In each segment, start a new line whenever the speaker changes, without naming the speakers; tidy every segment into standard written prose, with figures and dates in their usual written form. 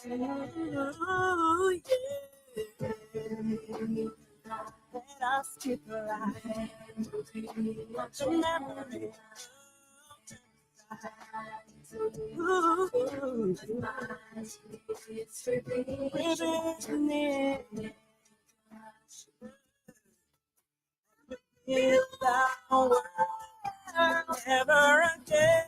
Oh, yeah. Let us keep alive the memory. Ooh, within it, without word, never again.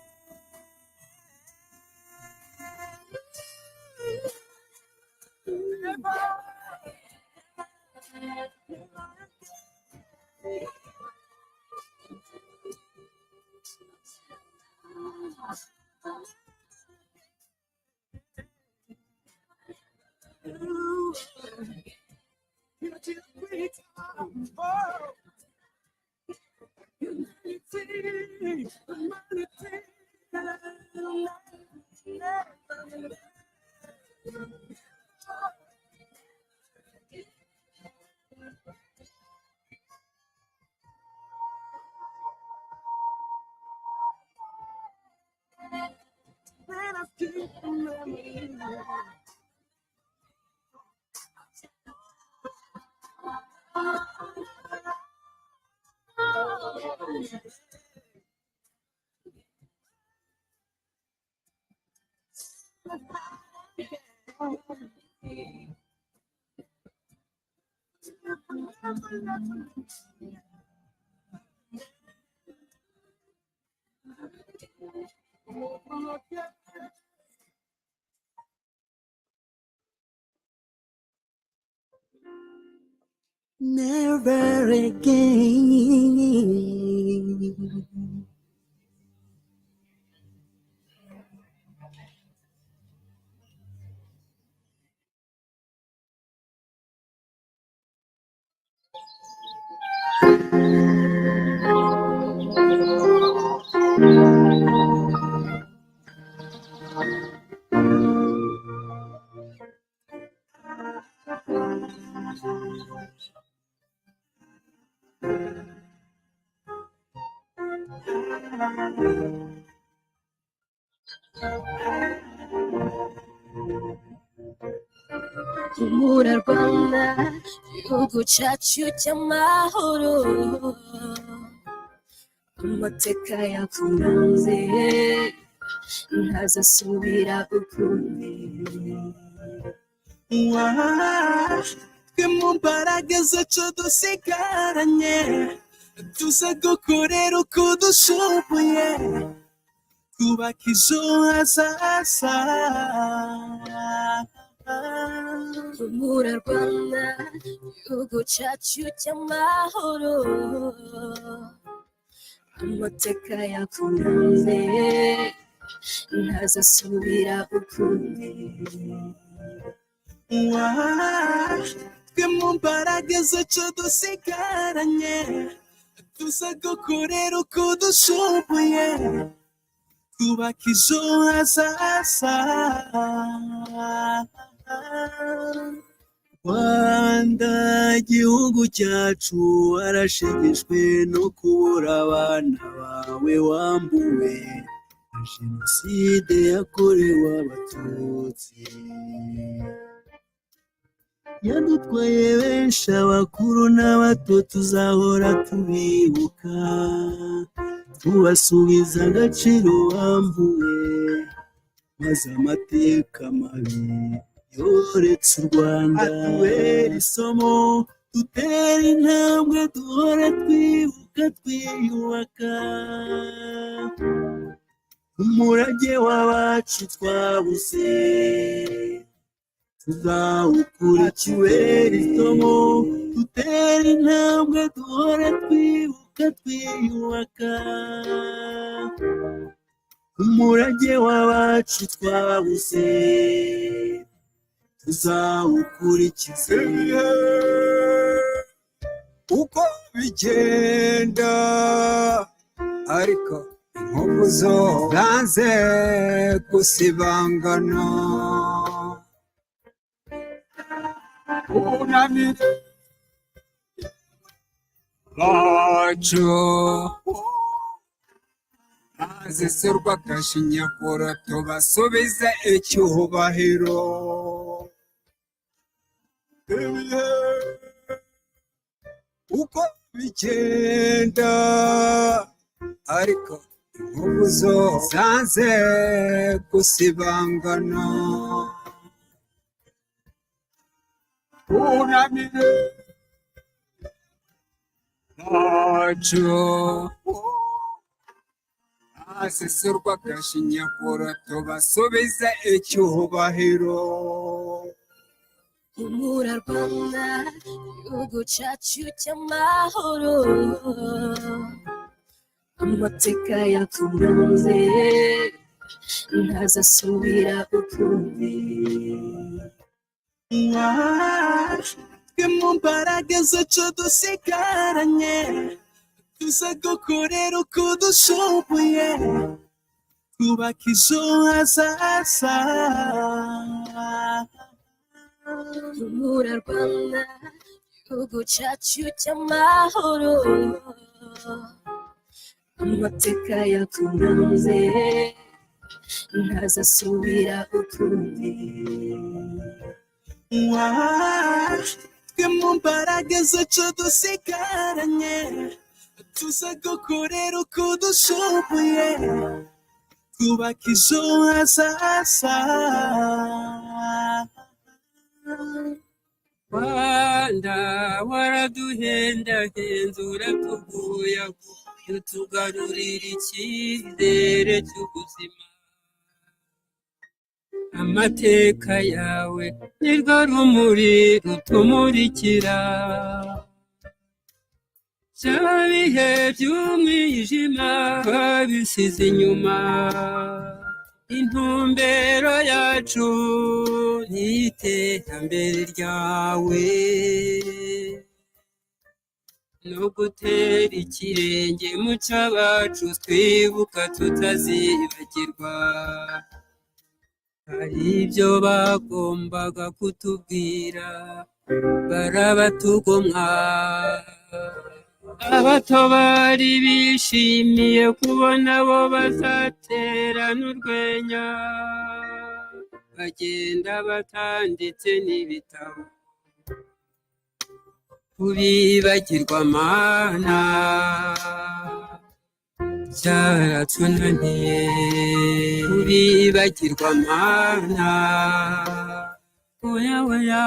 Never again. Muri Rwanda, igihugu cyacu cy'amahoro, amateka yakuranze ntazasubira ukundi. Twe mu mbaraga zacu dusigaranye, tuza gukorera uko dushoboye, twubaka ejo hazaza. Muri Rwanda, igihugu cyacu cy'amahoro, amateka yakuranze ntazasubira ukundi. Twe mu mbaraga zacu dusigaranye, tuza gukorera uko dushoboye, twubaka ejo hazaza. Rwanda, igihugu cyacu, warashegeshwe no kubura abana bawe wambuwe na Jenoside yakorewe Abatutsi. Yadutwaye benshi, abakuru n'abato, tuzahora tubibuka, tubasubiza agaciro wambuwe, maze amateka mabi yoretse u Rwanda atubera isomo, dutera intambwe, duhora twibuka, twiyubaka. Umurage w'abacu twabuze tuzawukurikira isomo, dutera intambwe, duhora twibuka, twiyubaka. Umurage w'abacu twabuze tuzawukurikize.
Uko bigenda ariko inkovu zo zanze gusibangana, unamire bacu maze surwa agashinyaguro tubasubize icyubahiro. ibihe uko bigenda ariko inkovu zo zanze gusibangana bunamire ntacyo asesurwa agashinyaguro tubasubize icyubahiro
humura Rwanda igihugu cyacu cy'amahoro amateka yakuranze ntazasubira ukundi
twe mu mbaraga zacu dusigaranye tuza gukorera uko dushoboye twubaka ejo hazaza
humura Rwanda igihugu cyacu cy'amahoro amateka yakuranze ntazasubira ukundi
twe mu mbaraga zacu dusigaranye tuza gukorera uko dushoboye twubaka ejo hazaza
Rwanda waraduhendahenze uratuguyaguye utugarurira icyizere cy'ubuzima amateka yawe nirwo rumuri rutumurikira bya bihe by'umwijima babisize inyuma intumbero yacu ni iterambere ryawe no gutera ikirenge mu cy'abacu twibuka tutazibagirwa hari ibyo bagombaga kutubwira barabatugomwa abato bari bishimiye kubona abo bazaterana urwenya bagenda batanditse n'ibitabo kubibagirwa mana byaratunaniye kubibagirwa mana oya oya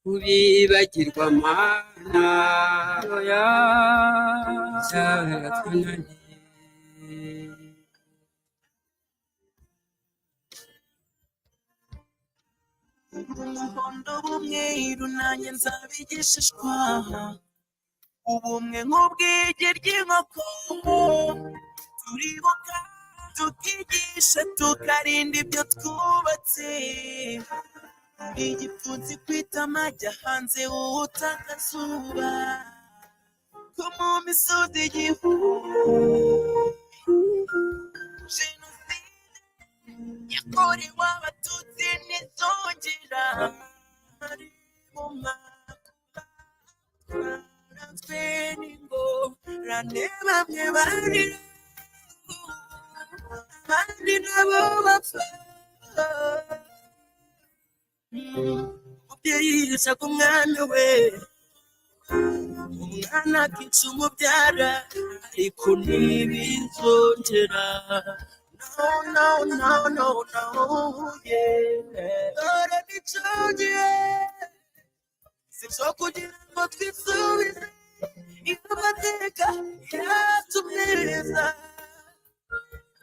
kubibagirwa mana oya byaratunaniye
umuhondo w'umweru nanjye nzabigishishwa ubumwe nk'ubwige ry'inkoko turibuka tukigisha tukarinda ibyo twubatse igipfunsi kwita amajya hanze utakazuba ko mu misozi jenoside yakorewe abatutsi ntizongera ari mu mwaka twaranzwe n'ingorane bamwe barira abandi nabo bapfa umubyeyi yigishaga umwana we umwana akica umubyara ariko ntibizongera no yeah dore nicyogiye sibyo kugira ngo twisubize iyo amateka yatumeza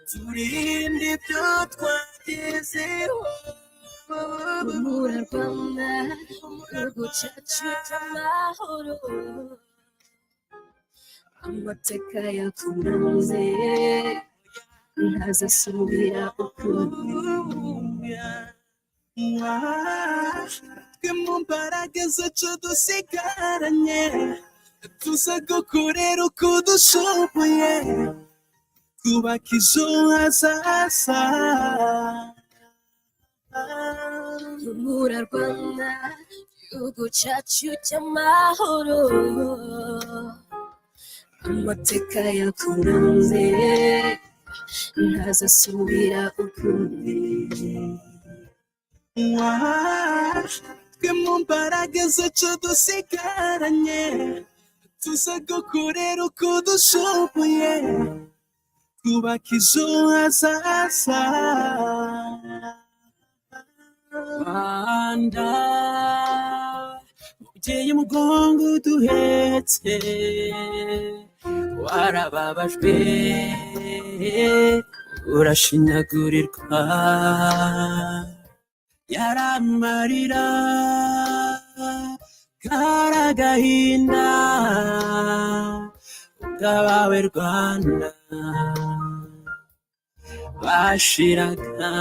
turinde ibyo twagezeho
humura Rwanda igihugu cyacu cy'amahoro amateka yakuranze ntazasubira ukundi
twe mu mbaraga zacu dusigaranye tuza gukorera uko dushoboye twubaka ejo hazaza
humura Rwanda igihugu cyacu cy'amahoro amateka yakuranze ntazasubira ukundi
twe mu mbaraga zacu dusigaranye tuza gukorera uko dushoboye twubaka ejo hazaza. Rwanda mubyeyi mugongo duhetse warababajwe urashinyagurirwa yaramarira karagahinda ubwabawe Rwanda bashiraga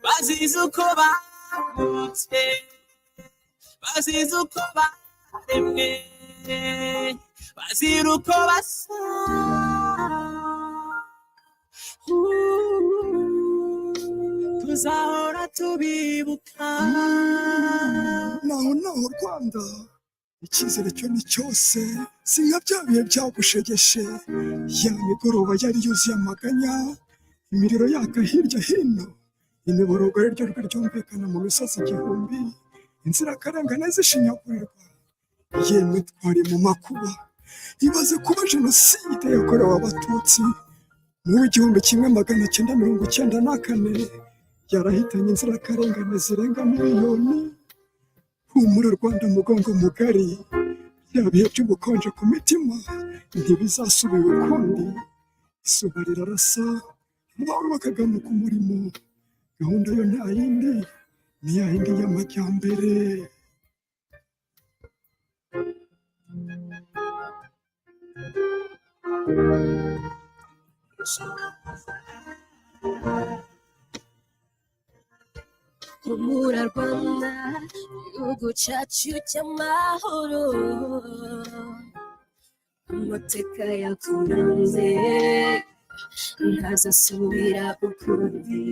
bazize uko bavutse bazize uko baremwe bazira uko basa tuzahora tubibuka.
naho Rwanda icyizere cyo ni cyose si nka bya bihe byagushegeshe ya migoroba yari yuzuye amaganya imiriro yaka hirya hino imiborogo y'iryo jwi ryumvikana mu misozi igihumbi inzirakarengane zishinyagurirwa yemwe twari mu makuba ibaze kuba jenoside yakorewe abatutsi mu 1994 yarahitanye inzirakarengane zirenga miliyoni. Humura Rwanda mugongo mugari bya bihe by'ubukonje ku mitima ntibizasubira ukundi. Izuba rirarasa abantu bakagaruka ku murimo gahunda yo nta yindi ni ya yindi y'amajyambere.
Humura Rwanda igihugu cyacu cy'amahoro amateka yakuranze ntazasubira ukundi.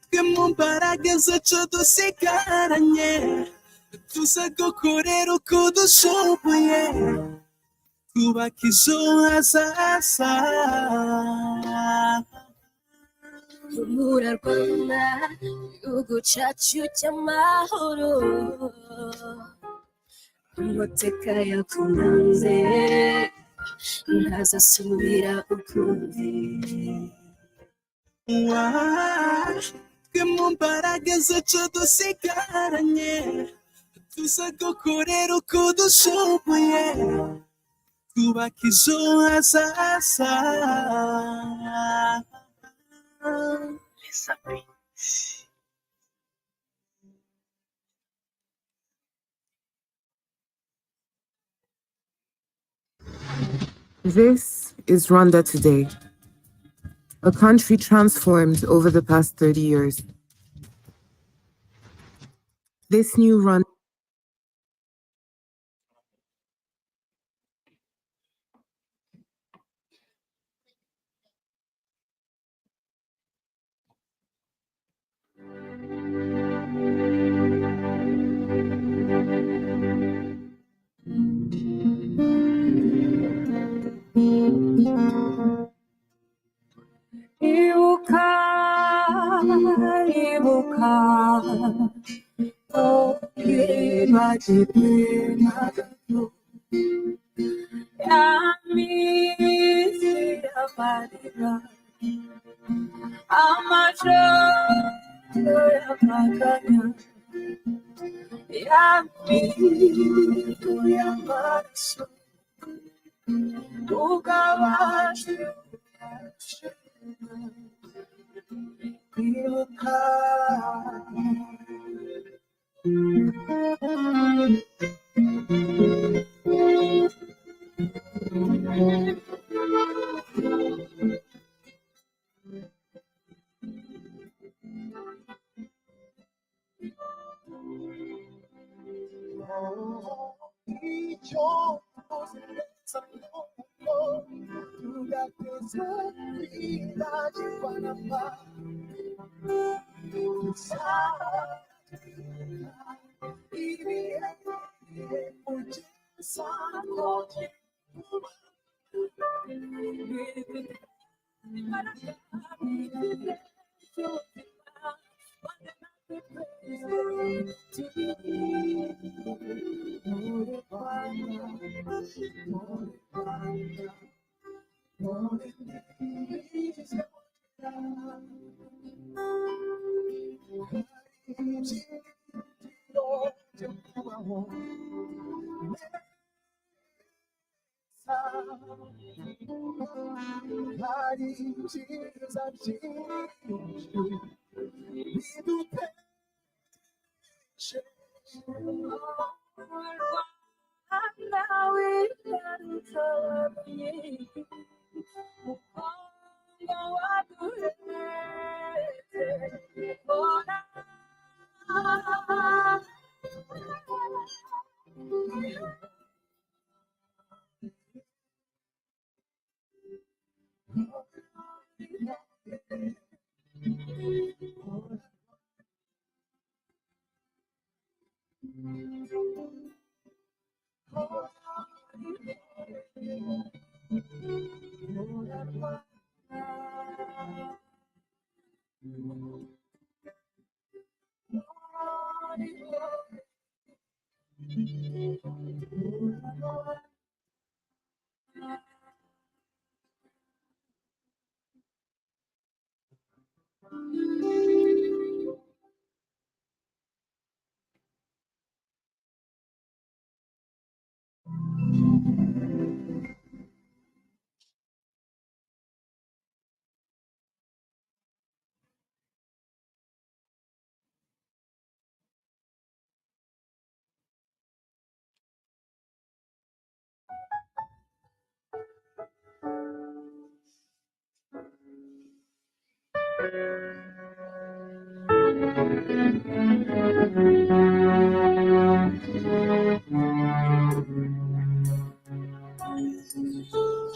Twe mu mbaraga zacu dusigaranye tuza gukorera uko dushoboye twubaka ejo hazaza.
Humura Rwanda igihugu cyacu cy'amahoro amateka yakuranze ntazasubira ukundi.
Twe mu mbaraga zacu dusigaranye tuza gukorera uko dushoboye twubaka ejo hazaza.
This is Rwanda today, a country transformed over the past 30 years. This new Rwanda
Iuka, Iuka, oh, Imagine, Yamisi, Amarira, Amajo, Yamaganya, Yamitu, Yamasu, Ugawashi, Iuka.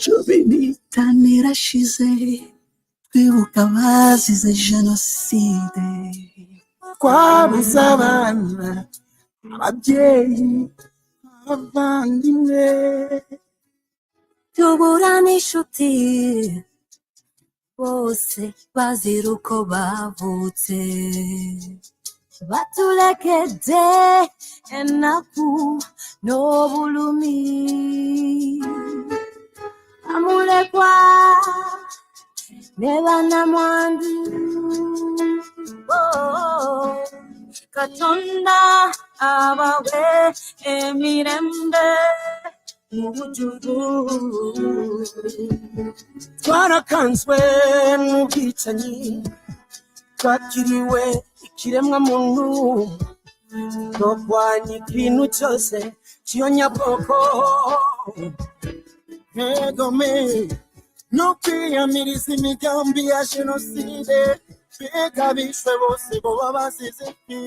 Jovenitani irashize twibuka abazize jenoside twabuze abana ababyeyi abavandimwe
tubura n'inshuti bose bazira uko bavutse batulekedde ennaku n'obulumi amulekwa ne bannamwandu Katonda abawe emirembe mu bujuvu
twarakanzwe n'ubwicanyi twakiriwe ikiremwa muntu turwanya ikintu cyose cyiyonyabwoko egome no kwiyamiriza imigambi ya jenoside mbega bishwe bose boba bazize iki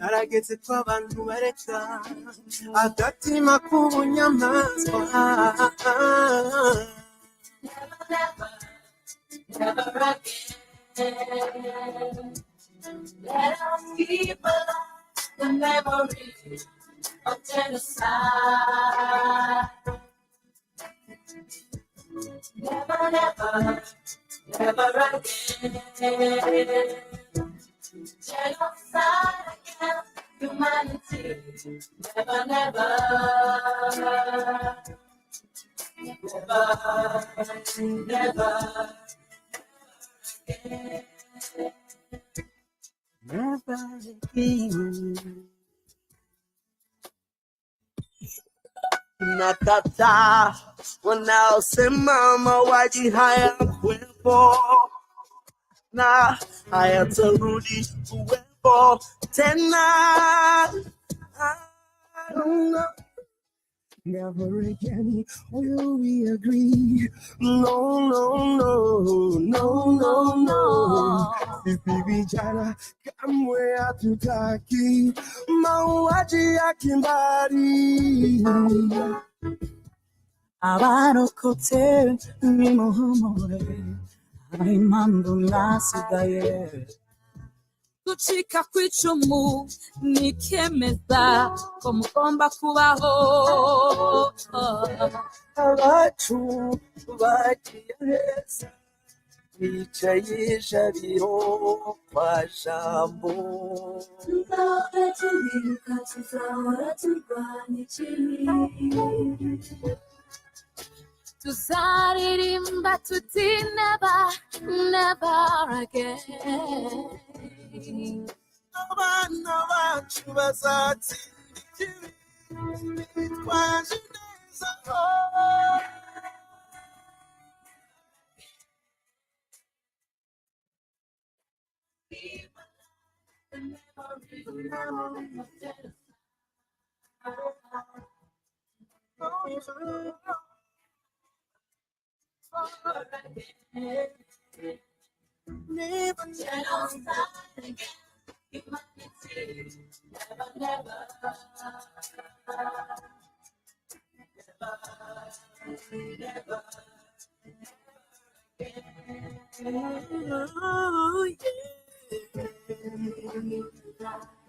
harageze ko abantu bareka agatima k'ubunyamaswa
never again. Let us keep alive the memory of genocide. Never, never, never again. Genocide against humanity. Never, never. Never, never.
Never again. Natata wanaosema wajihaya kuwepo na hayatarudi kuwepo tena. I don't know. Never again will we agree. No, no, no, no, no, no. Sisi vijana kamwe hatutaki mauaji ya kimbari. Abarokotse nimuhumure, hari impamvu mwasigaye.
Gucika kw'icumu nikemeza ko mugomba kubaho.
Abacu bagiye neza twicaye ijabiro kwa jambo
tuzahora turibuka tuzahora turwanya ikibi
tuzaririmba tuti never never again
abana bacu bazatsinda ikibi bitwaje neza never oh, yeah.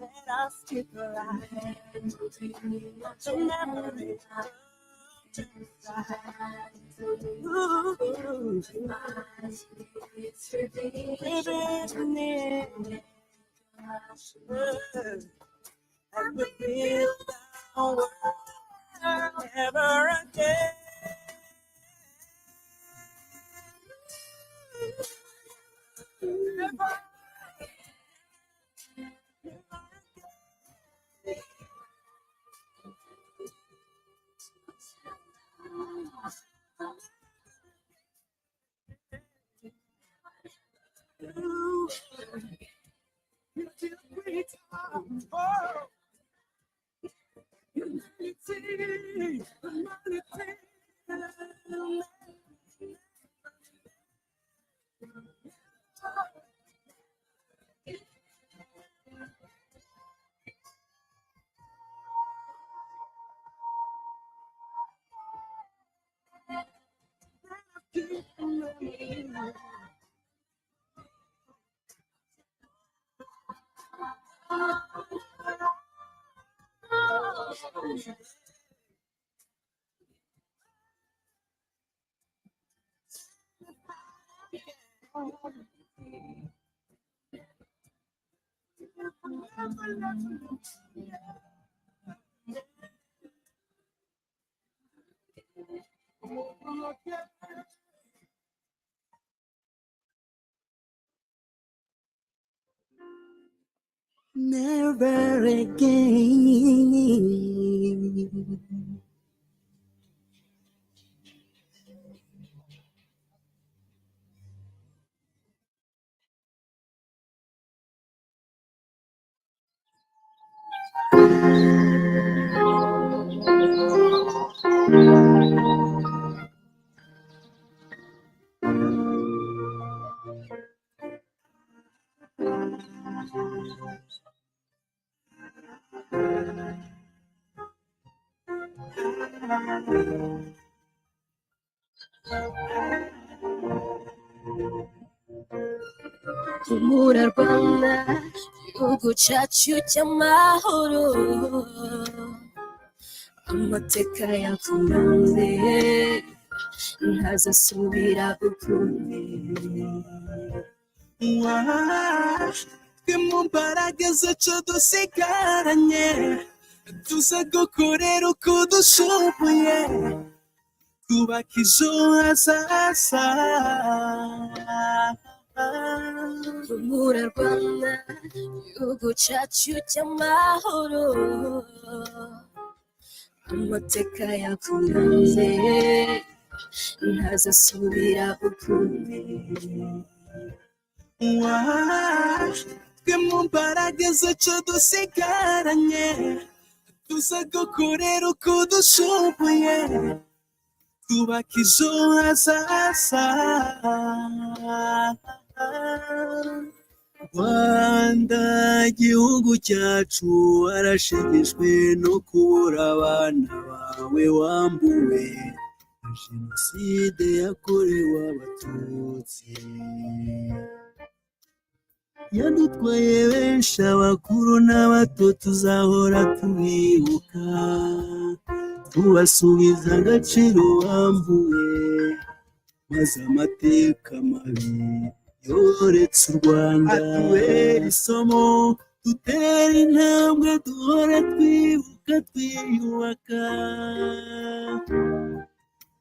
Let us keep alive the memory and we build our world never again. Never. Never again.
humura Rwanda igihugu cyacu cy'amahoro amateka yakuranze ntazasubira ukundi
twe mu mbaraga zacu dusigaranye tuza gukorera uko dushoboye kubaka ejo hazaza
humura Rwanda igihugu cyacu cy'amahoro amateka yakuranze ntazasubira ukundi
twe mu mbaraga zacu dusigaranye tuza gukorera uko dushoboye kubaka ejo hazaza Rwanda igihugu cyacu warashegeshwe no kubura abana bawe wambuwe na jenoside yakorewe abatutsi yadutwaye benshi abakuru n'abato tuzahora tubibuka tubasubiza agaciro wambuwe
maze amateka mabi yoretse u Rwanda atubera isomo dutera intambwe duhora twibuka twiyubaka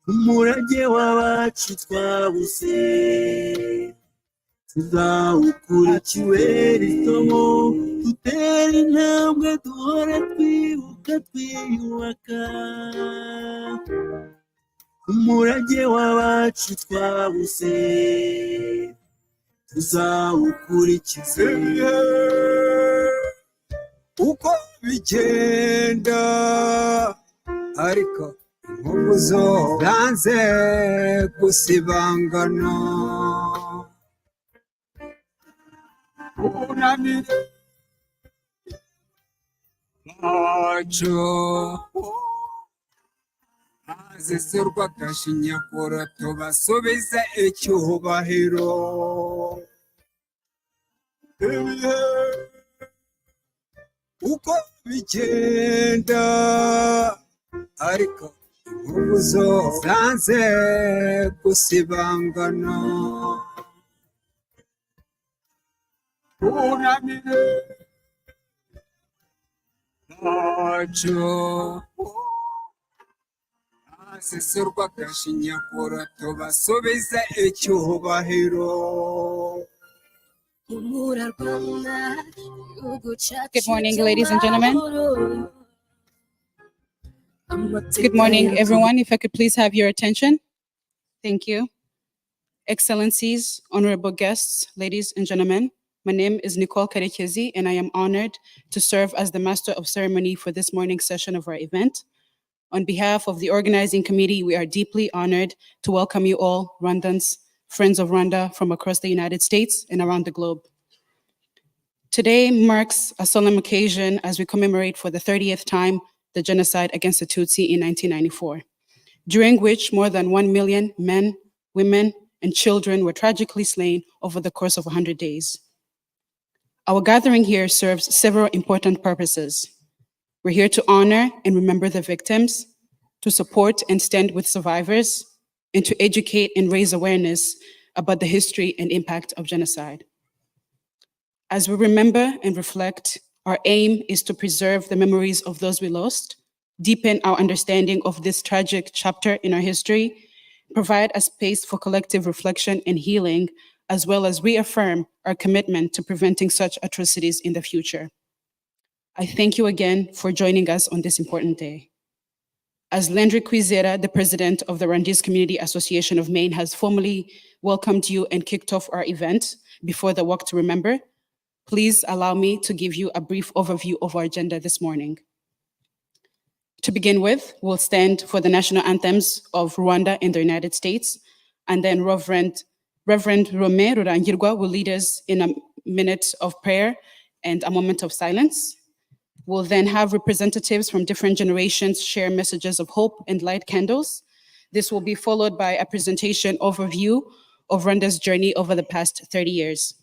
umurage w'abacu twabuze tuzawukurikira isomo dutera intambwe duhora twibuka twiyubaka umurage w'abacu twabuze tuzawukurikize uko bigenda ariko inkovu zo zanze gusibangana unamire wacu zisurwa agashinyaguro tubasubize icyubahiro ibihe uko bigenda ariko inkovu zo zanze gusibangana unamire wacu zisurwa agashinyaguro tubasubize icyubahiro
Good morning, ladies and gentlemen. Good morning, everyone. If I could please have your attention. Thank you. Excellencies, honorable guests, ladies and gentlemen, my name is Nicole Karekezi, and I am honored to serve as the Master of Ceremony for this morning's session of our event. On behalf of the organizing committee, we are deeply honored to welcome you all, Rwandans, friends of Rwanda from across the United States and around the globe. Today marks a solemn occasion as we commemorate for the 30th time the genocide against the Tutsi in 1994, during which more than 1 million men, women, and children were tragically slain over the course of 100 days. Our gathering here serves several important purposes. We're here to honor and remember the victims, to support and stand with survivors, and to educate and raise awareness about the history and impact of genocide. As we remember and reflect, our aim is to preserve the memories of those we lost, deepen our understanding of this tragic chapter in our history, provide a space for collective reflection and healing, as well as reaffirm our commitment to preventing such atrocities in the future. I thank you again for joining us on this important day. As Landry Kwizera, the president of the Rwandese Community Association of Maine, has formally welcomed you and kicked off our event before the Walk to Remember, please allow me to give you a brief overview of our agenda this morning. To begin with, we'll stand for the national anthems of Rwanda and the United States, and then Reverend Rome Rurangirwa will lead us in a minute of prayer and a moment of silence. We'll then have representatives from different generations share messages of hope and light candles. This will be followed by a presentation overview of Rwanda's journey over the past 30 years.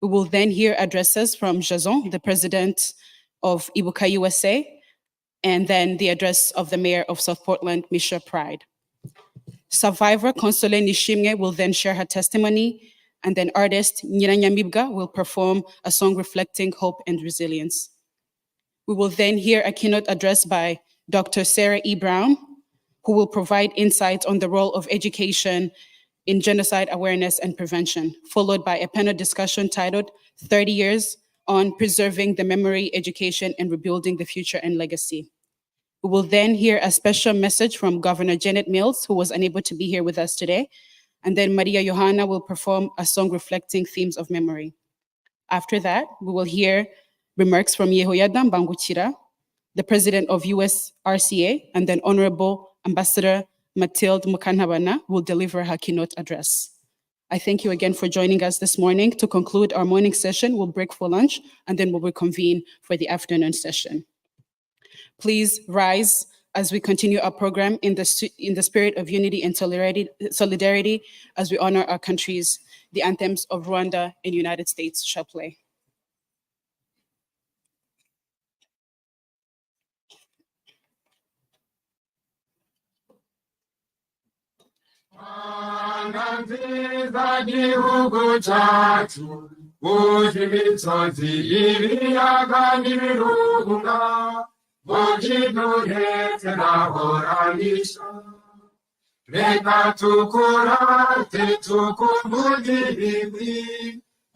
We will then hear addresses from Jason, the president of Iuka USA, and then the address of the mayor of South Portland, Misha Pride. Survivor Console Nishimwe will then share her testimony, and then artist Nyiranyamibwa will perform a song reflecting hope and resilience. We will then hear a keynote address by Dr. Sarah E. Brown, who will provide insights on the role of education in genocide awareness and prevention, followed by a panel discussion titled 30 Years on Preserving the Memory, Education, and Rebuilding the Future and Legacy. We will then hear a special message from Governor Janet Mills, who was unable to be here with us today, and then Maria Johanna will perform a song reflecting themes of memory. After that, we will hear remarks from Yehoyada Mbangukira, the president of USRCA, and then Honorable Ambassador Mathilde Mukantabana will deliver her keynote address. I thank you again for joining us this morning. To conclude our morning session, we'll break for lunch, and then we'll reconvene for the afternoon session. Please rise as we continue our program in the spirit of unity and solidarity as we honor our countries. The anthems of Rwanda and United States shall play.
Rwanda nziza gihugu cyacu, wuje imisozi ibiyaga n'ibirunga, ngo kiduhetse nahoranisha. Reka tukurate tukuvuge ibigwi,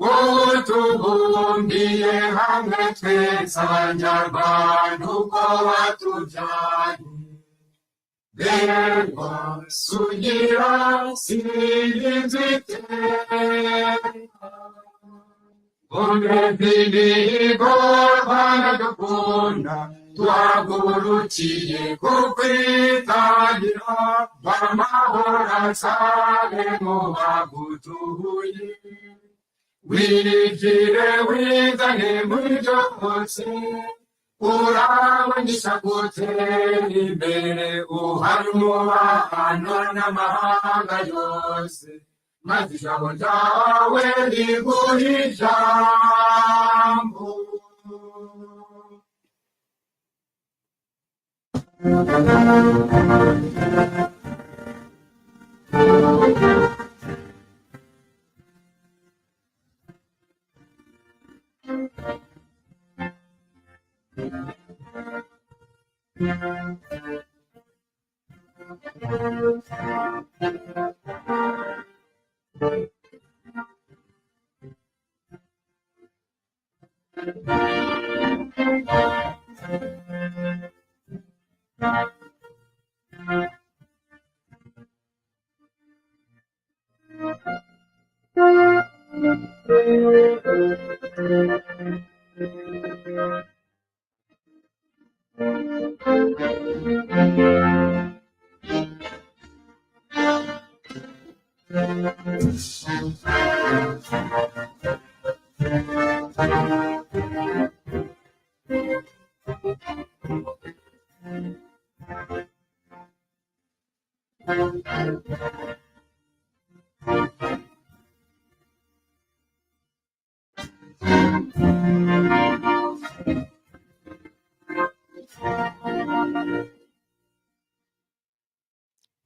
wowe tubumbiye hamwe twese abanyarwanda uko watubyaye. Berwa sugira singiza iteka, umeze imihigo Rwanda dukunda, tuhagurukiye kukwitangira, amahoro asabe mu bagutuye. Wigire wizane muri byose, urabonye gutera imbere, uhari umubano n'amahanga yose, maze ijambo ryawe riguhe ijambo.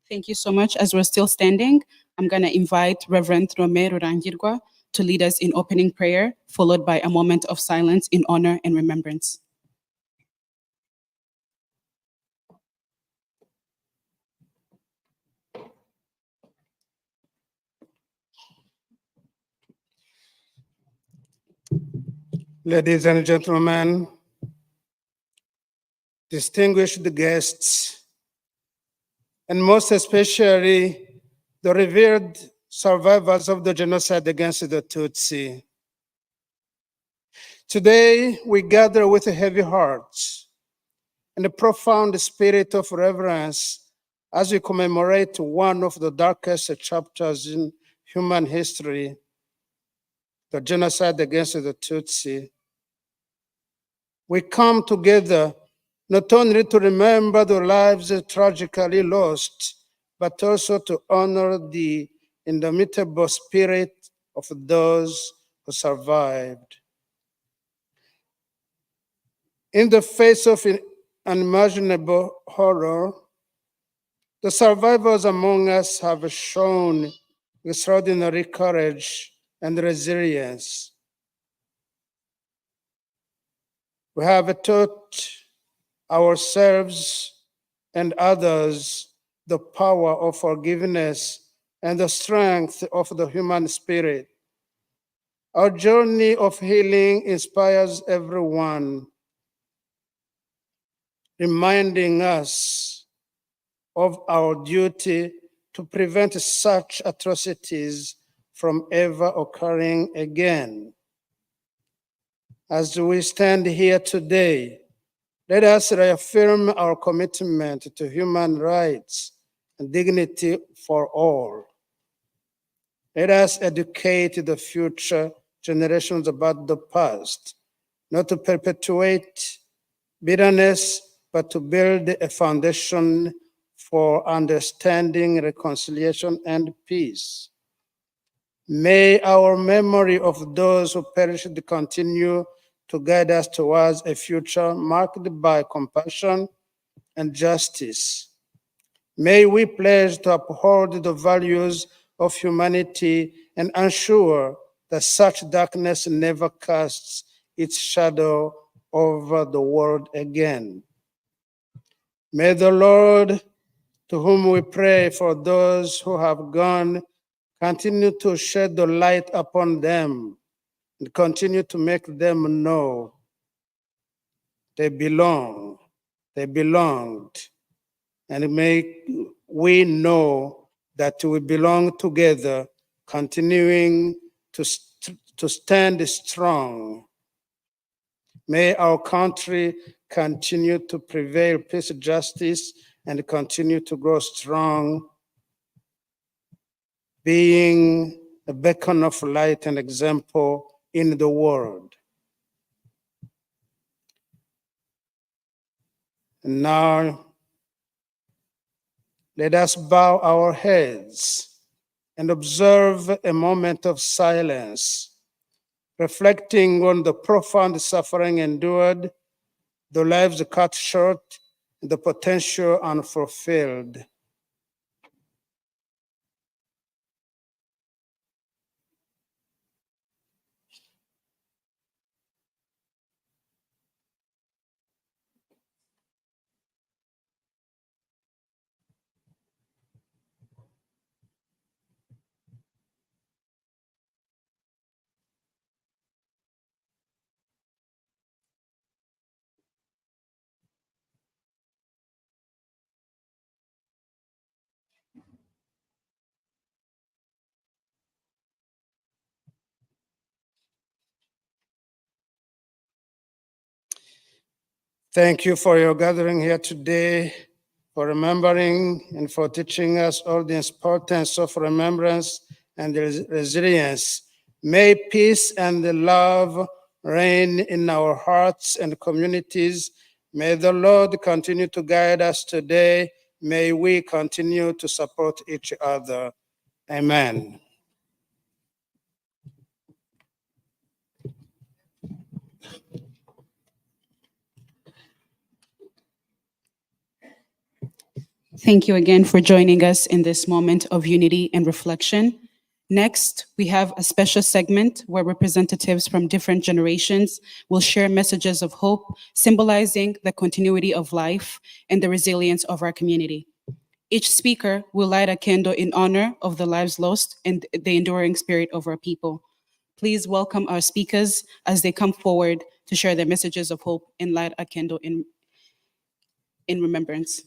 Thank you so much. As we're still standing, I'm going to invite Reverend Rome Rurangirwa to lead us in opening prayer, followed by a moment of silence in honor and remembrance.
Ladies and gentlemen, distinguished guests, and most especially the revered survivors of the genocide against the Tutsi. Today, we gather with heavy hearts and a profound spirit of reverence as we commemorate one of the darkest chapters in human history, the genocide against the Tutsi. We come together not only to remember the lives tragically lost, but also to honor the indomitable spirit of those who survived. In the face of unimaginable horror, the survivors among us have shown extraordinary courage and resilience. We have taught ourselves and others the power of forgiveness and the strength of the human spirit. Our journey of healing inspires everyone, reminding us of our duty to prevent such atrocities from ever occurring again. As we stand here today, let us reaffirm our commitment to human rights and dignity for all. Let us educate the future generations about the past, not to perpetuate bitterness, but to build a foundation for understanding, reconciliation, and peace. May our memory of those who perished continue to guide us towards a future marked by compassion and justice. May we pledge to uphold the values of humanity and ensure that such darkness never casts its shadow over the world again. May the Lord, to whom we pray for those who have gone, continue to shed the light upon them and continue to make them know they belonged, and may we know that we belong together, continuing to stand strong. May our country continue to prevail peace, justice, and continue to grow strong, being a beacon of light and example in the world. And now, let us bow our heads and observe a moment of silence, reflecting on the profound suffering endured, the lives cut short, and the potential unfulfilled. Thank you for your gathering here today, for remembering and for teaching us all the importance of remembrance and resilience. May peace and love reign in our hearts and communities. May the Lord continue to guide us today. May we continue to support each other. Amen.
Thank you again for joining us in this moment of unity and reflection. Next, we have a special segment where representatives from different generations will share messages of hope, symbolizing the continuity of life and the resilience of our community. Each speaker will light a candle in honor of the lives lost and the enduring spirit of our people. Please welcome our speakers as they come forward to share their messages of hope and light a candle in remembrance.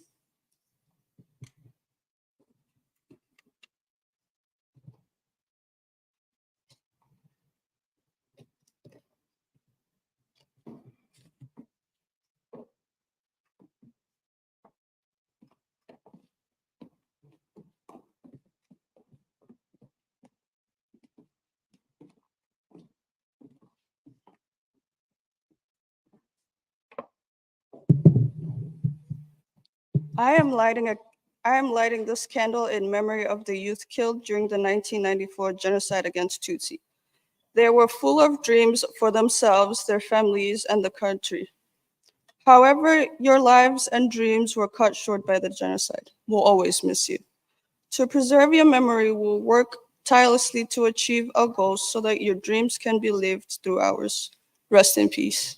I am lighting this candle in memory of the youth killed during the 1994 genocide against Tutsi. They were full of dreams for themselves, their families, and the country. However, your lives and dreams were cut short by the genocide. We'll always miss you. To preserve your memory, we'll work tirelessly to achieve our goals so that your dreams can be lived through ours. Rest in peace.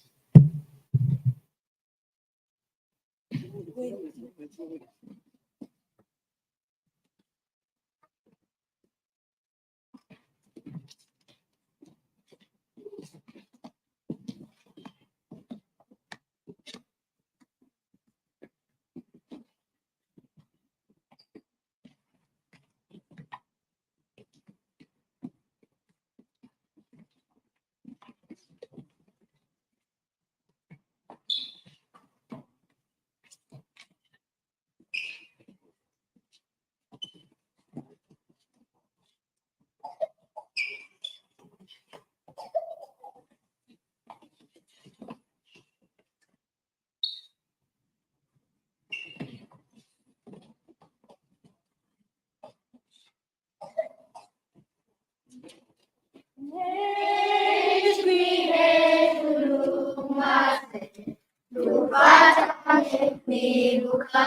Kwibuka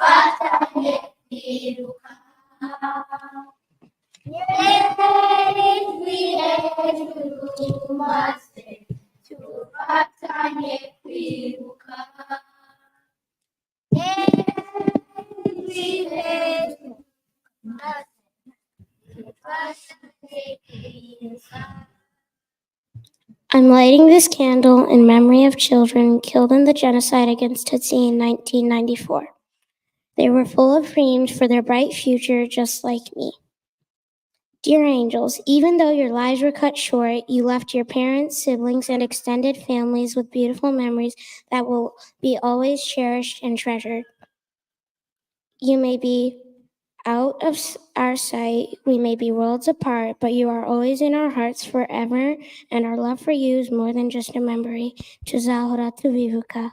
dufatanye kwibuka. Ijwi hejuru maze dufatanye kwibuka. Ijwi hejuru maze dufatanye kwibuka. I'm lighting this candle in memory of children killed in the genocide against Tutsi in 1994. They were full of dreams for their bright future, just like me. Dear angels, even though your lives were cut short, you left your parents, siblings, and extended families with beautiful memories that will be always cherished and treasured. You may be out of our sight, we may be worlds apart, but you are always in our hearts forever, and our love for you is more than just a memory. Tuzahora tubibuka.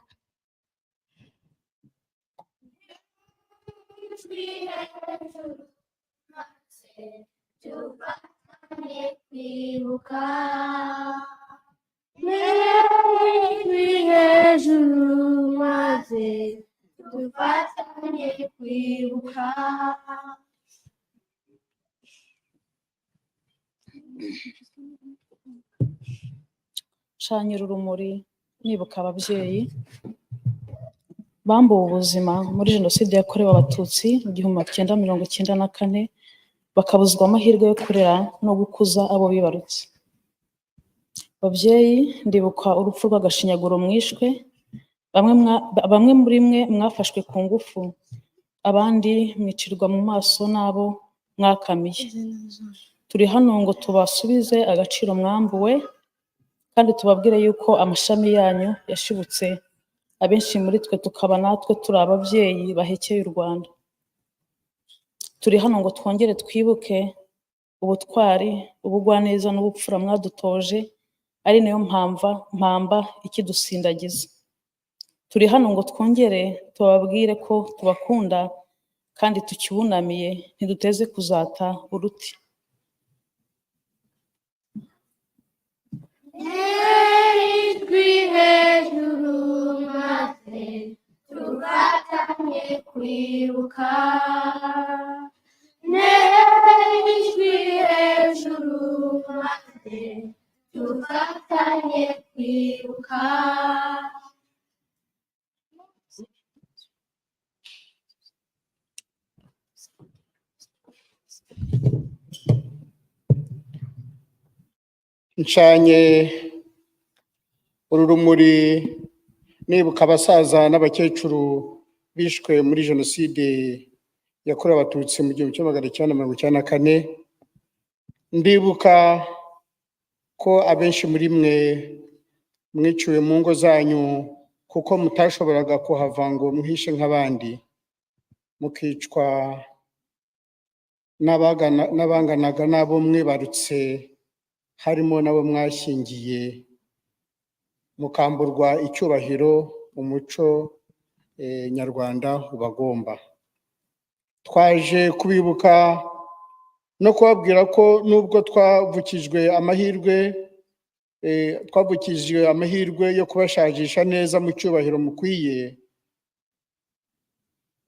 Shanyira urumuri nibuka ababyeyi bambuwe ubuzima muri jenoside yakorewe abatutsi mu 1994 bakabuzwa amahirwe yo kurera no gukuza abo bibarutse. Babyeyi, ndibuka urupfu rw'agashinyaguro mwishwe, bamwe muri mwe mwafashwe ku ngufu, abandi mwicirwa mu maso n'abo mwakamiye. Turi hano ngo tubasubize agaciro mwambuwe kandi tubabwire yuko amashami yanyu yashibutse, abenshi muri twe tukaba natwe turi ababyeyi bahekeye u Rwanda. Turi hano ngo twongere twibuke ubutwari, ubugwaneza n'ubupfura mwadutoje, ari nayo mpamba ikidusindagiza. Turi hano ngo twongere tubabwire ko tubakunda kandi tukibunamiye, ntiduteze kuzata uruti.
Ijwi hejuru maze dufatanye kwibuka. Ijwi hejuru maze dufatanye kwibuka.
Ncanye uru rumuri nibuka abasaza n'abakecuru bishwe muri jenoside yakorewe abatutsi mu 1994. Ndibuka ko abenshi muri mwe mwiciwe mu ngo zanyu kuko mutashoboraga kuhava ngo muhishe nk'abandi, mukicwa n'abanganaga n'abo mwibarutse, harimo nabo mwashyingiye, mukamburwa icyubahiro umuco nyarwanda ubagomba. Twaje kubibuka no kubabwira ko nubwo twavukijwe amahirwe yo kubashajisha neza mu cyubahiro mukwiye,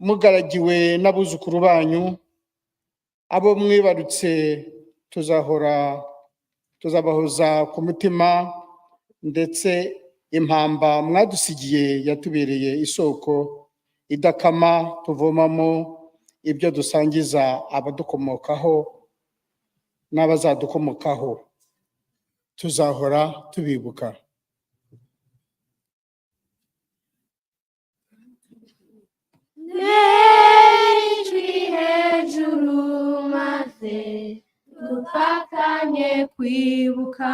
mugaragiwe n'abuzukuru banyu, abo mwibarutse tuzabahoza ku mutima, ndetse impamba mwadusigiye yatubereye isoko idakama tuvomamo ibyo dusangiza abadukomokaho n'abazadukomokaho. Tuzahora tubibuka.
Ijwi hejuru maze dufatanye kwibuka.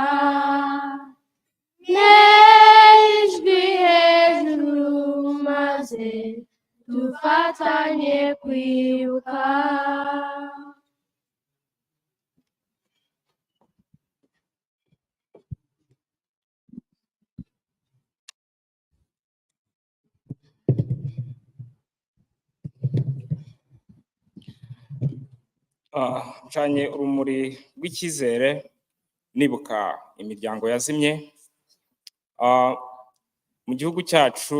Ijwi hejuru maze dufatanye kwibuka.
Ncanye urumuri rw'icyizere nibuka imiryango yazimye. Mu gihugu cyacu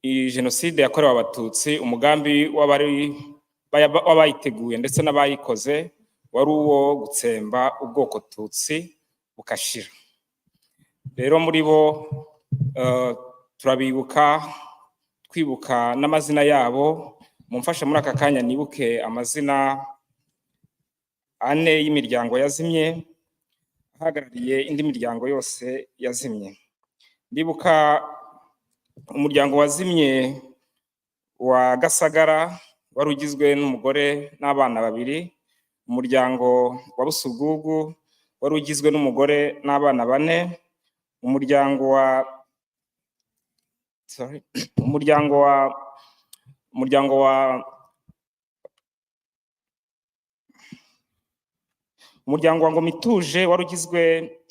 iyi jenoside yakorewe abatutsi, umugambi w'abayiteguye ndetse n'abayikoze wari uwo gutsemba ubwoko tutsi bukashira. Rero muri bo turabibuka, twibuka n'amazina yabo. Mumfashe muri aka kanya nibuke amazina ane y'imiryango yazimye ahagarariye indi miryango yose yazimye. Ndibuka umuryango wazimye wa Gasagara wari ugizwe n'umugore n'abana babiri, umuryango wa Busugugu wari ugizwe n'umugore n'abana bane, umuryango wa Ngomituje wari ugizwe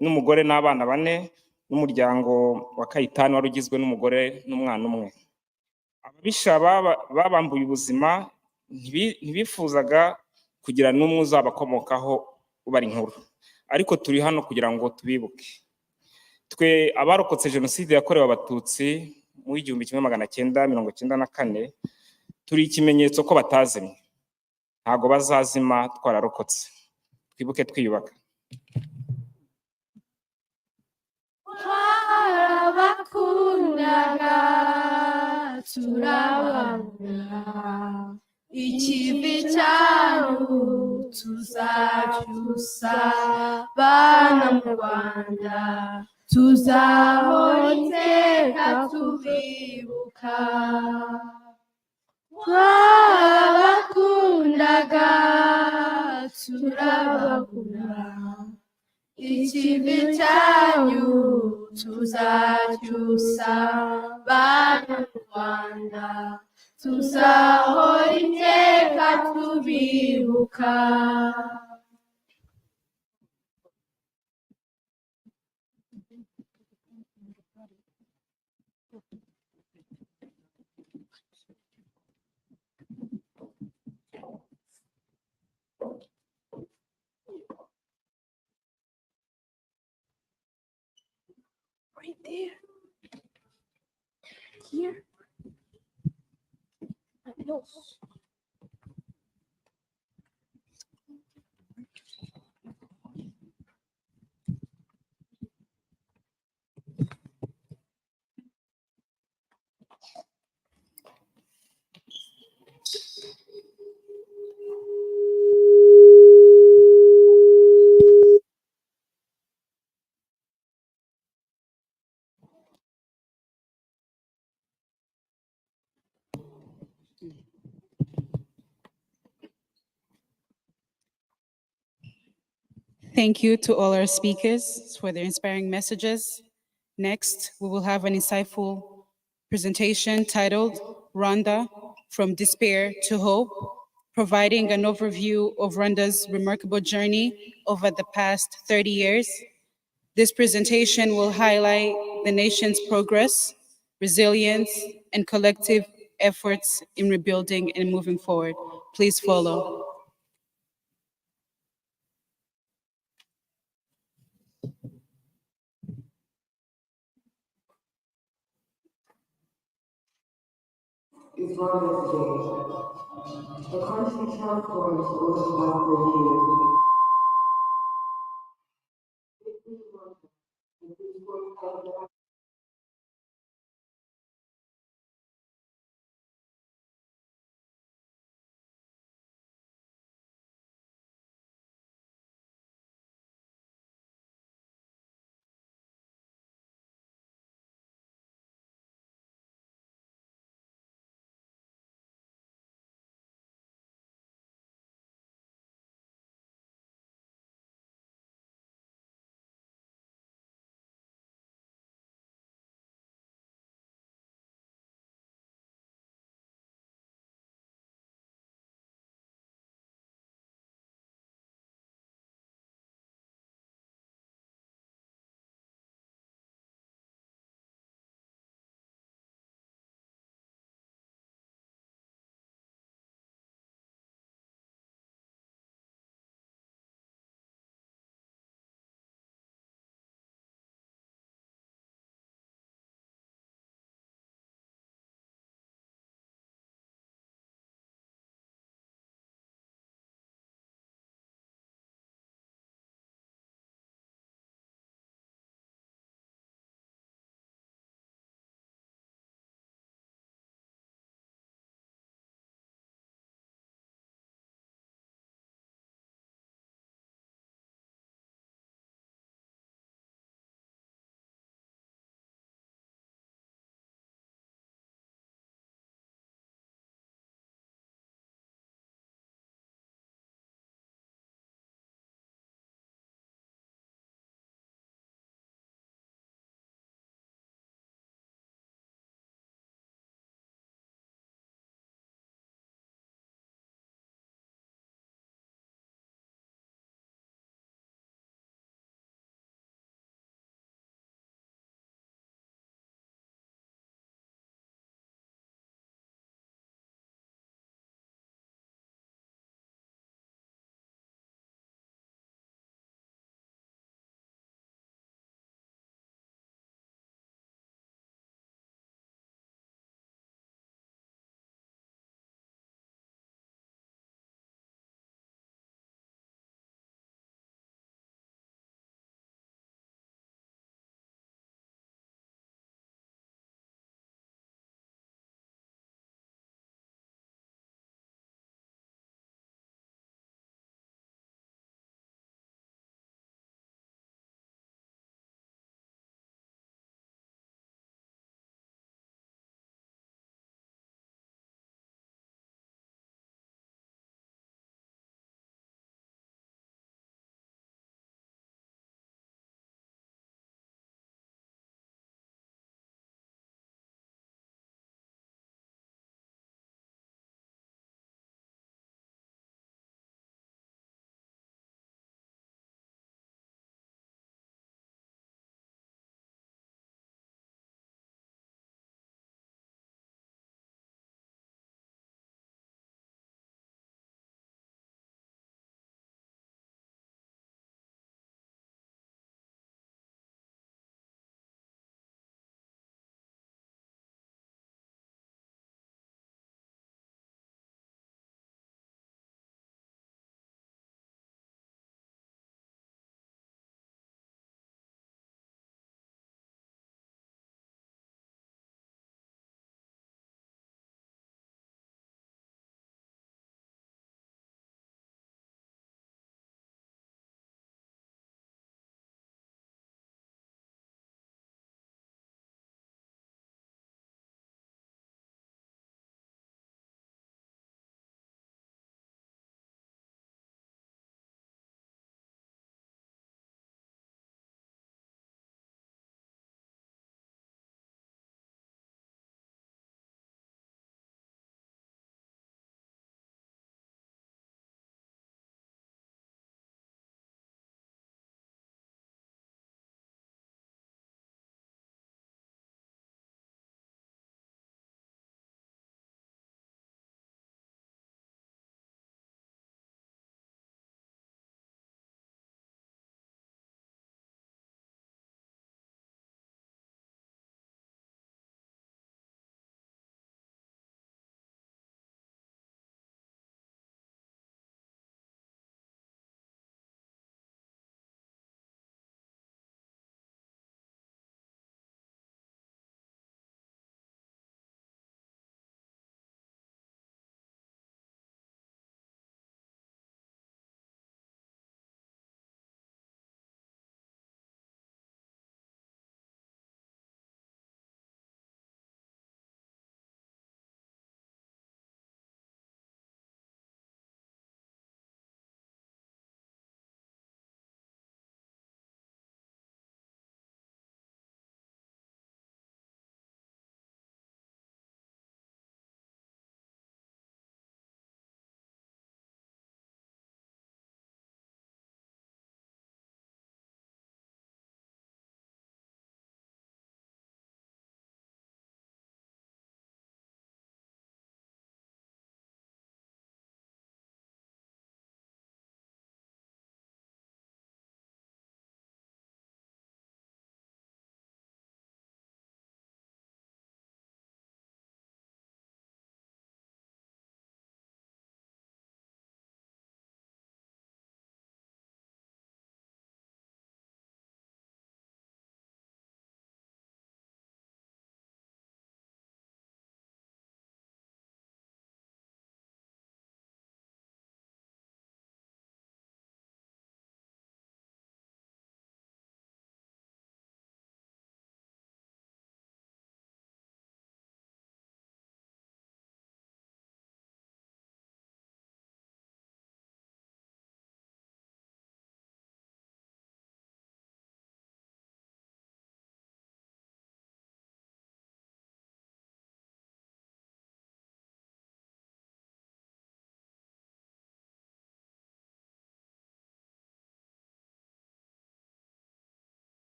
n'umugore n'abana bane, n'umuryango wa Kayitani wari ugizwe n'umugore n'umwana umwe. Ababisha babambuye ubuzima ntibifuzaga kugira n'umwe uzabakomokaho ubara inkuru, ariko turi hano kugira ngo tubibuke. Twe abarokotse jenoside yakorewe abatutsi mu 1994 turi ikimenyetso ko batazimye, ntago bazazima twararokotse. Twibuke twiyubaka.
Twarabakundaga turababura, ikivi cyanyu tuzacyusa, bana mu Rwanda tuzahora iteka tubibuka. Twarabakundaga turababura, ikivi cyanyu tuzacyusa, bana mu Rwanda tuzahora iteka tubibuka. Right there. Here. No.
Thank you to all our speakers for their inspiring messages. Next, we will have an insightful presentation titled Rwanda, From Despair to Hope, providing an overview of Rwanda's remarkable journey over the past 30 years. This presentation will highlight the nation's progress, resilience, and collective efforts in rebuilding and moving forward. Please follow.
Is Rwanda today? A country transformed over the past 30 years.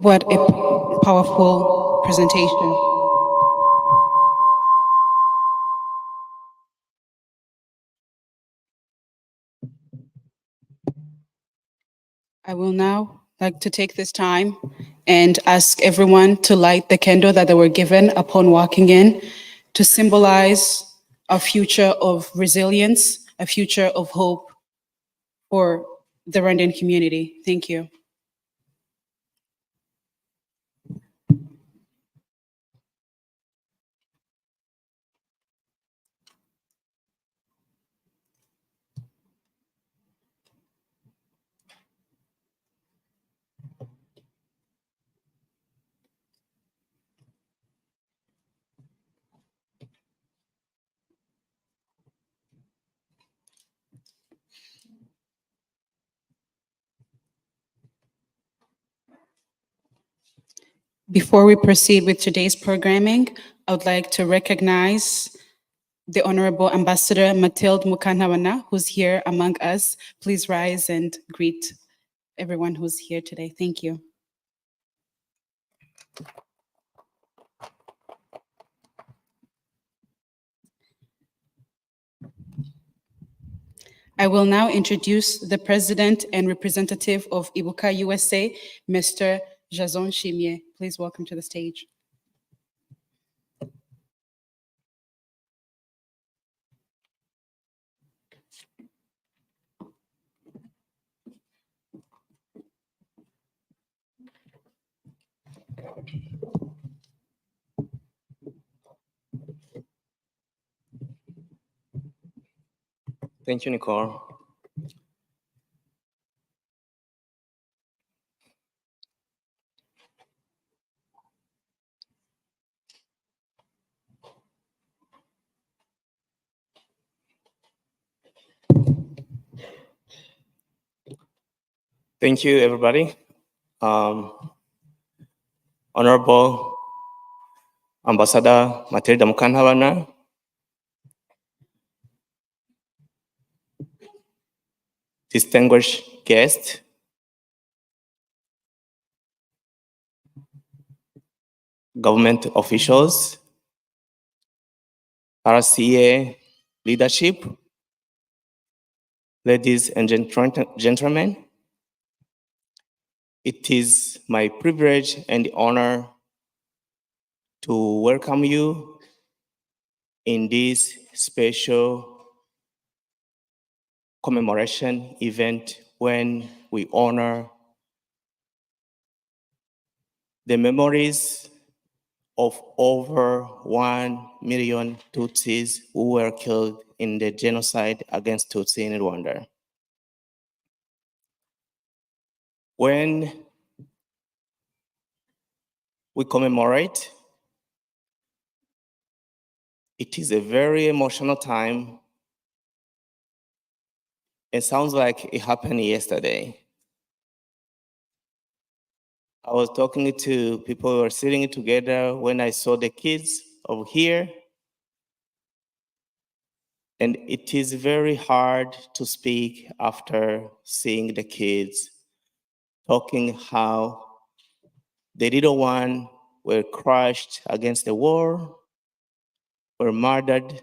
What a powerful presentation. I will now like to take this time and ask everyone to light the candle that they were given upon walking in to symbolize a future of resilience, a future of hope for the Rwandan community. Thank you. Before we proceed with today's programming, I would like to recognize the Honorable Ambassador Mathilde Mukantabana, who's here among us. Please rise and greet everyone who's here today. Thank you. I will now introduce the President and Representative of Iuka USA, Mr. Jason Chimier. Please welcome to the stage.
Thank you, Nicole. Thank you, everybody. Honorable Ambassador Mathilde Mukantabana, distinguished guests, government officials, RCA leadership, ladies and gentlemen, it is my privilege and honor to welcome you in this special commemoration event when we honor the memories of over 1 million Tutsis who were killed in the genocide against Tutsi in Rwanda. When we commemorate, it is a very emotional time. It sounds like it happened yesterday. I was talking to people who were sitting together when I saw the kids over here. And it is very hard to speak after seeing the kids talking how the little one were crushed against the wall, were murdered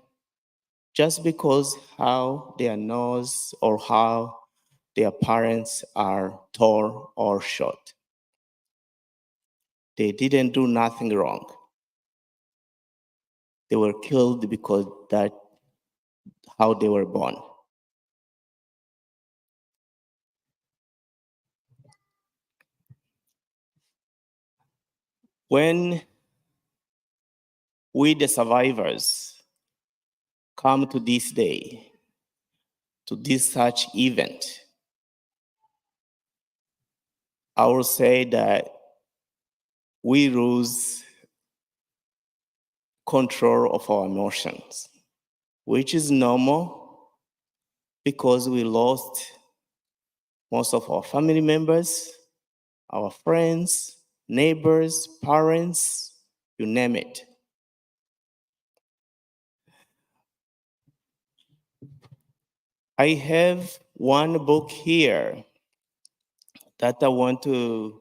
just because how their nose or how their parents are torn or shot. They didn't do nothing wrong. They were killed because that's how they were born. When we, the survivors, come to this day, to this such event, I will say that we lose control of our emotions, which is normal because we lost most of our family members, our friends, neighbors, parents, you name it. I have one book here that I want to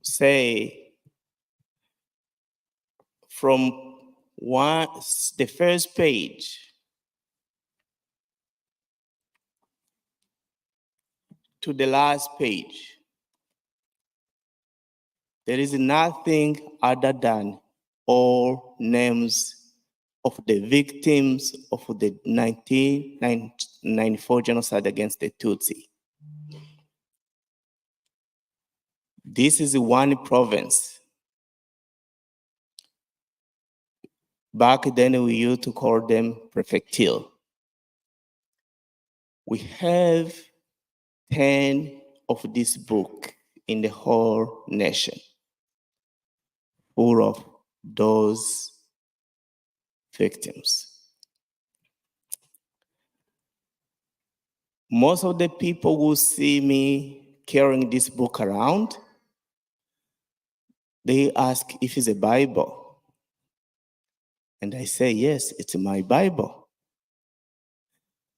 say from the first page to the last page, there is nothing other than all names of the victims of the 1994 genocide against the Tutsi. This is one province. Back then we used to call them prefecture. We have 10 of this book in the whole nation, full of those victims. Most of the people who see me carrying this book around, they ask if it's a Bible. And I say, yes, it's my Bible.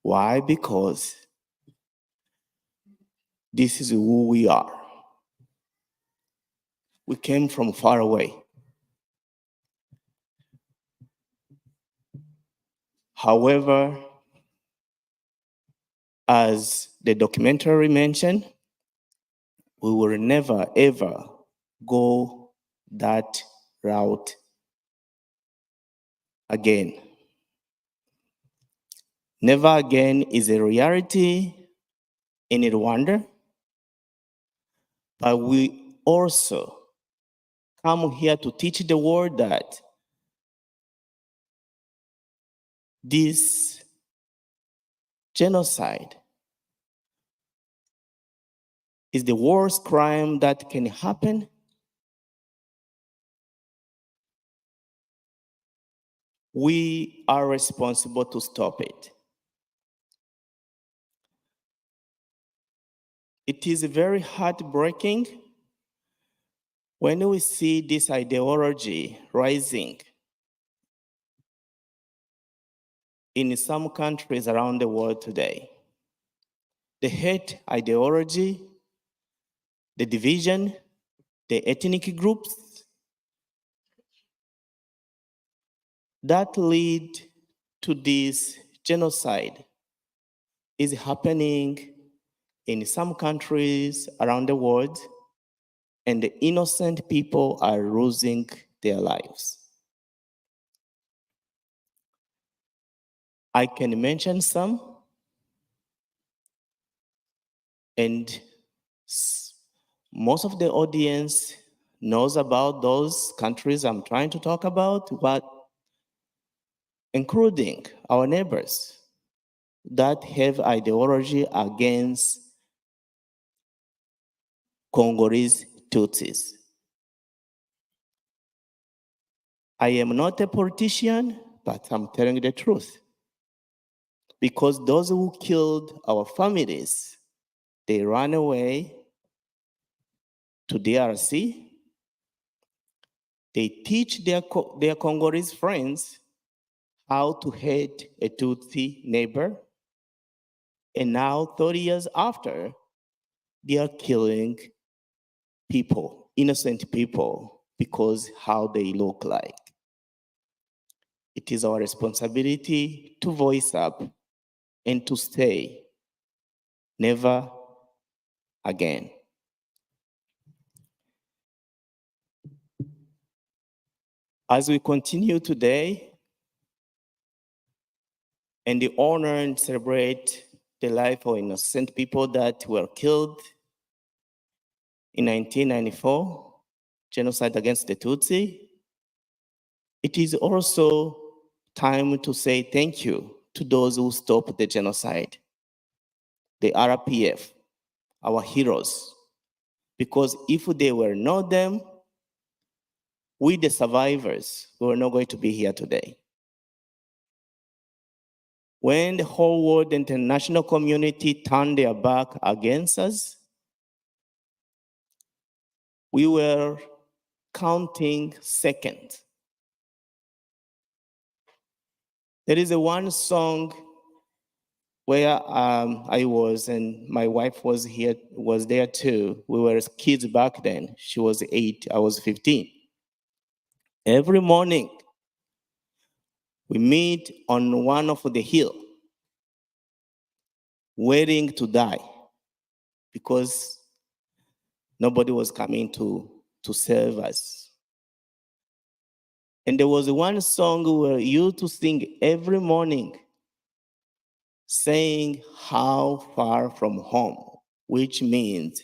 Why? Because this is who we are. We came from far away. However, as the documentary mentioned, we will never, ever go that route again. Never again is a reality in Rwanda, but we also come here to teach the world that this genocide is the worst crime that can happen. We are responsible to stop it. It is very heartbreaking when we see this ideology rising in some countries around the world today. The hate ideology, the division, the ethnic groups that lead to this genocide is happening in some countries around the world, and the innocent people are losing their lives. I can mention some, and most of the audience knows about those countries I'm trying to talk about, but including our neighbors that have ideology against Congolese Tutsis. I am not a politician, but I'm telling the truth. Because those who killed our families, they ran away to DRC. They teach their Congolese friends how to hate a Tutsi neighbor. And now, 30 years after, they are killing people, innocent people, because how they look like. It is our responsibility to voice up and to say, never again. As we continue today and honor and celebrate the life of innocent people that were killed in 1994, genocide against the Tutsi, it is also time to say thank you to those who stopped the genocide, the RPF, our heroes, because if they were not them, we, the survivors, we were not going to be here today. When the whole world, the international community turned their back against us, we were counting seconds. There is one song where I was, and my wife was there too. We were kids back then. She was 8, I was 15. Every morning, we meet on one of the hill, waiting to die, because nobody was coming to serve us. And there was one song we were used to sing every morning, saying, "How far from home," which means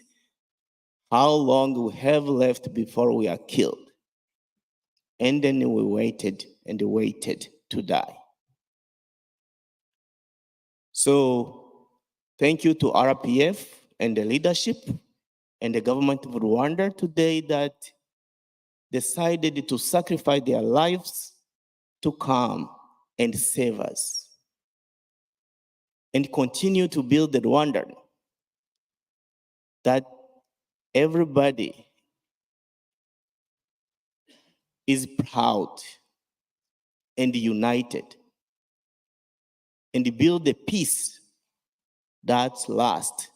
how long we have left before we are killed. And then we waited and waited to die. So thank you to RPF and the leadership and the government of Rwanda today that decided to sacrifice their lives to come and save us and continue to build the Rwanda that everybody is proud and united, and build a peace that lasts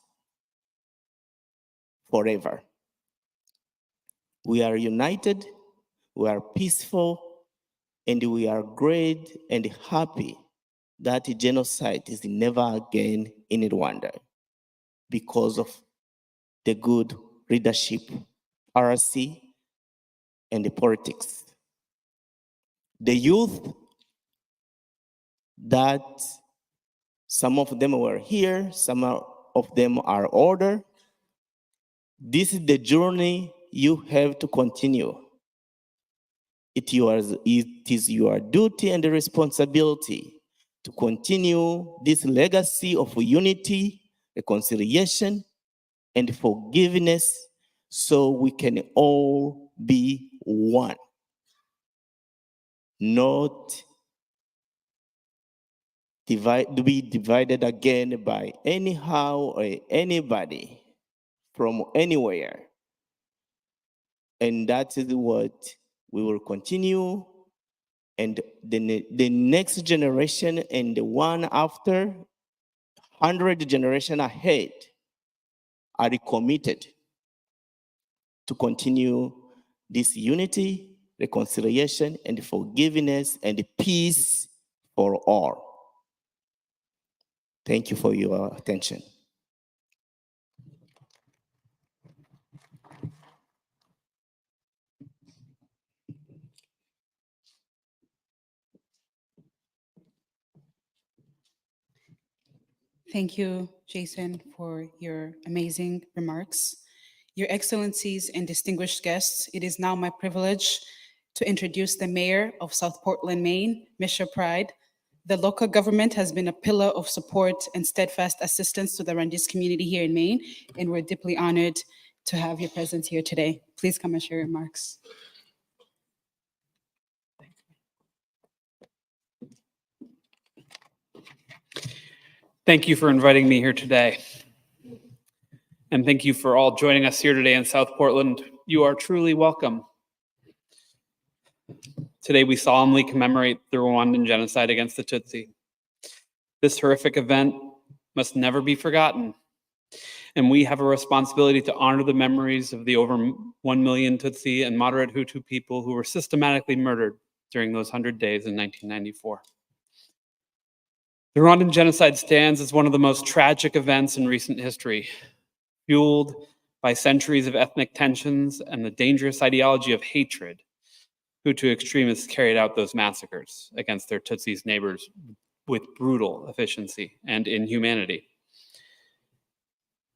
forever. We are united, we are peaceful, and we are great and happy that genocide is never again in Rwanda because of the good leadership, RC, and the politics. The youth that some of them were here, some of them are older. This is the journey you have to continue. It is your duty and responsibility to continue this legacy of unity, reconciliation, and forgiveness so we can all be one. Not to be divided again by anyhow or anybody from anywhere. And that is what we will continue. And the next generation and the one after, 100 generation ahead, are committed to continue this unity, reconciliation, and forgiveness and peace for all. Thank you for your attention.
Thank you, Jason, for your amazing remarks. Your Excellencies and distinguished guests, it is now my privilege to introduce the Mayor of South Portland, Maine, Mr. Pride. The local government has been a pillar of support and steadfast assistance to the Rwandese community here in Maine, and we're deeply honored to have your presence here today. Please come and share your remarks.
Thank you for inviting me here today. And thank you for all joining us here today in South Portland. You are truly welcome. Today we solemnly commemorate the Rwandan genocide against the Tutsi. This horrific event must never be forgotten. And we have a responsibility to honor the memories of the over 1 million Tutsi and moderate Hutu people who were systematically murdered during those 100 days in 1994. The Rwandan genocide stands as one of the most tragic events in recent history, fueled by centuries of ethnic tensions and the dangerous ideology of hatred. Hutu extremists carried out those massacres against their Tutsis neighbors with brutal efficiency and inhumanity.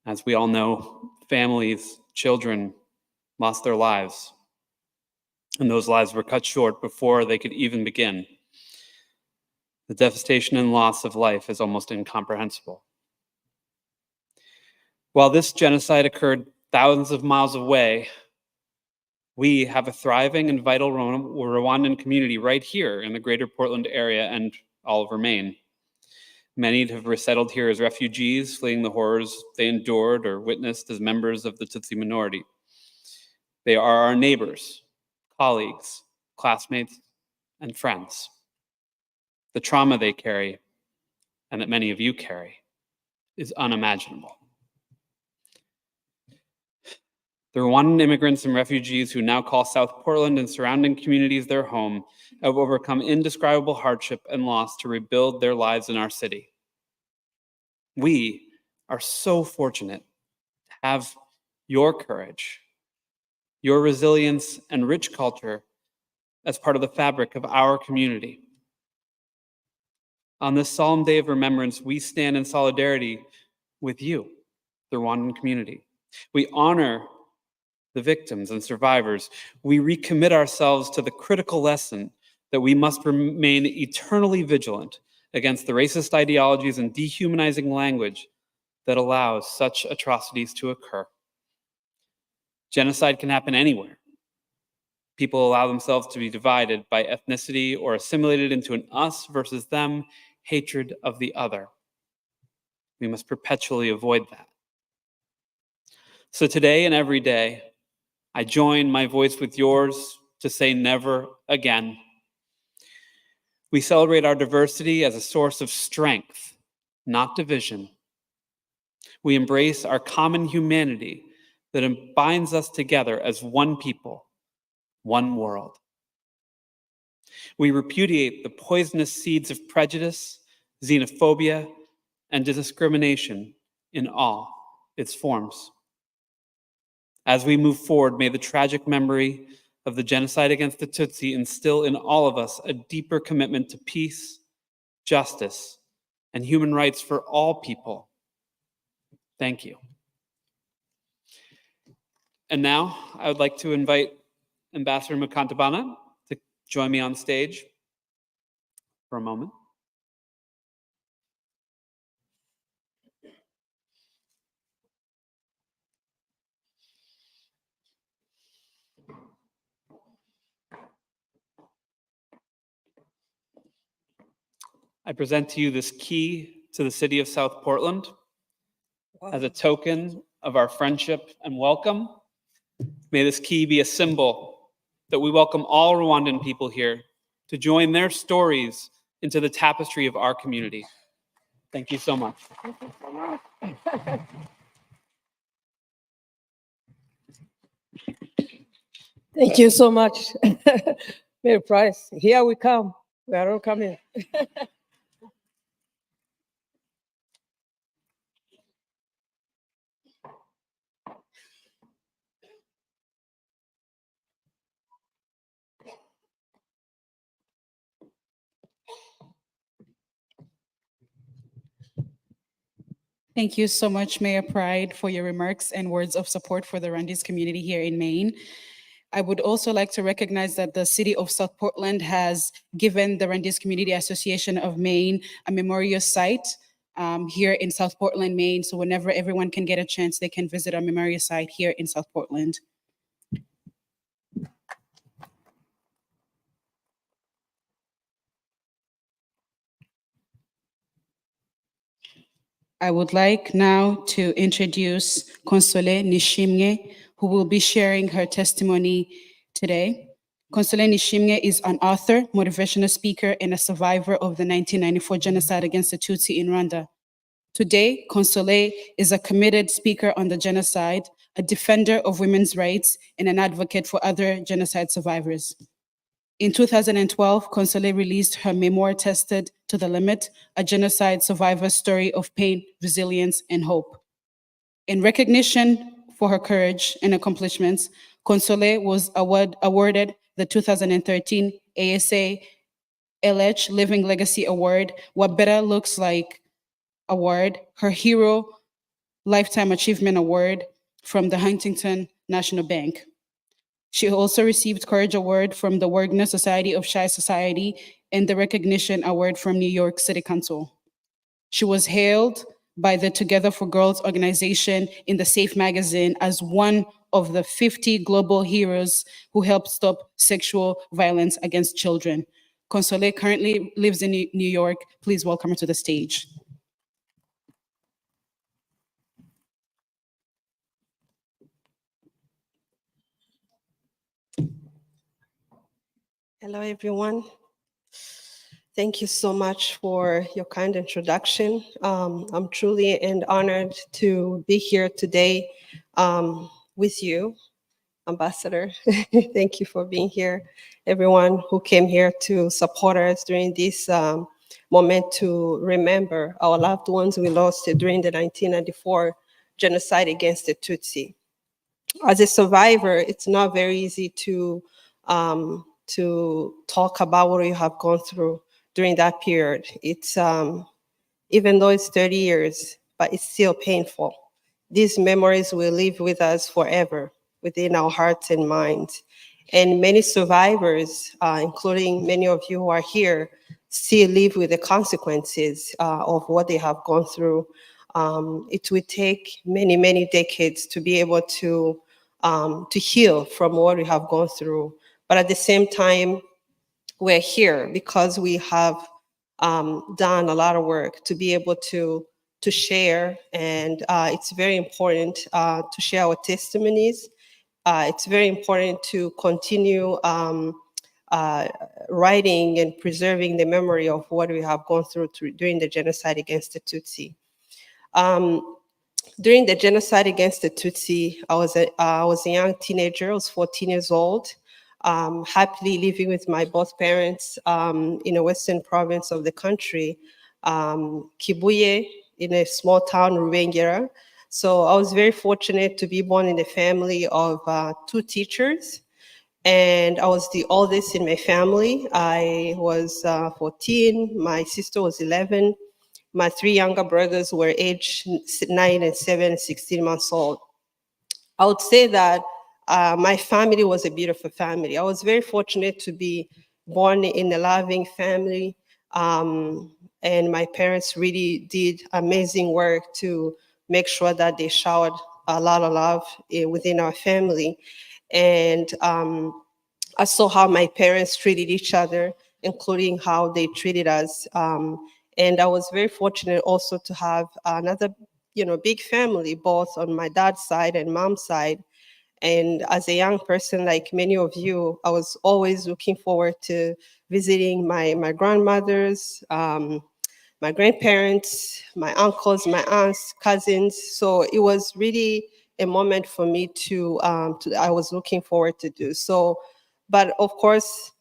As we all know, families, children lost their lives, and those lives were cut short before they could even begin. The devastation and loss of life is almost incomprehensible. While this genocide occurred thousands of miles away, we have a thriving and vital Rwandan community right here in the greater Portland area and all over Maine. Many have resettled here as refugees, fleeing the horrors they endured or witnessed as members of the Tutsi minority. They are our neighbors, colleagues, classmates, and friends. The trauma they carry and that many of you carry, is unimaginable. The Rwandan immigrants and refugees who now call South Portland and surrounding communities their home have overcome indescribable hardship and loss to rebuild their lives in our city. We are so fortunate to have your courage, your resilience, and rich culture as part of the fabric of our community. On this solemn day of remembrance, we stand in solidarity with you, the Rwandan community. We honor the victims and survivors. We recommit ourselves to the critical lesson that we must remain eternally vigilant against the racist ideologies and dehumanizing language that allows such atrocities to occur. Genocide can happen anywhere. People allow themselves to be divided by ethnicity or assimilated into an us versus them hatred of the other. We must perpetually avoid that. So today and every day, I join my voice with yours to say never again. We celebrate our diversity as a source of strength, not division. We embrace our common humanity that binds us together as one people, one world. We repudiate the poisonous seeds of prejudice, xenophobia, and discrimination in all its forms. As we move forward, may the tragic memory of the genocide against the Tutsi instill in all of us a deeper commitment to peace, justice, and human rights for all people. Thank you. And now I would like to invite Ambassador Mukantabana to join me on stage for a moment. I present to you this key to the city of South Portland as a token of our friendship and welcome. May this key be a symbol that we welcome all Rwandan people here to join their stories into the tapestry of our community. Thank you so much.
Thank you so much, Mayor Price. Here we come. We are all coming.
Thank you so much, Mayor Pride, for your remarks and words of support for the Rwandese community here in Maine. I would also like to recognize that the city of South Portland has given the Rwandese Community Association of Maine a memorial site here in South Portland, Maine. So whenever everyone can get a chance, they can visit our memorial site here in South Portland. I would like now to introduce Console Nishimwe, who will be sharing her testimony today. Console Nishimwe is an author, motivational speaker, and a survivor of the 1994 genocide against the Tutsi in Rwanda. Today, Console is a committed speaker on the genocide, a defender of women's rights, and an advocate for other genocide survivors. In 2012, Console released her memoir, Tested to the Limit, a genocide survivor's story of pain, resilience, and hope. In recognition for her courage and accomplishments, Console was awarded the 2013 ASA LH Living Legacy Award, What Better Looks Like Award, her Hero Lifetime Achievement Award from the Huntington National Bank. She also received Courage Award from the Wagner Society of Shy Society and the Recognition Award from New York City Council. She was hailed by the Together for Girls organization in the Safe magazine as one of the 50 global heroes who helped stop sexual violence against children. Console currently lives in New York. Please welcome her to the stage.
Hello, everyone. Thank you so much for your kind introduction. I'm truly and honored to be here today with you, Ambassador. Thank you for being here. Everyone who came here to support us during this moment to remember our loved ones we lost during the 1994 genocide against the Tutsi. As a survivor, it's not very easy to talk about what you have gone through during that period. It's even though it's 30 years, but it's still painful. These memories will live with us forever within our hearts and minds. And many survivors, including many of you who are here, still live with the consequences of what they have gone through. It will take many, many decades to be able to heal from what we have gone through. But at the same time, we're here because we have done a lot of work to be able to share, and it's very important to share our testimonies. It's very important to continue writing and preserving the memory of what we have gone through during the genocide against the Tutsi. During the genocide against the Tutsi, I was a young teenager. I was 14 years old, happily living with my both parents in a western province of the country, Kibuye, in a small town, Rubengera. So I was very fortunate to be born in a family of 2 teachers, and I was the oldest in my family. I was 14, my sister was 11. My 3 younger brothers were aged 9 and 7 and 16 months old. I would say that my family was a beautiful family. I was very fortunate to be born in a loving family, and my parents really did amazing work to make sure that they showered a lot of love within our family. And I saw how my parents treated each other, including how they treated us. And I was very fortunate also to have another, big family, both on my dad's side and mom's side. And as a young person, like many of you, I was always looking forward to visiting my grandmothers, my grandparents, my uncles, my aunts, cousins. So it was really a moment for me I was looking forward to do. So, but of course,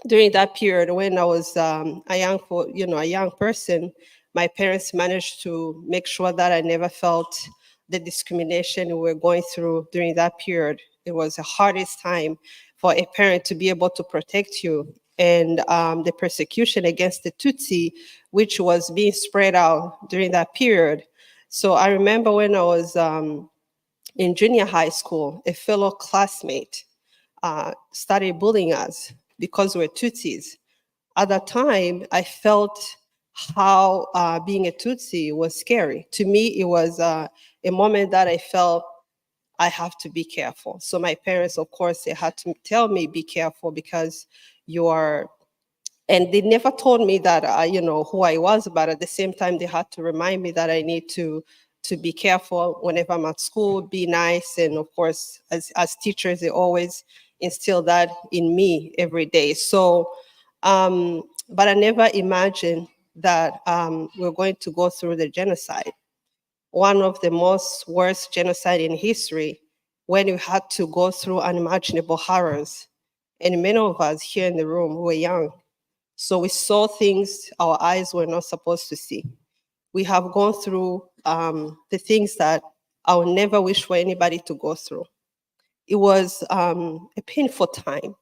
during that period when I was a young person, my parents managed to make sure that I never felt the discrimination we were going through during that period. It was the hardest time for a parent to be able to protect you, and the persecution against the Tutsi, which was being spread out during that period. So I remember when I was in junior high school, a fellow classmate started bullying us because we're Tutsis. At that time, I felt how being a Tutsi was scary. To me, it was a moment that I felt I have to be careful. So my parents, of course, they had to tell me, be careful because you are, and they never told me that, who I was, but at the same time, they had to remind me that I need to be careful whenever I'm at school, be nice. And of course, as teachers, they always instill that in me every day. So, but I never imagined that we're going to go through the genocide, one of the most worst genocide in history, when we had to go through unimaginable horrors. And many of us here in the room were young. So we saw things our eyes were not supposed to see. We have gone through the things that I would never wish for anybody to go through. It was a painful time.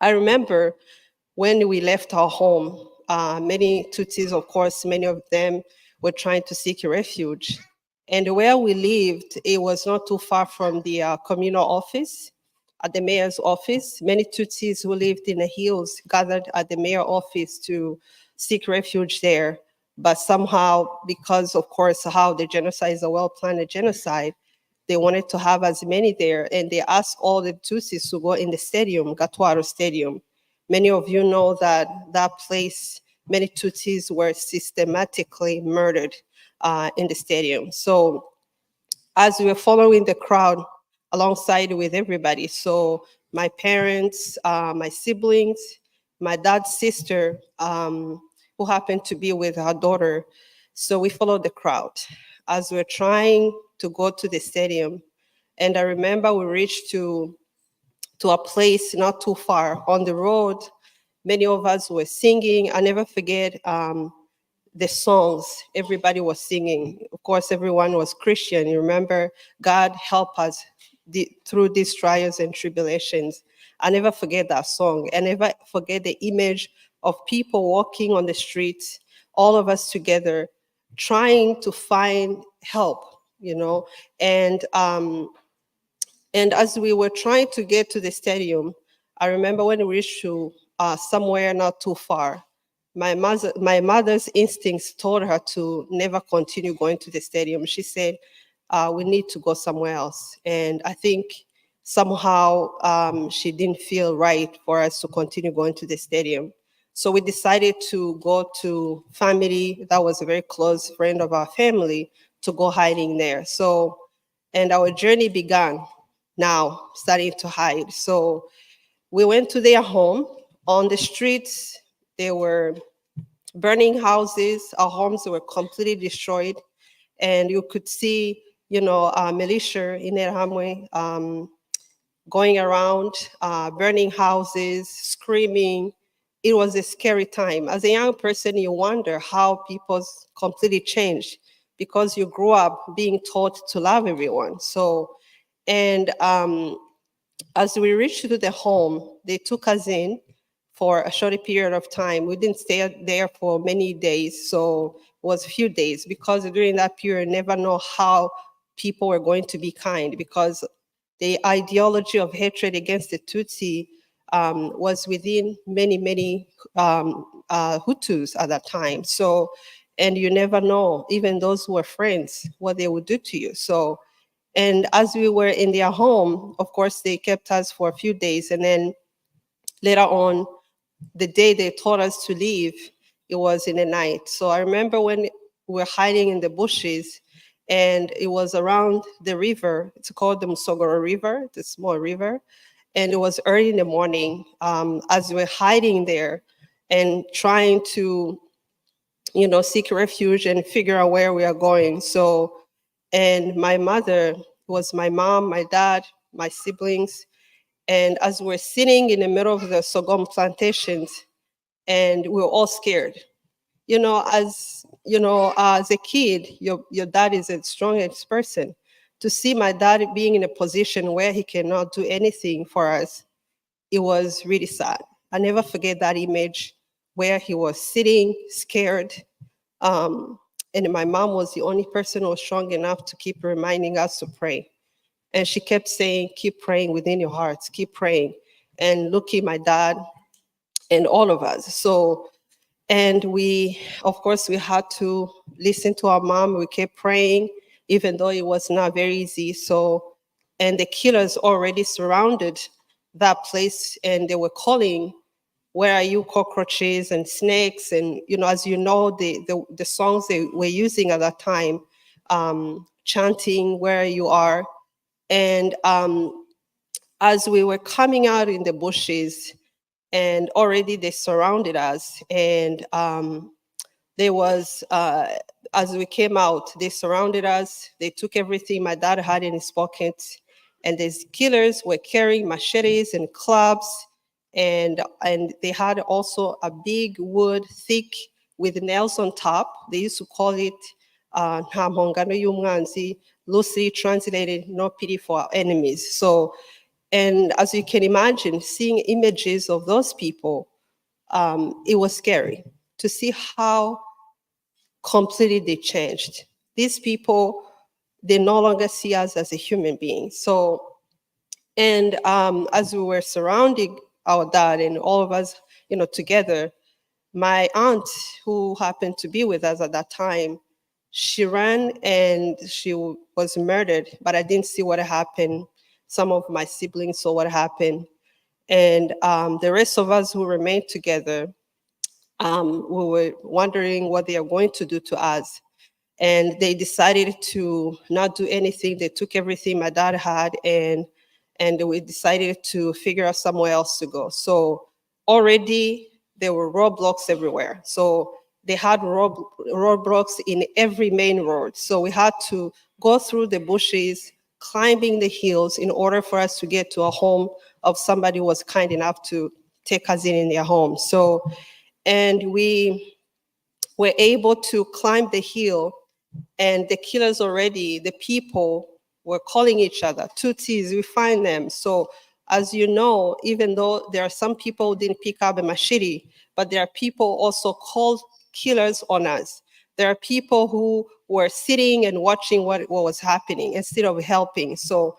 I remember when we left our home, many Tutsis, of course, many of them were trying to seek refuge. And where we lived, it was not too far from the communal office, at the mayor's office. Many Tutsis who lived in the hills gathered at the mayor's office to seek refuge there. But somehow, because of course, how the genocide is a well-planned genocide, they wanted to have as many there. And they asked all the Tutsis to go in the stadium, Gatwaro Stadium. Many of you know that that place, many Tutsis were systematically murdered in the stadium. So as we were following the crowd alongside with everybody, so my parents, my siblings, my dad's sister, who happened to be with her daughter. So we followed the crowd as we're trying to go to the stadium. And I remember we reached to a place not too far on the road. Many of us were singing. I never forget the songs everybody was singing. Of course, everyone was Christian. You remember, God help us through these trials and tribulations. I never forget that song. I never forget the image of people walking on the streets, all of us together, trying to find help, you know. And as we were trying to get to the stadium, I remember when we reached to somewhere not too far, my mother's instincts told her to never continue going to the stadium. She said, we need to go somewhere else. And I think somehow she didn't feel right for us to continue going to the stadium. So we decided to go to family that was a very close friend of our family to go hiding there. So, and our journey began now, starting to hide. So we went to their home. On the streets, there were burning houses. Our homes were completely destroyed. And you could see, you know, militia in Erahamwe going around, burning houses, screaming. It was a scary time. As a young person, you wonder how people completely changed because you grew up being taught to love everyone. So, and as we reached to the home, they took us in for a short period of time. We didn't stay there for many days, so it was a few days, because during that period, you never know how people were going to be kind, because the ideology of hatred against the Tutsi was within many Hutus at that time. So, and you never know, even those who were friends, what they would do to you. So, and as we were in their home, of course, they kept us for a few days. And then later on, the day they told us to leave, it was in the night. So I remember when we were hiding in the bushes, and it was around the river. It's called the Musogoro River, the small river. And it was early in the morning as we were hiding there and trying to, you know, seek refuge and figure out where we are going. So, and my mother was my mom, my dad, my siblings. And as we're sitting in the middle of the sorghum plantations, and we were all scared. You know, as a kid, your dad is the strongest person. To see my dad being in a position where he cannot do anything for us, it was really sad. I never forget that image where he was sitting scared. And my mom was the only person who was strong enough to keep reminding us to pray. And she kept saying, keep praying within your hearts, keep praying. And looking my dad and all of us. So, and we, of course, we had to listen to our mom. We kept praying, even though it was not very easy. So, and the killers already surrounded that place, and they were calling, where are you, cockroaches and snakes? And, you know, as you know, the songs they were using at that time, chanting, where you are. And as we were coming out in the bushes, and already they surrounded us, and there was, as we came out, they surrounded us, they took everything my dad had in his pocket, and these killers were carrying machetes and clubs, and they had also a big wood, thick, with nails on top. They used to call it Ntamongano y'umwanzi, loosely translated, no pity for our enemies. So, and as you can imagine, seeing images of those people, it was scary to see how completely they changed. These people, they no longer see us as a human being. So, and as we were surrounding our dad and all of us, you know, together, my aunt, who happened to be with us at that time, she ran and she was murdered, but I didn't see what happened. Some of my siblings saw what happened. And the rest of us who remained together, we were wondering what they are going to do to us. And they decided to not do anything. They took everything my dad had, and we decided to figure out somewhere else to go. So already there were roadblocks everywhere. So they had roadblocks in every main road. So we had to go through the bushes, climbing the hills in order for us to get to a home of somebody who was kind enough to take us in their home. So, and we were able to climb the hill, and the killers already, the people were calling each other, Tutsis, we find them. So as you know, even though there are some people who didn't pick up a machete, but there are people also called killers on us. There are people who were sitting and watching what was happening instead of helping. So,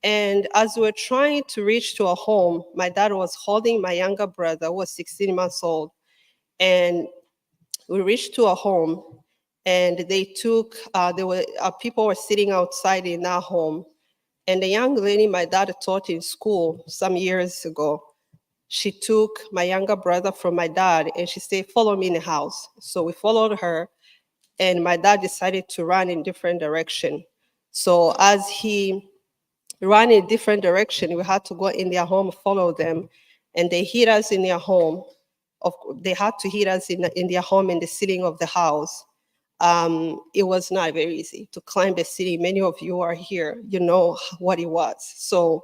and as we were trying to reach to a home, my dad was holding my younger brother, who was 16 months old, and we reached to a home, and they took, people were sitting outside in that home, and the young lady my dad taught in school some years ago, she took my younger brother from my dad, and she said, follow me in the house. So we followed her, and my dad decided to run in different direction. So as he ran in different direction, we had to go in their home, follow them, and they hid us in their home. They had to hit us in their home in the ceiling of the house. It was not very easy to climb the ceiling. Many of you are here, you know what it was. So,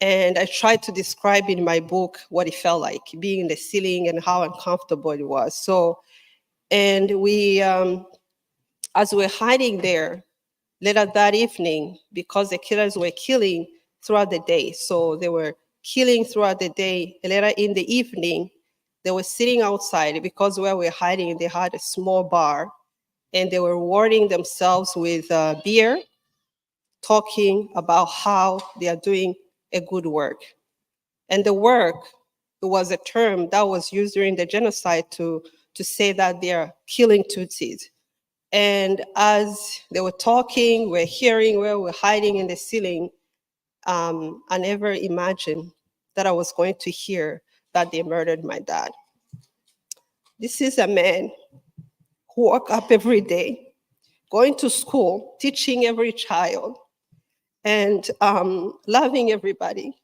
and I tried to describe in my book what it felt like being in the ceiling and how uncomfortable it was. So, and we, as we're hiding there, later that evening, because the killers were killing throughout the day, so they were killing throughout the day, later in the evening, they were sitting outside because where we're hiding, they had a small bar, and they were warming themselves with beer, talking about how they are doing a good work. And the work was a term that was used during the genocide to say that they are killing Tutsis. And as they were talking, we're hearing where we're hiding in the ceiling, I never imagined that I was going to hear that they murdered my dad. This is a man who woke up every day, going to school, teaching every child, and loving everybody,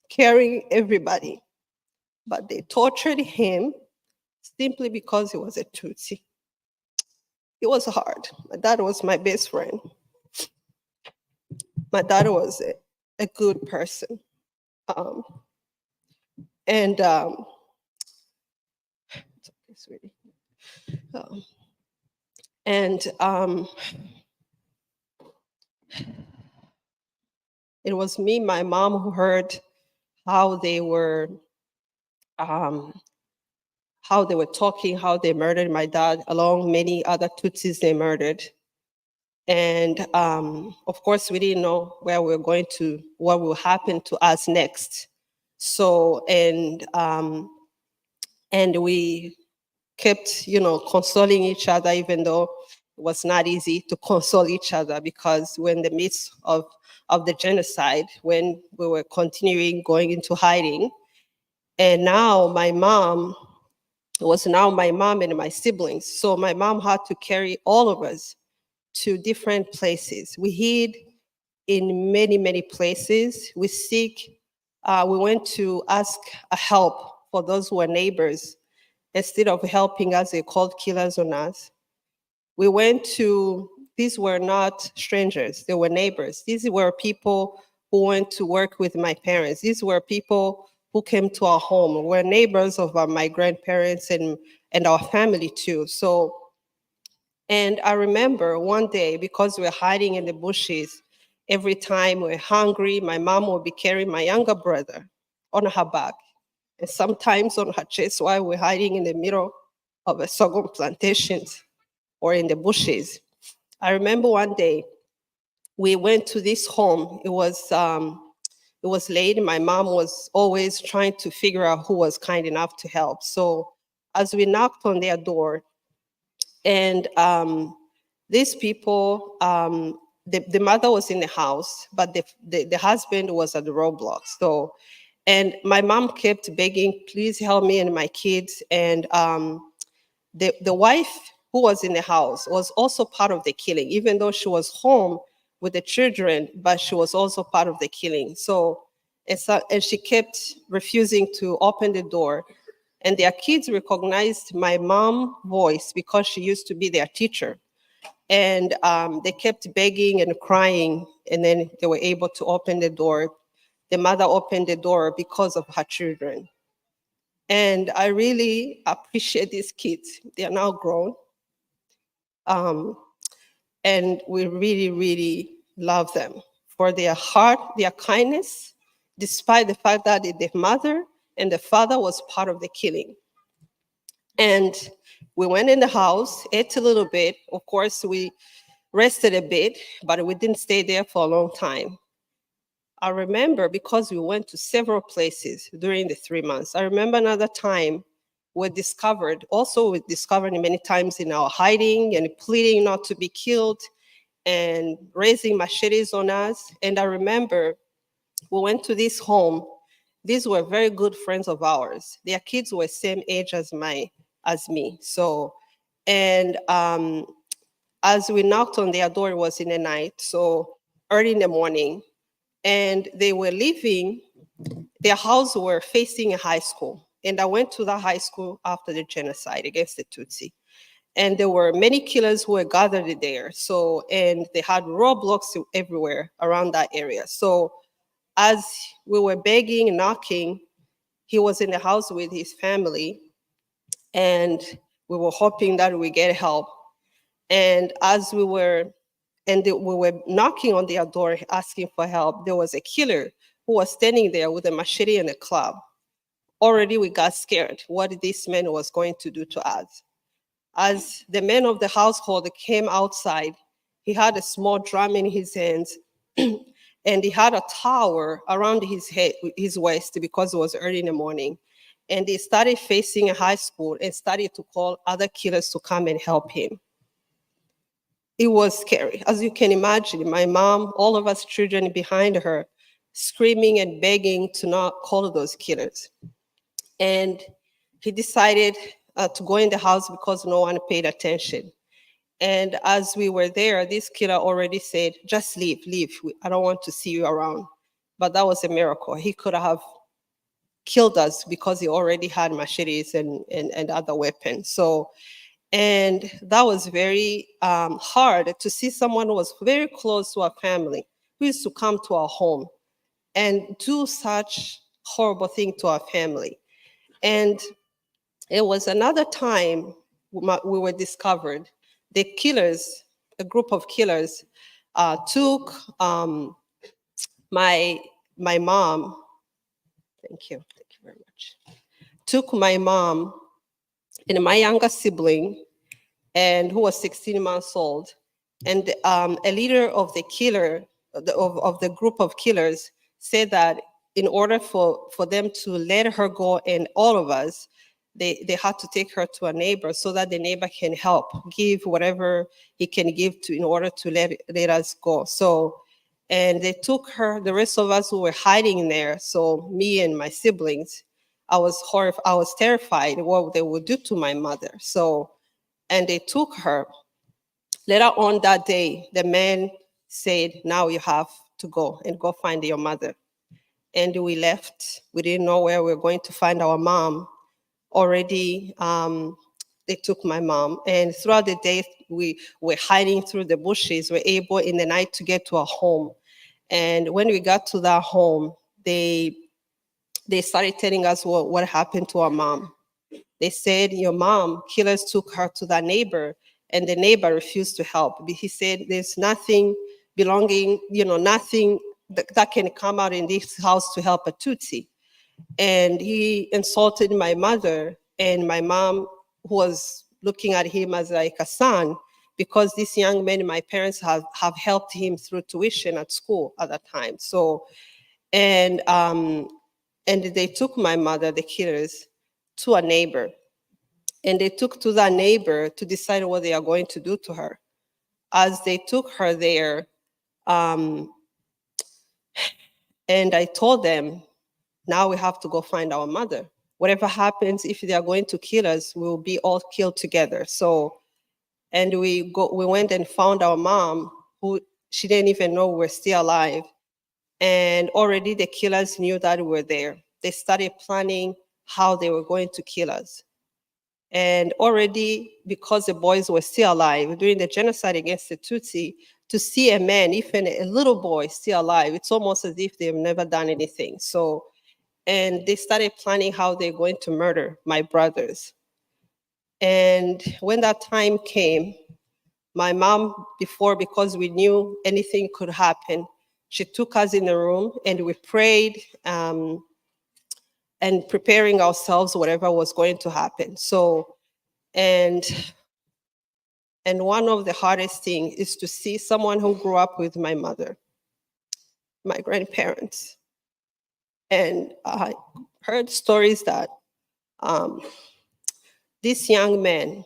caring everybody. But they tortured him simply because he was a Tutsi. It was hard. My dad was my best friend. My dad was a good person. It was me, my mom, who heard how they were talking, how they murdered my dad, along many other Tutsis they murdered. And of course, we didn't know where we were going to, what will happen to us next. So, and we kept, consoling each other, even though it was not easy to console each other, because we're in the midst of the genocide, when we were continuing going into hiding. And now my mom, it was now my mom and my siblings. So my mom had to carry all of us to different places. We hid in many, many places. We went to ask a help for those who were neighbors. Instead of helping us, they called killers on us. We went to, these were not strangers, they were neighbors. These were people who went to work with my parents. These were people who came to our home, were neighbors of my grandparents and our family too. So, and I remember one day, because we were hiding in the bushes, every time we were hungry, my mom would be carrying my younger brother on her back, and sometimes on her chest, while we're hiding in the middle of a sorghum plantations or in the bushes. I remember one day we went to this home. It was late. My mom was always trying to figure out who was kind enough to help. So as we knocked on their door, and these people, the mother was in the house, but the husband was at the roadblock. So, and my mom kept begging, please help me and my kids. And the wife who was in the house was also part of the killing, even though she was home with the children, but she was also part of the killing. So, and she kept refusing to open the door. And their kids recognized my mom's voice because she used to be their teacher. And they kept begging and crying, and then they were able to open the door. The mother opened the door because of her children. And I really appreciate these kids. They are now grown. And we really, really love them for their heart, their kindness, despite the fact that the mother and the father was part of the killing. And we went in the house, ate a little bit. Of course, we rested a bit, but we didn't stay there for a long time. I remember because we went to several places during the 3 months. I remember another time we discovered many times in our hiding and pleading not to be killed and raising machetes on us. And I remember we went to this home. These were very good friends of ours. Their kids were same age as me. So, and as we knocked on their door, it was in the night, so early in the morning, and they were leaving. Their house were facing a high school, and I went to the high school after the genocide against the Tutsi. And there were many killers who were gathered there. So, and they had roadblocks everywhere around that area. So as we were begging and knocking, he was in the house with his family, and we were hoping that we get help. And as we were knocking on their door asking for help, there was a killer who was standing there with a machete and a club. Already we got scared what this man was going to do to us. As the man of the household came outside, he had a small drum in his hands and he had a towel around his head, his waist, because it was early in the morning. And he started facing a high school and started to call other killers to come and help him. It was scary. As you can imagine, my mom, all of us children behind her, screaming and begging to not call those killers. And he decided to go in the house because no one paid attention. And as we were there, this killer already said, just leave. I don't want to see you around. But that was a miracle. He could have killed us because he already had machetes and other weapons. So, and that was very hard to see someone who was very close to our family, who used to come to our home and do such horrible thing to our family. And it was another time we were discovered. The killers, a group of killers, took my mom. Thank you very much. Took my mom and my younger sibling, and who was 16 months old, and a leader of the killer of the group of killers said that in order for them to let her go and all of us, they had to take her to a neighbor so that the neighbor can help, give whatever he can give to in order to let us go. So, and they took her, the rest of us who were hiding there, so me and my siblings, I was terrified what they would do to my mother. So, and they took her. Later on that day, the man said, now you have to go and go find your mother. And we left. We didn't know where we were going to find our mom. Already, they took my mom. And throughout the day, we were hiding through the bushes. We were able in the night to get to our home. And when we got to that home, they started telling us what happened to our mom. They said, your mom, killers took her to that neighbor, and the neighbor refused to help. He said, there's nothing belonging, nothing that can come out in this house to help a Tutsi. And he insulted my mother, and my mom, who was looking at him as like a son, because this young man, my parents have helped him through tuition at school at that time. So, and they took my mother, the killers, to a neighbor. And they took to that neighbor to decide what they are going to do to her. As they took her there, and I told them, now we have to go find our mother. Whatever happens, if they are going to kill us, we will be all killed together. So, and we went and found our mom, who she didn't even know we were still alive. And already the killers knew that we were there. They started planning how they were going to kill us. And already, because the boys were still alive during the genocide against the Tutsi, to see a man, even a little boy, still alive, it's almost as if they've never done anything. So, and they started planning how they're going to murder my brothers. And when that time came, my mom, because we knew anything could happen, she took us in the room and we prayed and preparing ourselves, whatever was going to happen. So, and one of the hardest things is to see someone who grew up with my mother, my grandparents. And I heard stories that these young men,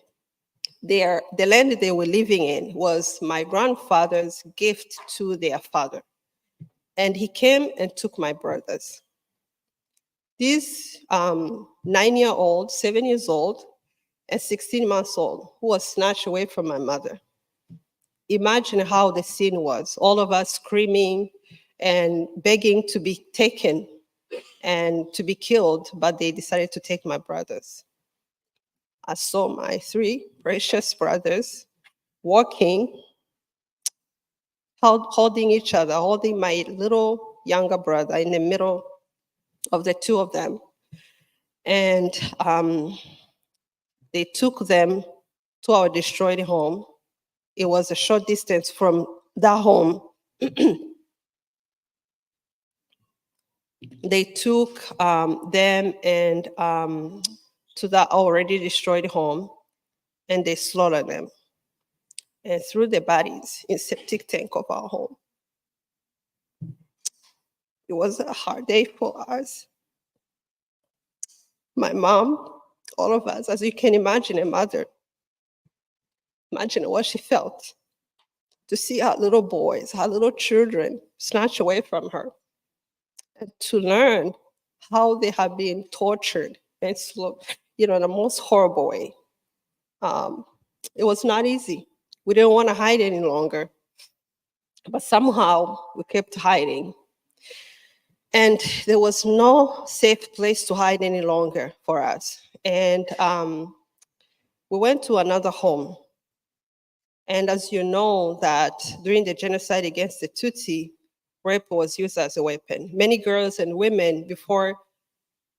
the land they were living in was my grandfather's gift to their father. And he came and took my brothers. This 9-year-old, 7 years old, and 16 months old, who was snatched away from my mother. Imagine how the scene was, all of us screaming and begging to be taken and to be killed, but they decided to take my brothers. I saw my 3 precious brothers walking, holding each other, holding my little younger brother in the middle of the 2 of them. And they took them to our destroyed home. It was a short distance from that home. They took them and to that already destroyed home, and they slaughtered them and threw the bodies in septic tank of our home. It was a hard day for us. My mom, all of us, as you can imagine, a mother, imagine what she felt to see her little boys, her little children snatched away from her, and to learn how they have been tortured and in the most horrible way. It was not easy. We didn't want to hide any longer, but somehow we kept hiding. And there was no safe place to hide any longer for us. And we went to another home. And as you know, that during the genocide against the Tutsi, rape was used as a weapon. Many girls and women, before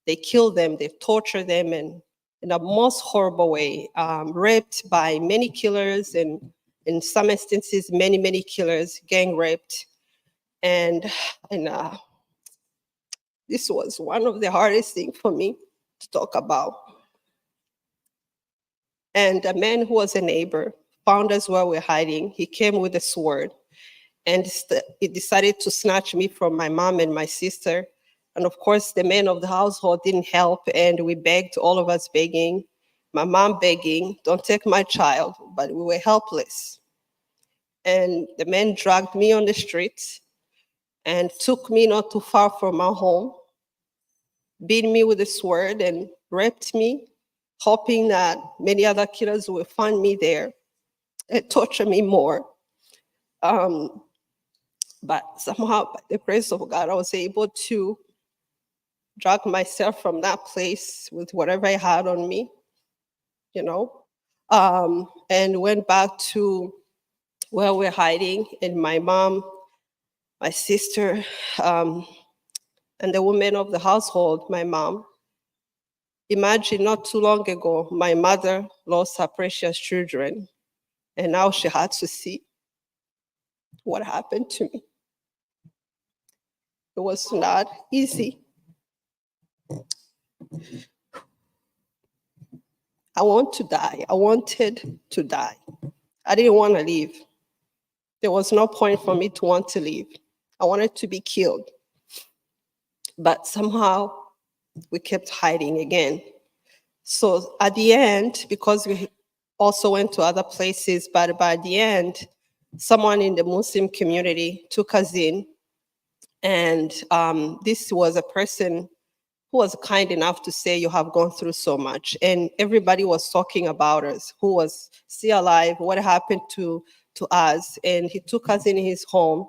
they killed them, they tortured them and in the most horrible way, raped by many killers, and in some instances, many, many killers, gang raped. And this was one of the hardest things for me to talk about. And a man who was a neighbor found us where we're hiding. He came with a sword and he decided to snatch me from my mom and my sister. And of course, the men of the household didn't help, and we begged, all of us begging, my mom begging, don't take my child, but we were helpless. And the men dragged me on the streets and took me not too far from our home, beat me with a sword and raped me, hoping that many other killers will find me there and torture me more. But somehow, by the grace of God, I was able to drag myself from that place with whatever I had on me, and went back to where we're hiding. And my mom, my sister, and the women of the household, my mom. Imagine not too long ago, my mother lost her precious children, and now she had to see what happened to me. It was not easy. I want to die. I wanted to die. I didn't want to leave. There was no point for me to want to leave. I wanted to be killed. But somehow we kept hiding again. So at the end, because we also went to other places, but by the end, someone in the Muslim community took us in. And this was a person who was kind enough to say, you have gone through so much. And everybody was talking about us, who was still alive, what happened to us. And he took us in his home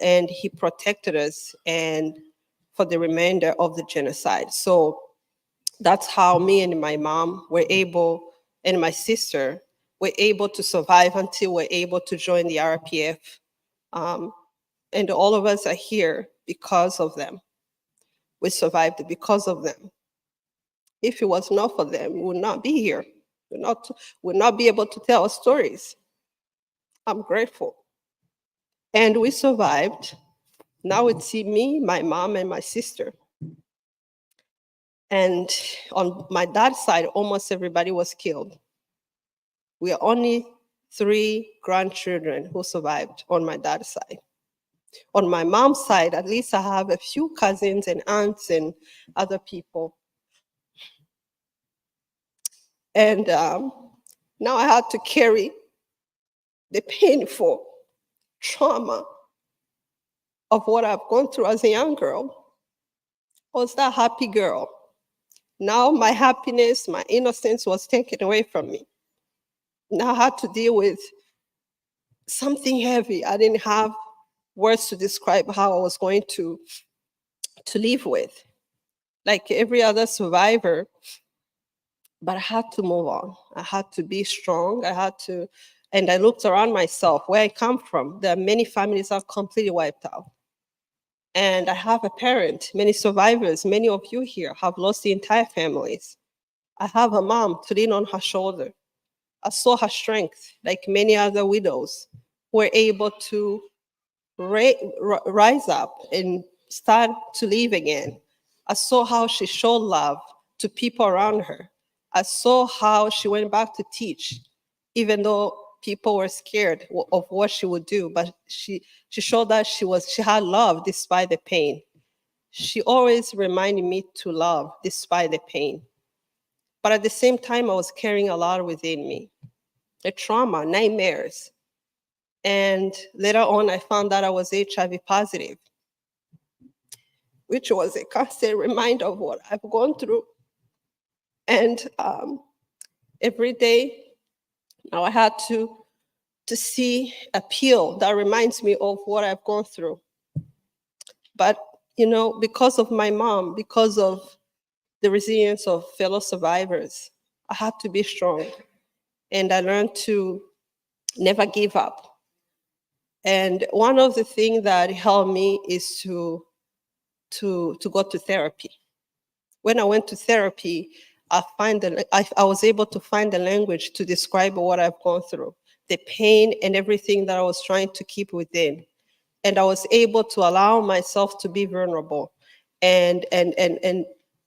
and he protected us and for the remainder of the genocide. So That's how me and my mom were able, and my sister were able to survive until we're able to join the RPF. And all of us are here because of them. We survived because of them. If it was not for them, we would not be here. We would not be able to tell our stories. I'm grateful. And we survived. Now it's me, my mom, and my sister. And on my dad's side, almost everybody was killed. We are only 3 grandchildren who survived on my dad's side. On my mom's side, at least I have a few cousins and aunts and other people. And now I had to carry the painful trauma of what I've gone through as a young girl. I was that happy girl. Now my happiness, my innocence was taken away from me. Now I had to deal with something heavy. I didn't have words to describe how I was going to live with. Like every other survivor, but I had to move on. I had to be strong. And I looked around myself, where I come from. There are many families that are completely wiped out. And I have a parent, many survivors, many of you here have lost the entire families. I have a mom to lean on her shoulder. I saw her strength, like many other widows, were able to rise up and start to live again. I saw how she showed love to people around her. I saw how she went back to teach, even though people were scared of what she would do, but she showed that she had love despite the pain. She always reminded me to love despite the pain. But at the same time, I was carrying a lot within me, a trauma, nightmares. And later on, I found that I was HIV positive, which was a constant reminder of what I've gone through. And every day, now I had to see a pill that reminds me of what I've gone through. But, because of my mom, because of the resilience of fellow survivors, I had to be strong. And I learned to never give up. And one of the things that helped me is to go to therapy. When I went to therapy, I was able to find the language to describe what I've gone through, the pain and everything that I was trying to keep within. And I was able to allow myself to be vulnerable and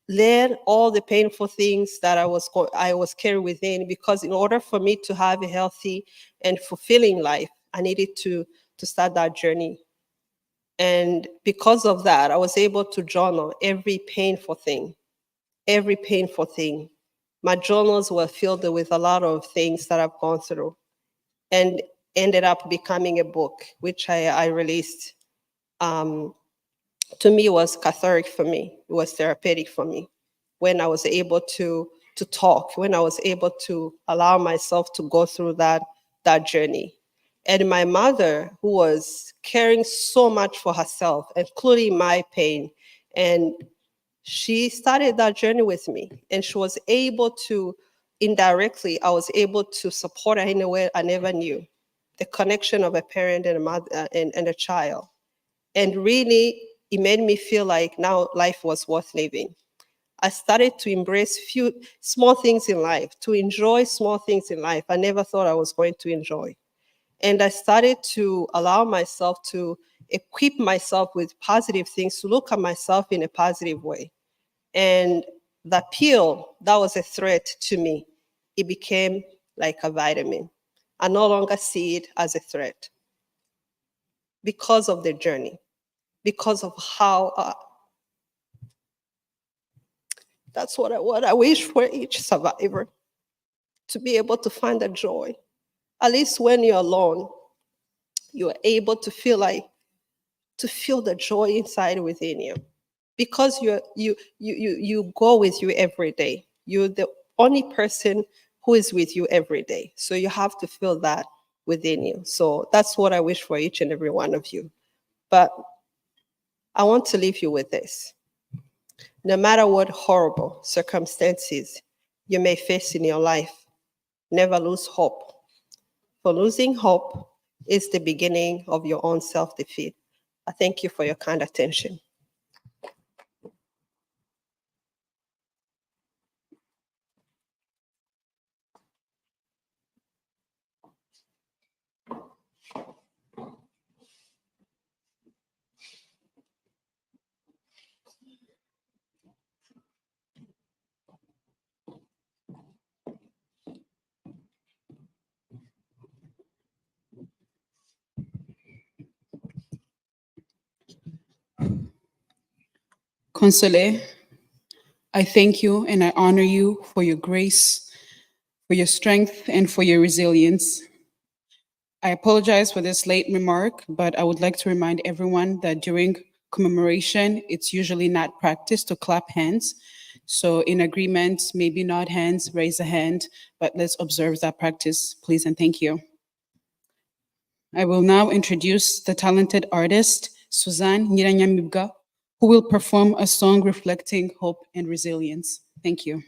learn all the painful things that I was carrying within, because in order for me to have a healthy and fulfilling life, I needed to start that journey. And because of that, I was able to journal every painful thing. My journals were filled with a lot of things that I've gone through, and ended up becoming a book, which I released. To me, it was cathartic for me. It was therapeutic for me. When I was able to talk, when I was able to allow myself to go through that journey. And my mother, who was caring so much for herself, including my pain, and she started that journey with me, and she was able to, indirectly, I was able to support her in a way I never knew. The connection of a parent and a mother and a child. And really, it made me feel like now life was worth living. I started to embrace few small things in life, to enjoy small things in life I never thought I was going to enjoy. And I started to allow myself to equip myself with positive things, to look at myself in a positive way. And the pill, that was a threat to me. It became like a vitamin. I no longer see it as a threat because of the journey, because of how, that's what I wish for each survivor, to be able to find a joy. At least when you're alone, you're able to feel the joy inside within you, because you go with you every day. You're the only person who is with you every day. So you have to feel that within you. So that's what I wish for each and every one of you. But I want to leave you with this. No matter what horrible circumstances you may face in your life, never lose hope. For losing hope is the beginning of your own self-defeat. I thank you for your kind attention.
Consoler, I thank you and I honor you for your grace, for your strength, and for your resilience. I apologize for this late remark, but I would like to remind everyone that during commemoration, it's usually not practiced to clap hands. So in agreement, maybe not hands, raise a hand, but let's observe that practice, please and thank you. I will now introduce the talented artist, Suzanne Nyiranyamibwa, who will perform a song reflecting hope and resilience. Thank you.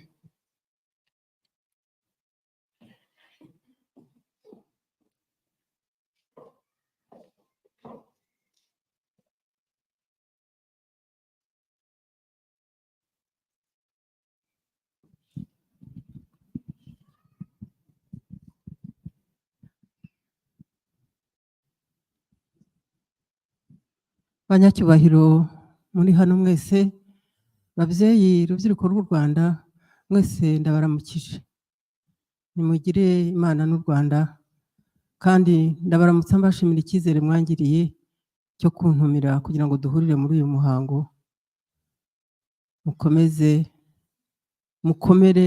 banyacyubahiro muri hano mwese, babyeyi rubyiruko rw'u Rwanda mwese ndabaramukije, nimugire Imana n'u Rwanda, kandi ndabaramutsa mbashimira icyizere mwangiriye cyo kuntumira kugira ngo duhurire muri uyu muhango. Mukomere,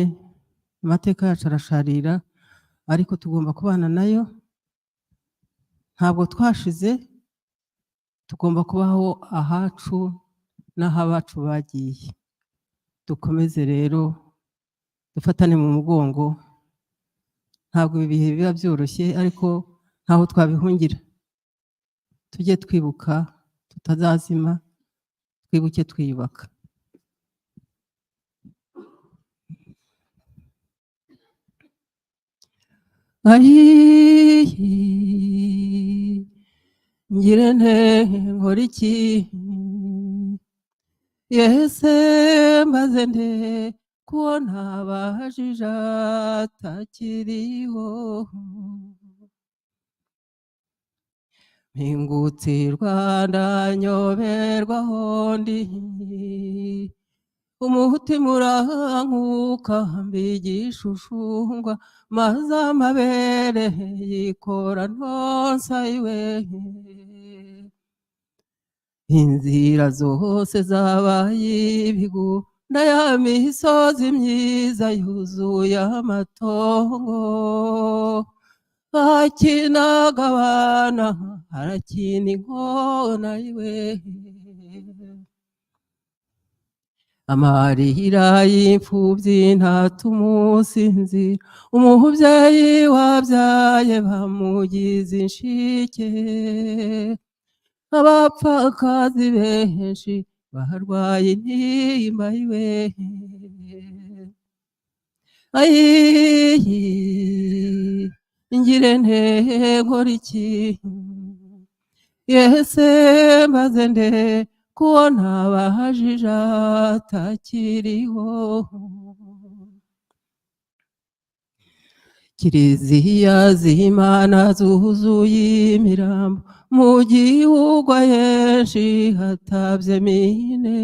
amateka yacu arasharira ariko tugomba kubana nayo, ntabwo twashize, tugomba kubaho ahacu n'aho abacu bagiye. Dukomeze rero dufatane mu mugongo, ntabwo ibi bihe biba byoroshye ariko ntaho twabihungira. Tujye twibuka tutazazima, twibuke twiyubaka. Ngire nte nkora iki, yese mbaze nte ko ntabajije atakiriho, mpingutse i Rwanda nyoberwaho ndi, umutima urankuka mbigisha ushushungwa, maze amabere yikora ntonsa iwe. Inzira zose zabaye ibigunda, ya misozi myiza yuzuye amatongo, hakinaga abana harakina inkona iwe. Amarira y'imfubyi ntatuma usinzira, umubyeyi wabyaye bamugize inshike, abapfakazi benshi barwaye intimba iwe. Ngire nte nkora iki, yese mbaze nde ko ntabajije atakiriho. Kiliziya z'Imana zuzuye imirambo, mu gihugu ahenshi hatabye mine,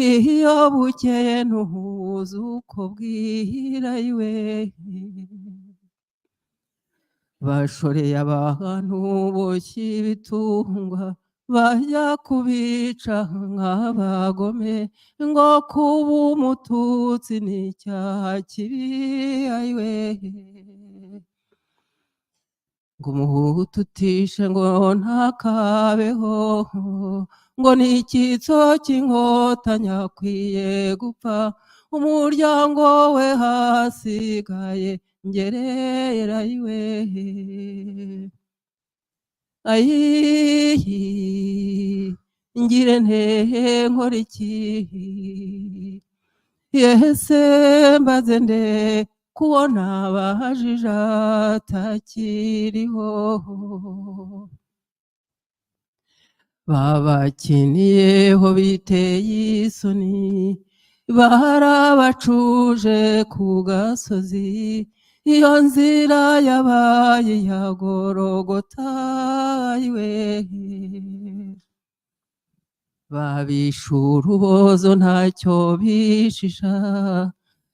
iyo bukeye ntuhuza uko bwira iwe. Bashoreye abantu boshye ibitungwa, bajya kubica nk'abagome, ngo kuba umututsi ni icyaha kibi ayiwe. Ngo umuhutu utishe ngo ntakabeho, ngo ni icyitso cy'inkotanyi akwiye gupfa, umuryango we hasigaye ngerera iwe. ngire ntehe nkora iki yese mbaze nde kubona abahajije atakiriho babakiniyeho biteye isoni barabacuje ku gasozi iyo nzira yabaye iyagorogota iwe babisha urubozo ntacyo bishisha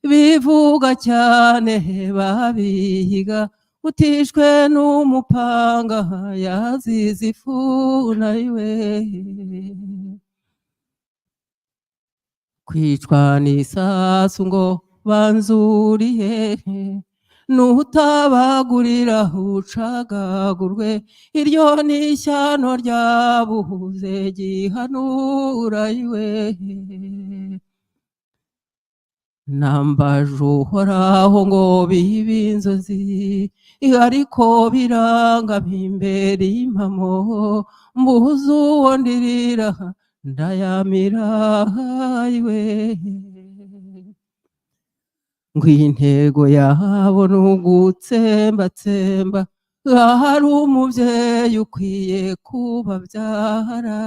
bivuga cyane babihiga utishwe n'umupanga yazize ifuna iwe kwicwa n'isasu ngo banzuriye nutabagurira ucagagurwe iryo ni ishyano ryabuze gihanura iwe nambaje uhoraho ngo bibe inzozi ariko biranga imbere impamo mbuze uwo ndirira ndayamira iwe ngo intego yabo ni ugutsembatsemba ahari umubyeyi ukwiye kubabyara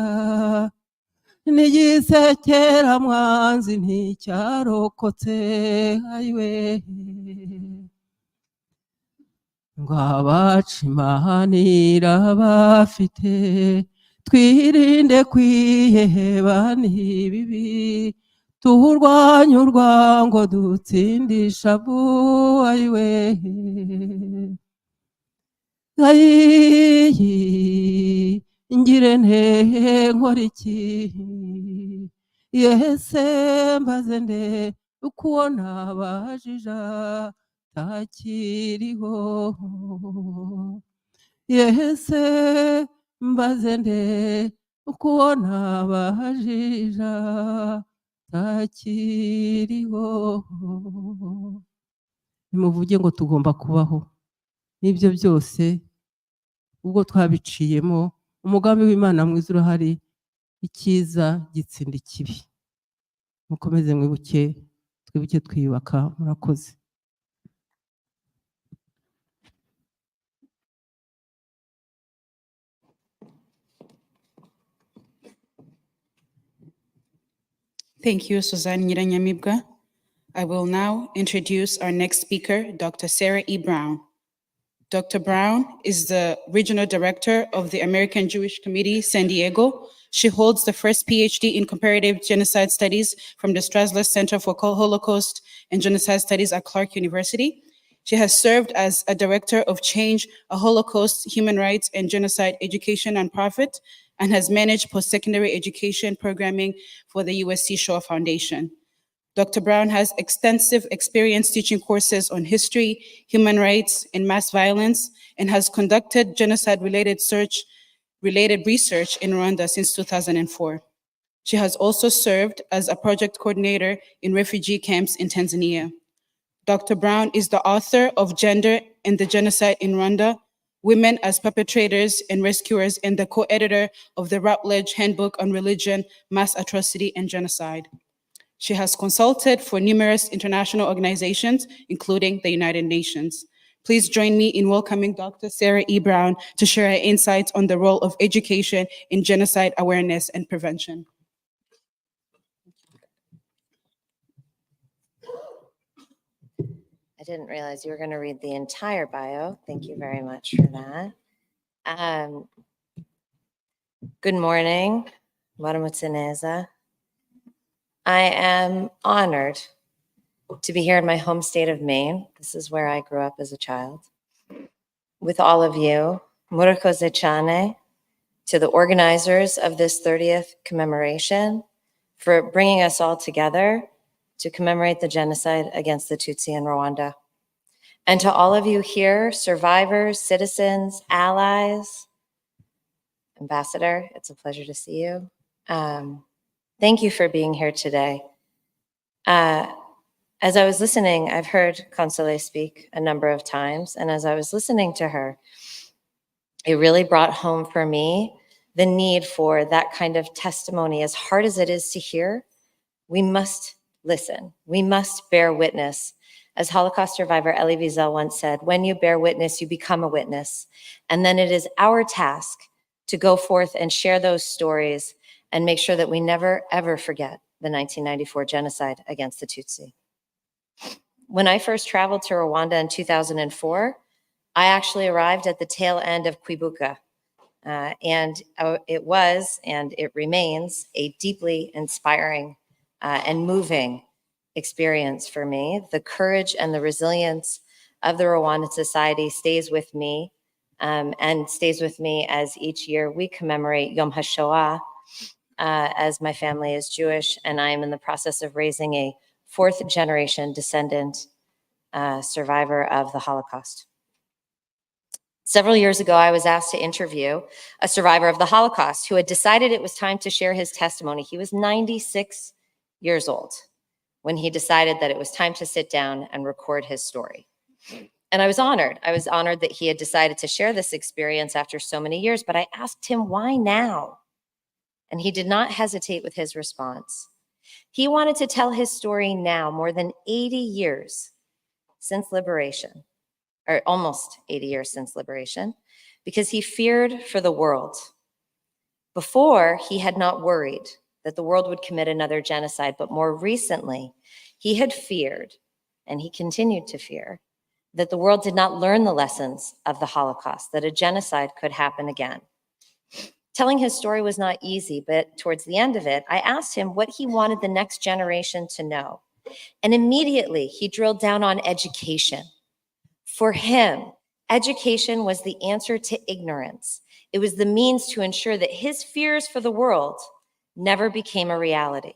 n'igisekera mwanzi nticyarokotse ayiwe ngo abaca imahanira bafite twirinde kwiheba n'ibibi turwanye urwango dutsindisha ayiwe ayi ngire ntehe nkora iki yese mbaze nde uko nabajija takiriho yese mbaze nde uko nabajija takiriho nimuvuge ngo tugomba kubaho n'ibyo byose ubwo twabiciyemo umugambi w'Imana mwiza urahari icyiza gitsinda ikibi mukomeze twibuke twiyubaka murakoze
Thank you, Suzanne Nyiranyamibwa. I will now introduce our next speaker, Dr. Sarah E. Brown. Dr. Brown is the Regional Director of the American Jewish Committee, San Diego. She holds the first PhD in Comparative Genocide Studies from the Strasler Center for Holocaust and Genocide Studies at Clark University. She has served as a Director of Change, a Holocaust, Human Rights, and Genocide Education nonprofit, and has managed post-secondary education programming for the USC Shoah Foundation. Dr. Brown has extensive experience teaching courses on history, human rights, and mass violence, and has conducted genocide-related research in Rwanda since 2004. She has also served as a project coordinator in refugee camps in Tanzania. Dr. Brown is the author of Gender and the Genocide in Rwanda, Women as Perpetrators and Rescuers, and the co-editor of the Routledge Handbook on Religion, Mass Atrocity, and Genocide. She has consulted for numerous international organizations, including the United Nations. Please join me in welcoming Dr. Sarah E. Brown to share her insights on the role of education in genocide awareness and prevention.
I didn't realize you were going to read the entire bio. Thank you very much for that. Good morning, Maramutsineza. I am honored to be here in my home state of Maine. This is where I grew up as a child. With all of you, Murakoze Chane, to the organizers of this 30th commemoration, for bringing us all together to commemorate the genocide against the Tutsi in Rwanda. And to all of you here, survivors, citizens, allies, Ambassador, it's a pleasure to see you. Thank you for being here today. As I was listening, I've heard Consolee speak a number of times, and as I was listening to her, it really brought home for me the need for that kind of testimony, as hard as it is to hear, we must listen. We must bear witness. As Holocaust survivor Elie Wiesel once said, when you bear witness, you become a witness. And then it is our task to go forth and share those stories and make sure that we never, ever forget the 1994 genocide against the Tutsi. When I first traveled to Rwanda in 2004, I actually arrived at the tail end of Kwibuka. It was, and it remains, a deeply inspiring and moving experience for me. The courage and the resilience of the Rwandan society stays with me and stays with me as each year we commemorate Yom HaShoah, as my family is Jewish, and I am in the process of raising a fourth generation descendant survivor of the Holocaust. Several years ago, I was asked to interview a survivor of the Holocaust who had decided it was time to share his testimony. He was 96 years old when he decided that it was time to sit down and record his story. And I was honored. I was honored that he had decided to share this experience after so many years, but I asked him, why now? And he did not hesitate with his response. He wanted to tell his story now, more than 80 years since liberation, or almost 80 years since liberation, because he feared for the world. Before, he had not worried that the world would commit another genocide, but more recently, he had feared, and he continued to fear, that the world did not learn the lessons of the Holocaust, that a genocide could happen again. Telling his story was not easy, but towards the end of it, I asked him what he wanted the next generation to know. And immediately, he drilled down on education. For him, education was the answer to ignorance. It was the means to ensure that his fears for the world never became a reality.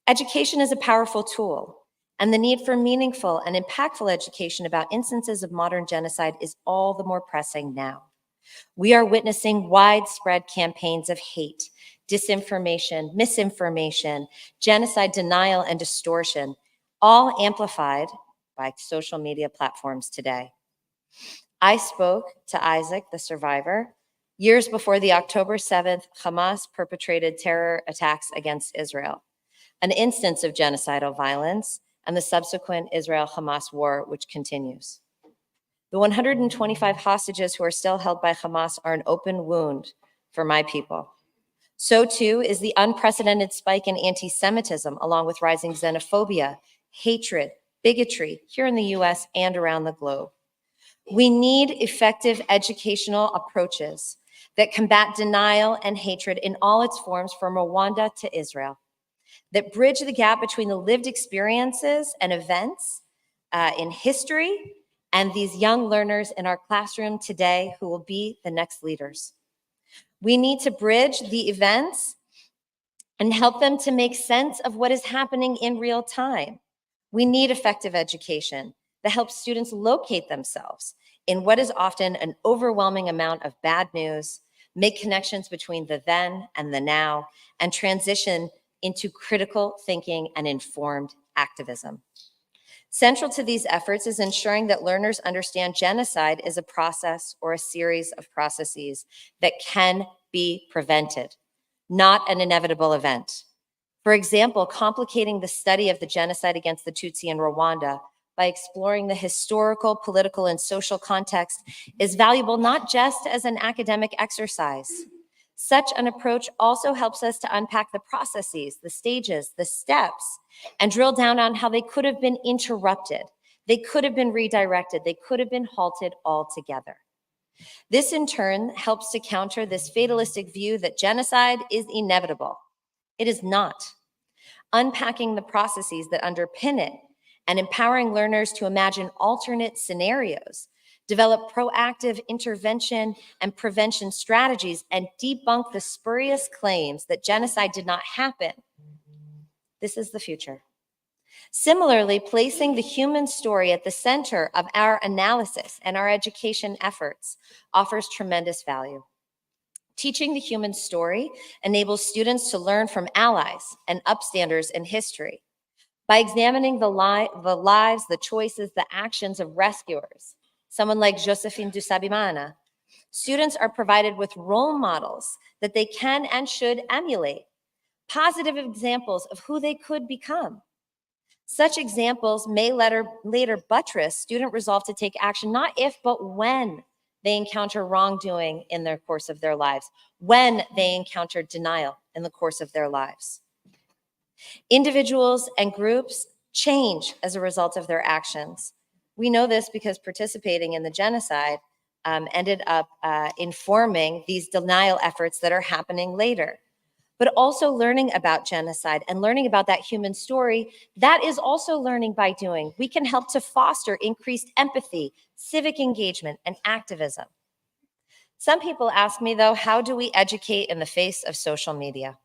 Education is a powerful tool, and the need for meaningful and impactful education about instances of modern genocide is all the more pressing now. We are witnessing widespread campaigns of hate, disinformation, misinformation, genocide denial, and distortion, all amplified by social media platforms today. I spoke to Isaac, the survivor, years before the October 7th Hamas perpetrated terror attacks against Israel, an instance of genocidal violence, and the subsequent Israel-Hamas war, which continues. The 125 hostages who are still held by Hamas are an open wound for my people. So too is the unprecedented spike in anti-Semitism, along with rising xenophobia, hatred, bigotry here in the US and around the globe. We need effective educational approaches that combat denial and hatred in all its forms, from Rwanda to Israel, that bridge the gap between the lived experiences and events in history and these young learners in our classroom today who will be the next leaders. We need to bridge the events and help them to make sense of what is happening in real time. We need effective education that helps students locate themselves in what is often an overwhelming amount of bad news, make connections between the then and the now, and transition into critical thinking and informed activism. Central to these efforts is ensuring that learners understand genocide is a process or a series of processes that can be prevented, not an inevitable event. For example, complicating the study of the genocide against the Tutsi in Rwanda by exploring the historical, political, and social context is valuable not just as an academic exercise. Such an approach also helps us to unpack the processes, the stages, the steps, and drill down on how they could have been interrupted, they could have been redirected, they could have been halted altogether. This in turn helps to counter this fatalistic view that genocide is inevitable. It is not. Unpacking the processes that underpin it and empowering learners to imagine alternate scenarios, develop proactive intervention and prevention strategies, and debunk the spurious claims that genocide did not happen. This is the future. Similarly, placing the human story at the center of our analysis and our education efforts offers tremendous value. Teaching the human story enables students to learn from allies and upstanders in history. By examining the lives, the choices, the actions of rescuers, someone like Josephine Dusabimana, Students are provided with role models that they can and should emulate, positive examples of who they could become. Such examples may later buttress student resolve to take action, not if, but when they encounter wrongdoing in the course of their lives, when they encounter denial in the course of their lives. Individuals and groups change as a result of their actions. We know this because participating in the genocide ended up informing these denial efforts that are happening later. But also learning about genocide and learning about that human story, that is also learning by doing. We can help to foster increased empathy, civic engagement, and activism. Some people ask me, though, how do we educate in the face of social media?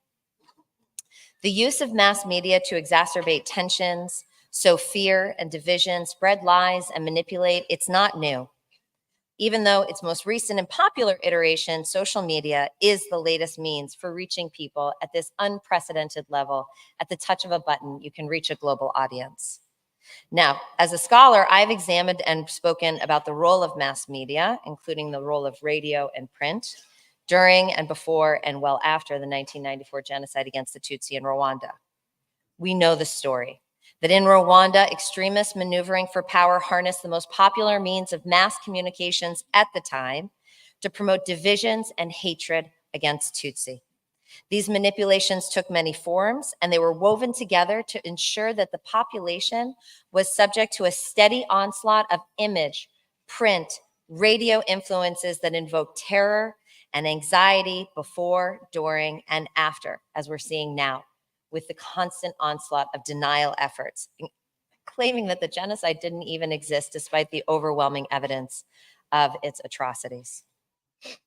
The use of mass media to exacerbate tensions, sow fear and division, spread lies, and manipulate, it's not new. Even though its most recent and popular iteration, social media is the latest means for reaching people at this unprecedented level. At the touch of a button, you can reach a global audience. Now, as a scholar, I've examined and spoken about the role of mass media, including the role of radio and print, during and before and well after the 1994 genocide against the Tutsi in Rwanda. We know the story. That in Rwanda, extremists maneuvering for power harnessed the most popular means of mass communications at the time to promote divisions and hatred against Tutsi. These manipulations took many forms, and they were woven together to ensure that the population was subject to a steady onslaught of image, print, radio influences that invoked terror and anxiety before, during, and after, as we're seeing now, with the constant onslaught of denial efforts, claiming that the genocide didn't even exist despite the overwhelming evidence of its atrocities.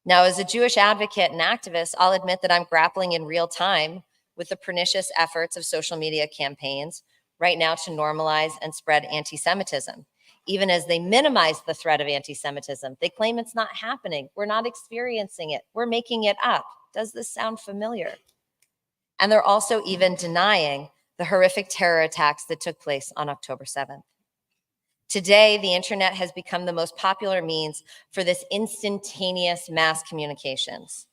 Now, as a Jewish advocate and activist, I'll admit that I'm grappling in real time with the pernicious efforts of social media campaigns right now to normalize and spread anti-Semitism. Even as they minimize the threat of anti-Semitism, they claim it's not happening. We're not experiencing it. We're making it up. Does this sound familiar? And they're also even denying the horrific terror attacks that took place on October 7th. Today, the internet has become the most popular means for this instantaneous mass communications.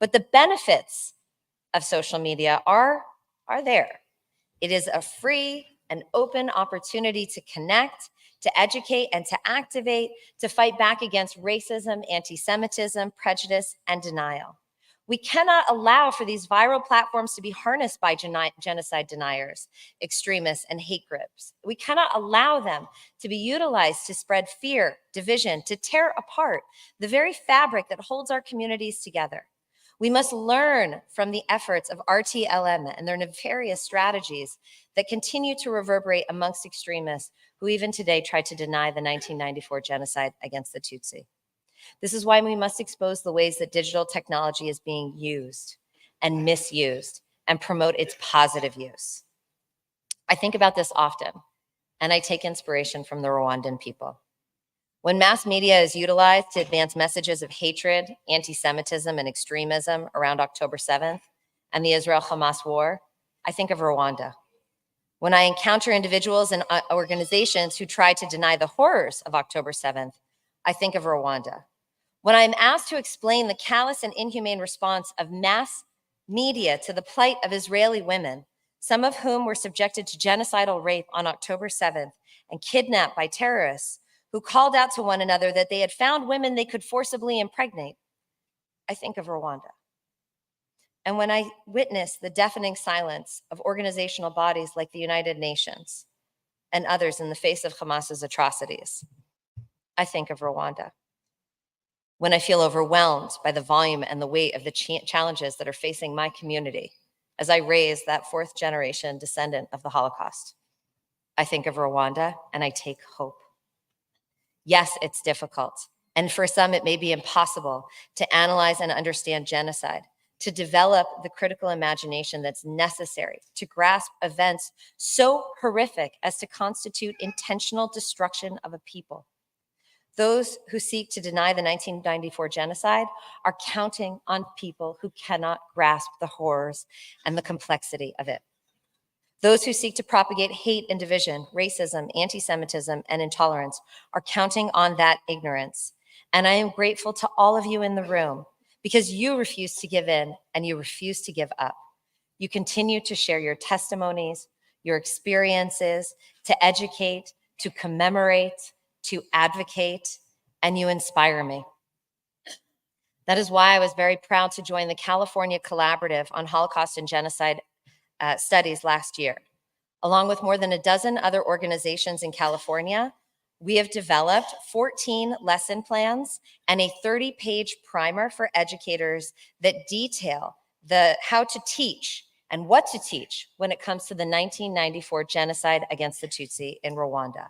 But the benefits of social media are there. It is a free and open opportunity to connect, to educate, and to activate, to fight back against racism, anti-Semitism, prejudice, and denial. We cannot allow for these viral platforms to be harnessed by genocide deniers, extremists, and hate groups. We cannot allow them to be utilized to spread fear, division, to tear apart the very fabric that holds our communities together. We must learn from the efforts of RTLM and their nefarious strategies that continue to reverberate amongst extremists who even today try to deny the 1994 genocide against the Tutsi. This is why we must expose the ways that digital technology is being used and misused and promote its positive use. I think about this often, and I take inspiration from the Rwandan people. When mass media is utilized to advance messages of hatred, anti-Semitism, and extremism around October 7th and the Israel-Hamas war, I think of Rwanda. When I encounter individuals and organizations who try to deny the horrors of October 7th, I think of Rwanda. When I'm asked to explain the callous and inhumane response of mass media to the plight of Israeli women, some of whom were subjected to genocidal rape on October 7th and kidnapped by terrorists who called out to one another that they had found women they could forcibly impregnate, I think of Rwanda. And when I witness the deafening silence of organizational bodies like the United Nations and others in the face of Hamas's atrocities, I think of Rwanda. When I feel overwhelmed by the volume and the weight of the challenges that are facing my community as I raise that fourth generation descendant of the Holocaust, I think of Rwanda and I take hope. Yes, it's difficult. And for some, it may be impossible to analyze and understand genocide, to develop the critical imagination that's necessary to grasp events so horrific as to constitute intentional destruction of a people. Those who seek to deny the 1994 genocide are counting on people who cannot grasp the horrors and the complexity of it. Those who seek to propagate hate and division, racism, anti-Semitism, and intolerance are counting on that ignorance And I am grateful to all of you in the room because you refuse to give in and you refuse to give up. You continue to share your testimonies, your experiences, to educate, to commemorate, to advocate, and you inspire me. That is why I was very proud to join the California Collaborative on Holocaust and Genocide Studies last year. Along with more than a dozen other organizations in California, we have developed 14 lesson plans and a 30-page primer for educators that detail how to teach and what to teach when it comes to the 1994 genocide against the Tutsi in Rwanda.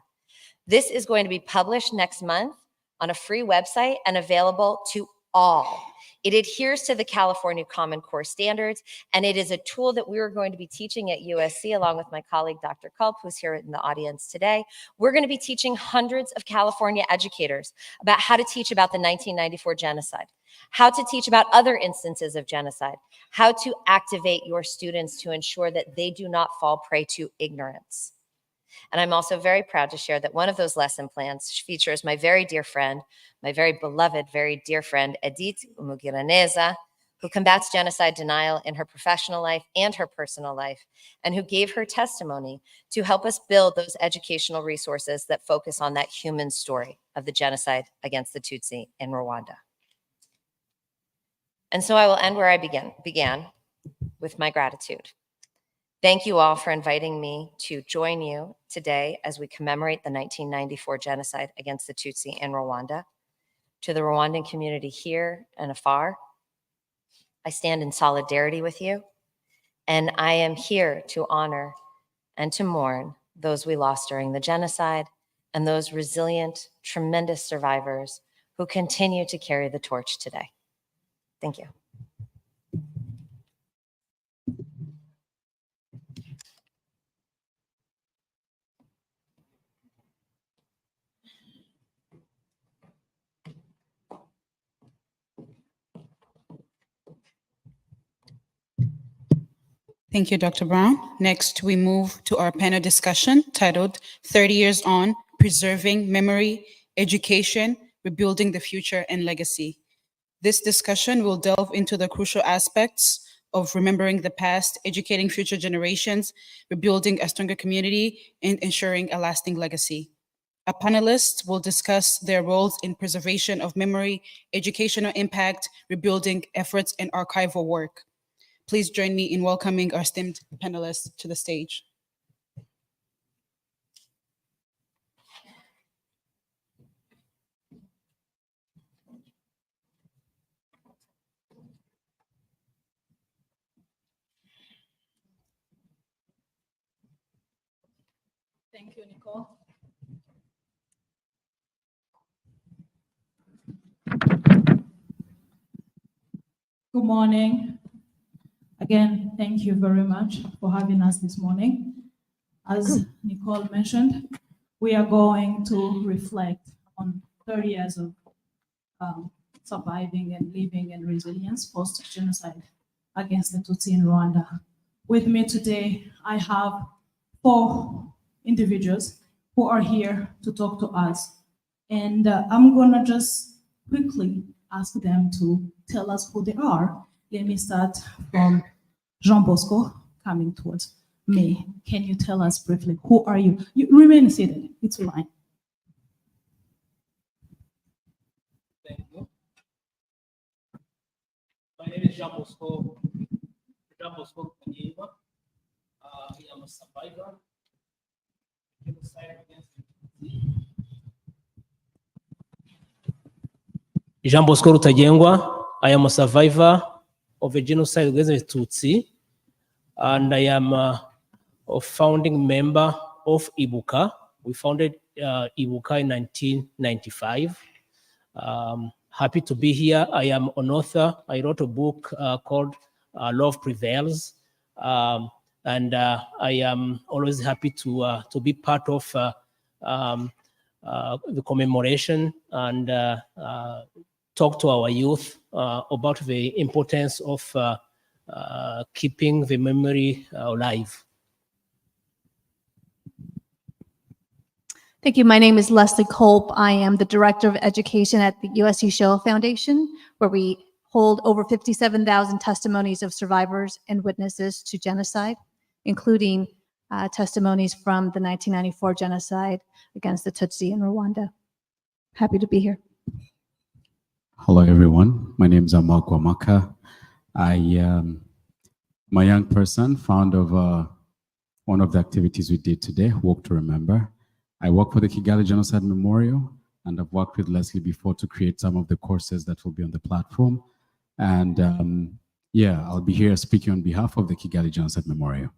This is going to be published next month on a free website and available to all. It adheres to the California Common Core standards, and it is a tool that we are going to be teaching at USC along with my colleague, Dr. Culp, who's here in the audience today. We're going to be teaching hundreds of California educators about how to teach about the 1994 genocide, how to teach about other instances of genocide, how to activate your students to ensure that they do not fall prey to ignorance. And I'm also very proud to share that one of those lesson plans features my very dear friend, my very beloved, very dear friend, Edith Umugiraneza, who combats genocide denial in her professional life and her personal life, and who gave her testimony to help us build those educational resources that focus on that human story of the genocide against the Tutsi in Rwanda. And so I will end where I began with my gratitude. Thank you all for inviting me to join you today as we commemorate the 1994 genocide against the Tutsi in Rwanda. To the Rwandan community here and afar, I stand in solidarity with you, and I am here to honor and to mourn those we lost during the genocide and those resilient, tremendous survivors who continue to carry the torch today. Thank you.
Thank you, Dr. Brown. Next, we move to our panel discussion titled 30 Years On, Preserving Memory, Education, Rebuilding the Future, and Legacy. This discussion will delve into the crucial aspects of remembering the past, educating future generations, rebuilding a stronger community, and ensuring a lasting legacy. Our panelists will discuss their roles in preservation of memory, educational impact, rebuilding efforts, and archival work. Please join me in welcoming our esteemed panelists to the stage.
Thank you, Nicole. Good morning. Again, thank you very much for having us this morning. As Nicole mentioned, we are going to reflect on 30 years of surviving and living in resilience post-genocide against the Tutsi in Rwanda. With me today, I have 4 individuals who are here to talk to us. And I'm gonna just quickly ask them to tell us who they are. Let me start from Jean Bosco, coming towards me. Can you tell us briefly, who are you? You remain seated, it's fine.
Thank you. My name is Jean Bosco. Jean Bosco Kwibuka. I am a survivor. Jean Bosco Rutagengwa. I am a survivor of a genocide against the Tutsi, and I am a founding member of Iuka. We founded Iuka in 1995. Happy to be here. I am an author. I wrote a book called Love Prevails, and I am always happy to be part of the commemoration and talk to our youth about the importance of keeping the memory alive.
Thank you. My name is Leslie Kolb. I am the Director of Education at the USC Shoah Foundation, where we hold over 57,000 testimonies of survivors and witnesses to genocide, including testimonies from the 1994 genocide against the Tutsi in Rwanda. Happy to be here.
Hello, everyone. My name is Amal Kwamaka. I am a young person, founder of one of the activities we did today, Walk to Remember. I work for the Kigali Genocide Memorial, and I've worked with Leslie before to create some of the courses that will be on the platform. And yeah, I'll be here speaking on behalf of the Kigali Genocide Memorial.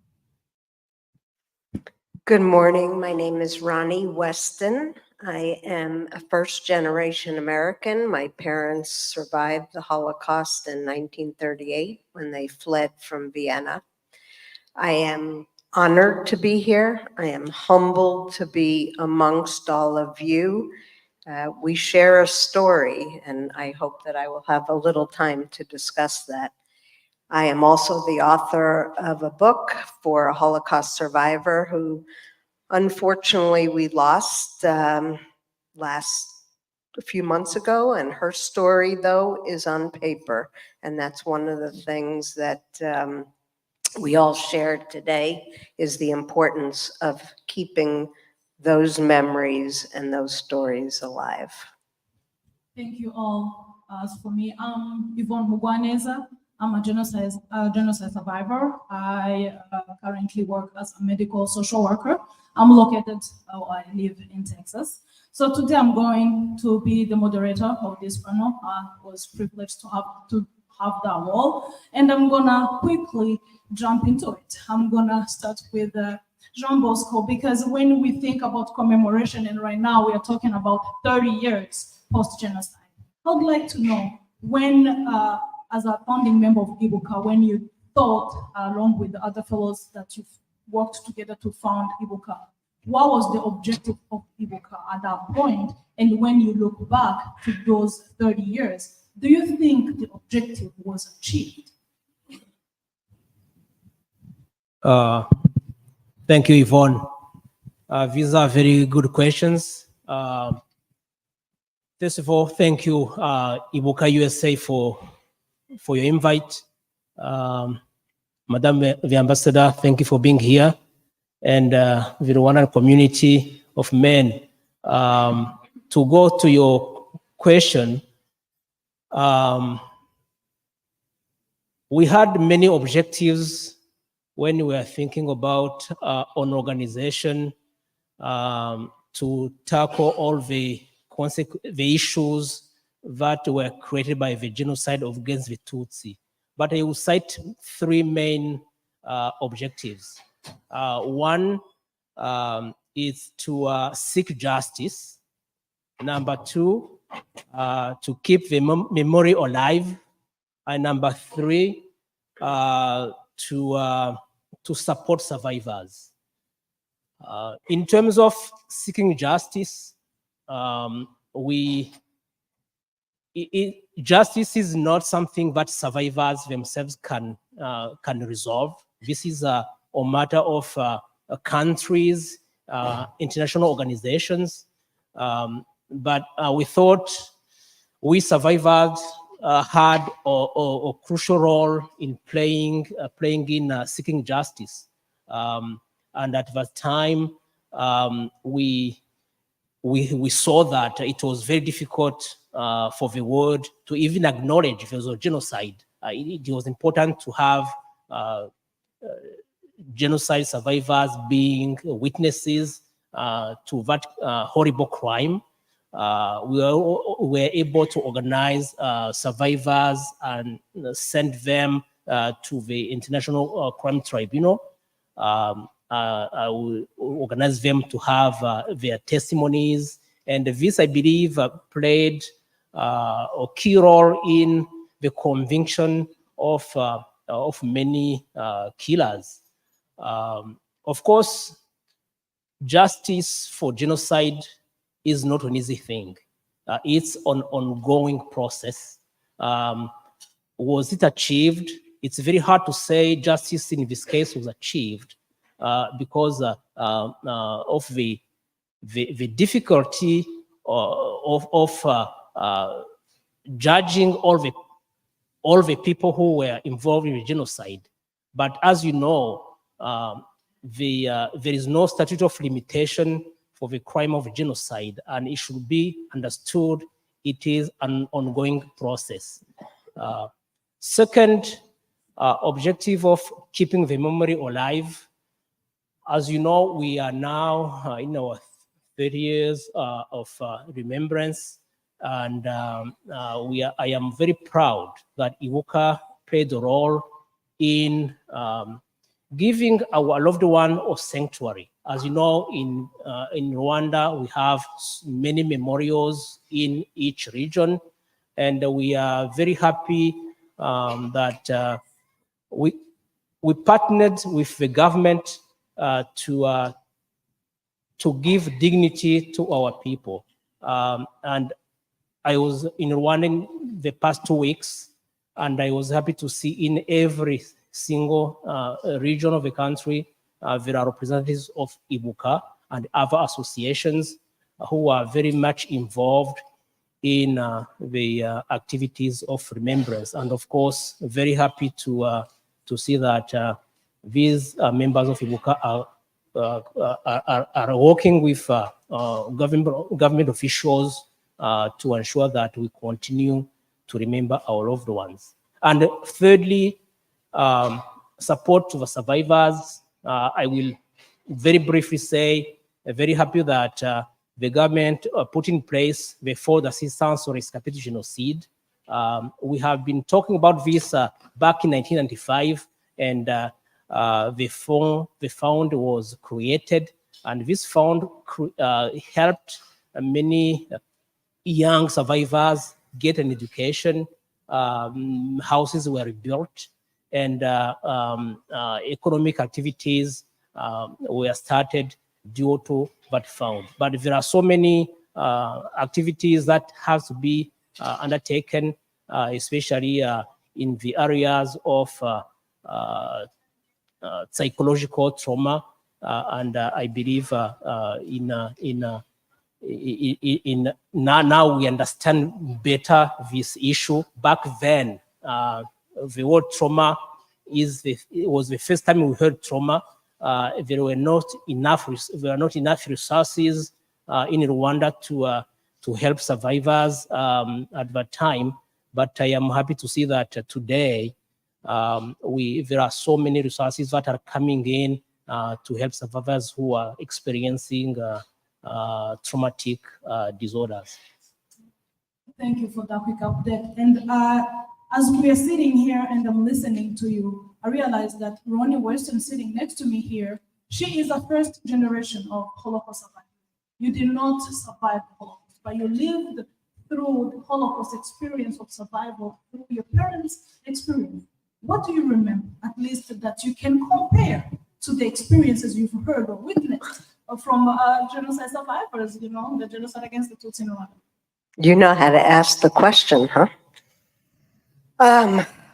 Good morning. My name is Ronnie Weston. I am a first-generation American. My parents survived the Holocaust in 1938 when they fled from Vienna. I am honored to be here. I am humbled to be amongst all of you. We share a story, and I hope that I will have a little time to discuss that. I am also the author of a book for a Holocaust survivor who, unfortunately, we lost a few months ago, and her story, though, is on paper, and that's one of the things that we all shared today, is the importance of keeping those memories and those stories alive.
Thank you all. As for me, I'm Yvonne Mugwaneza. I'm a genocide survivor. I currently work as a medical social worker. I'm located, I live in Texas. So today I'm going to be the moderator of this panel. I was privileged to have that role, and I'm gonna quickly jump into it. I'm gonna start with Jean Bosco, because when we think about commemoration, and right now we are talking about 30 years post-genocide, I would like to know when, as a founding member of Kwibuka, when you thought, along with the other fellows that you've worked together to found Kwibuka, what was the objective of Kwibuka at that point? And when you look back to those 30 years, do you think the objective was achieved?
Thank you, Yvonne. These are very good questions. First of all, thank you, Kwibuka USA, for your invite. Madam the Ambassador, thank you for being here. And the Rwandan community of men. To go to your question, we had many objectives when we were thinking about an organization to tackle all the issues that were created by the genocide against the Tutsi. But I will cite three main objectives. One is to seek justice. Number two, to keep the memory alive. And number three, to support survivors. In terms of seeking justice, justice is not something that survivors themselves can resolve. This is a matter of countries, international organizations. But we thought we survivors had a crucial role in playing in seeking justice. And at that time, we saw that it was very difficult for the world to even acknowledge there was a genocide. It was important to have genocide survivors being witnesses to that horrible crime. We were able to organize survivors and send them to the International Crime Tribunal. We organized them to have their testimonies, and this, I believe, played a key role in the conviction of many killers. Of course, justice for genocide is not an easy thing. It's an ongoing process. Was it achieved? It's very hard to say justice in this case was achieved because of the the difficulty of judging all the people who were involved in the genocide. But as you know, there is no statute of limitation for the crime of genocide, and it should be understood it is an ongoing process. Second objective of keeping the memory alive, as you know, we are now in our 30 years of remembrance, and I am very proud that Iuka played a role in giving our loved one a sanctuary. As you know, in Rwanda, we have many memorials in each region, and we are very happy that we partnered with the government to give dignity to our people. And I was in Rwanda the past 2 weeks, and I was happy to see in every single region of the country, there are representatives of Iuka and other associations who are very much involved in the activities of remembrance. And of course, very happy to see that these members of Iuka are working with government officials to ensure that we continue to remember our loved ones. And thirdly, support to the survivors. I will very briefly say, very happy that the government put in place the Food Assistance or Rescapé du Génocide. We have been talking about this back in 1995, and the fund was created, and this fund helped many young survivors get an education. Houses were rebuilt, and economic activities were started due to that fund. But there are so many activities that have to be undertaken, especially in the areas of psychological trauma, and I believe now we understand better this issue. Back then, the word trauma was the first time we heard trauma. There were not enough resources in Rwanda to help survivors at that time. But I am happy to see that today there are so many resources that are coming in to help survivors who are experiencing traumatic disorders.
Thank you for that quick update. And as we are sitting here and I'm listening to you, I realize that Ronnie Weston sitting next to me here, she is a first generation of Holocaust survivor. You did not survive the Holocaust, but you lived through the Holocaust experience of survival through your parents' experience. What do you remember, at least that you can compare to the experiences you've heard or witnessed from genocide survivors, you know, the genocide against the Tutsi in Rwanda?
You know how to ask the question, huh?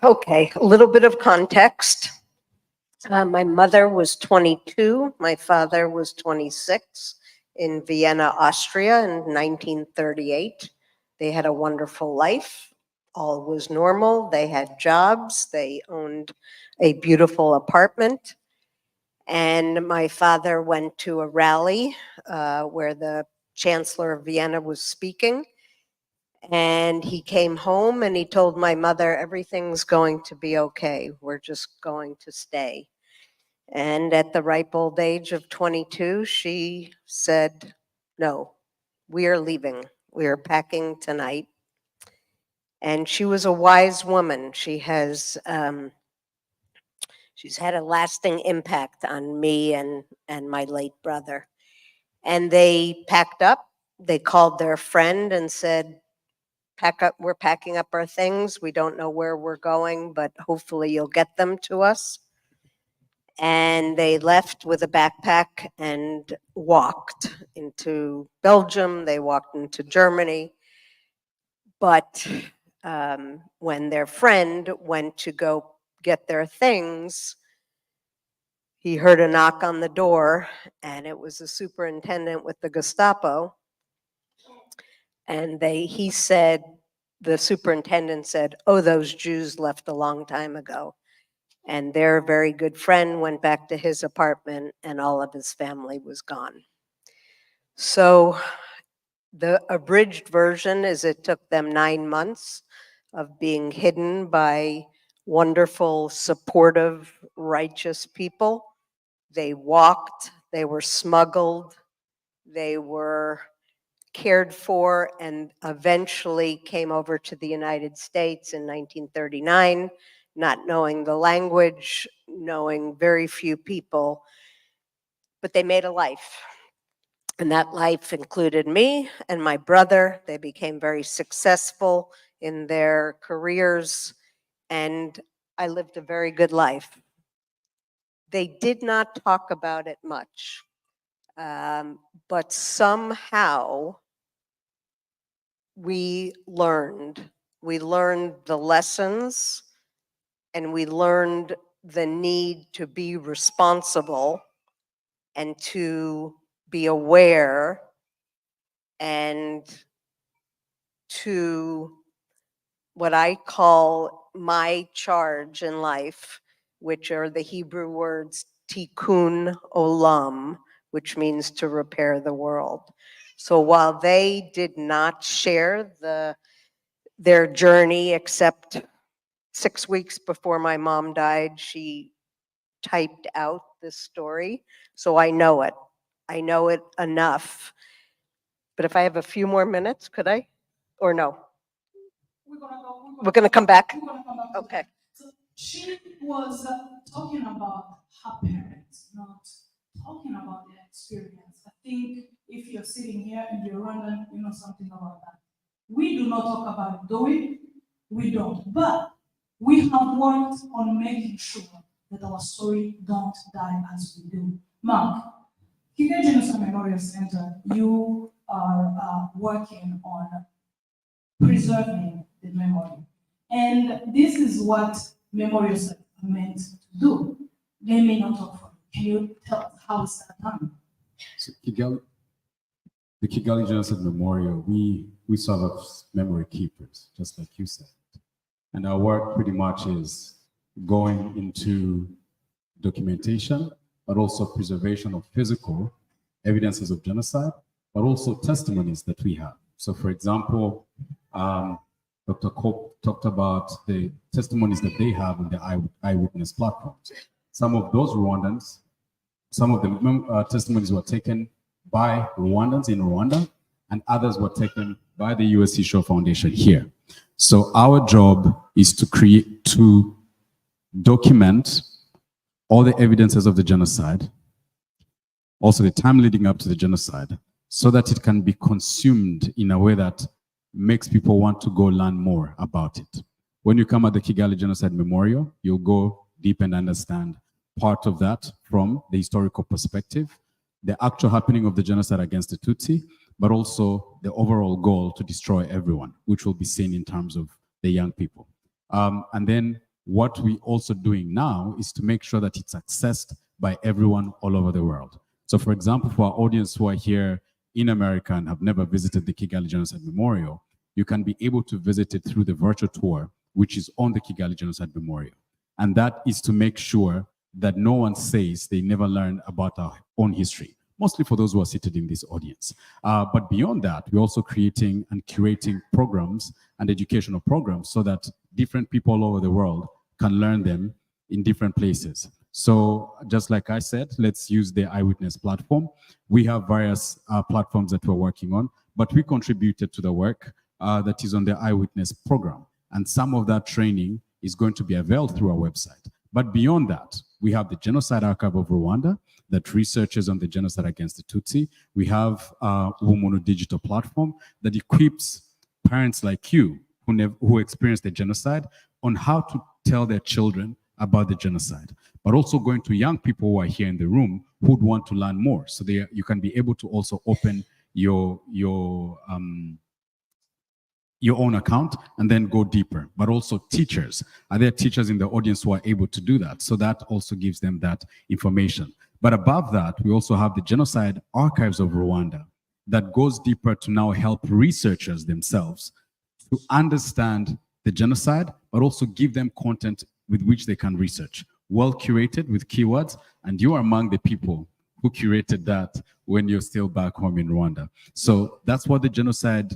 Okay, a little bit of context. My mother was 22, my father was 26 in Vienna, Austria in 1938. They had a wonderful life. All was normal. They had jobs. They owned a beautiful apartment. And my father went to a rally where the Chancellor of Vienna was speaking. And he came home and he told my mother, everything's going to be okay. We're just going to stay. And at the ripe old age of 22, she said, no, we are leaving. We are packing tonight. And she was a wise woman. She has, she's had a lasting impact on me and my late brother. And they packed up. They called their friend and said, pack up, we're packing up our things. We don't know where we're going, but hopefully you'll get them to us. And they left with a backpack and walked into Belgium. They walked into Germany. But when their friend went to go get their things, he heard a knock on the door, and it was the superintendent with the Gestapo. And he said, the superintendent said, "Oh, those Jews left a long time ago." And their very good friend went back to his apartment, and all of his family was gone. So the abridged version is it took them 9 months of being hidden by wonderful, supportive, righteous people. They walked, they were smuggled, they were cared for, and eventually came over to the United States in 1939, not knowing the language, knowing very few people, but they made a life. And that life included me and my brother. They became very successful in their careers, and I lived a very good life. They did not talk about it much, but somehow we learned the lessons, and we learned the need to be responsible and to be aware and to what I call my charge in life, which are the Hebrew words tikkun olam, which means to repair the world. So while they did not share their journey, except 6 weeks before my mom died, she typed out this story. So I know it. I know it enough. But if I have a few more minutes, could I? Or no? We're going to come back? Okay.
So she was talking about her parents, not talking about their experience. I think if you're sitting here and you're Rwandan, you know something about that. We do not talk about it, do we? We don't. But we have worked on making sure that our story don't die as we do. Mark, Kigali Genocide Memorial Center, you are working on preserving the memory. And this is what memorials are meant to do. They may not talk for you. Can you tell us how is that done?
So the Kigali Genocide Memorial, we sort of memory keepers, just like you said. And our work pretty much is going into documentation, but also preservation of physical evidences of genocide, but also testimonies that we have. So for example, Dr. Cope talked about the testimonies that they have on the eyewitness platforms. Some of those Rwandans, some of the testimonies were taken by Rwandans in Rwanda, and others were taken by the USC Shaw Foundation here. So our job is to document all the evidences of the genocide, also the time leading up to the genocide, so that it can be consumed in a way that makes people want to go learn more about it. When you come at the Kigali Genocide Memorial, you'll go deep and understand part of that from the historical perspective, the actual happening of the genocide against the Tutsi, but also the overall goal to destroy everyone, which will be seen in terms of the young people. And then what we're also doing now is to make sure that it's accessed by everyone all over the world. So for example, for our audience who are here in America and have never visited the Kigali Genocide Memorial, you can be able to visit it through the virtual tour, which is on the Kigali Genocide Memorial. And that is to make sure that no one says they never learned about our own history, mostly for those who are seated in this audience. But beyond that, we're also creating and curating programs and educational programs so that different people all over the world can learn them in different places. So just like I said, let's use the Eyewitness platform. We have various platforms that we're working on, but we contributed to the work that is on the Eyewitness program. And some of that training is going to be available through our website. But beyond that, we have the Genocide Archive of Rwanda that researches on the genocide against the Tutsi. We have a Womono digital platform that equips parents like you who experienced the genocide on how to tell their children about the genocide, but also going to young people who are here in the room who'd want to learn more. So you can be able to also open your your own account and then go deeper. But also teachers. Are there teachers in the audience who are able to do that? So that also gives them that information. But above that, we also have the Genocide Archives of Rwanda that goes deeper to now help researchers themselves to understand the genocide, but also give them content with which they can research. Well curated with keywords, and you are among the people who curated that when you're still back home in Rwanda. So that's what the Genocide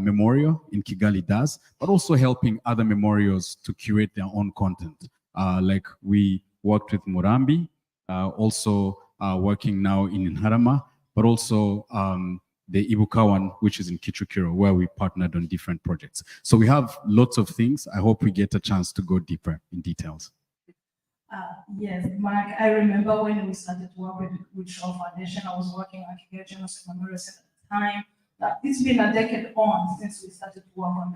Memorial in Kigali does, but also helping other memorials to curate their own content. Like we worked with Murambi, also working now in Nharama, but also the Iuka one, which is in Kichukiro, where we partnered on different projects. So we have lots of things. I hope we get a chance to go deeper in details.
Yes, Mark, I remember when we started to work with Shaw Foundation, I was working at Kigali Genocide Memorial Center at the time. It's been a decade on since we started to work on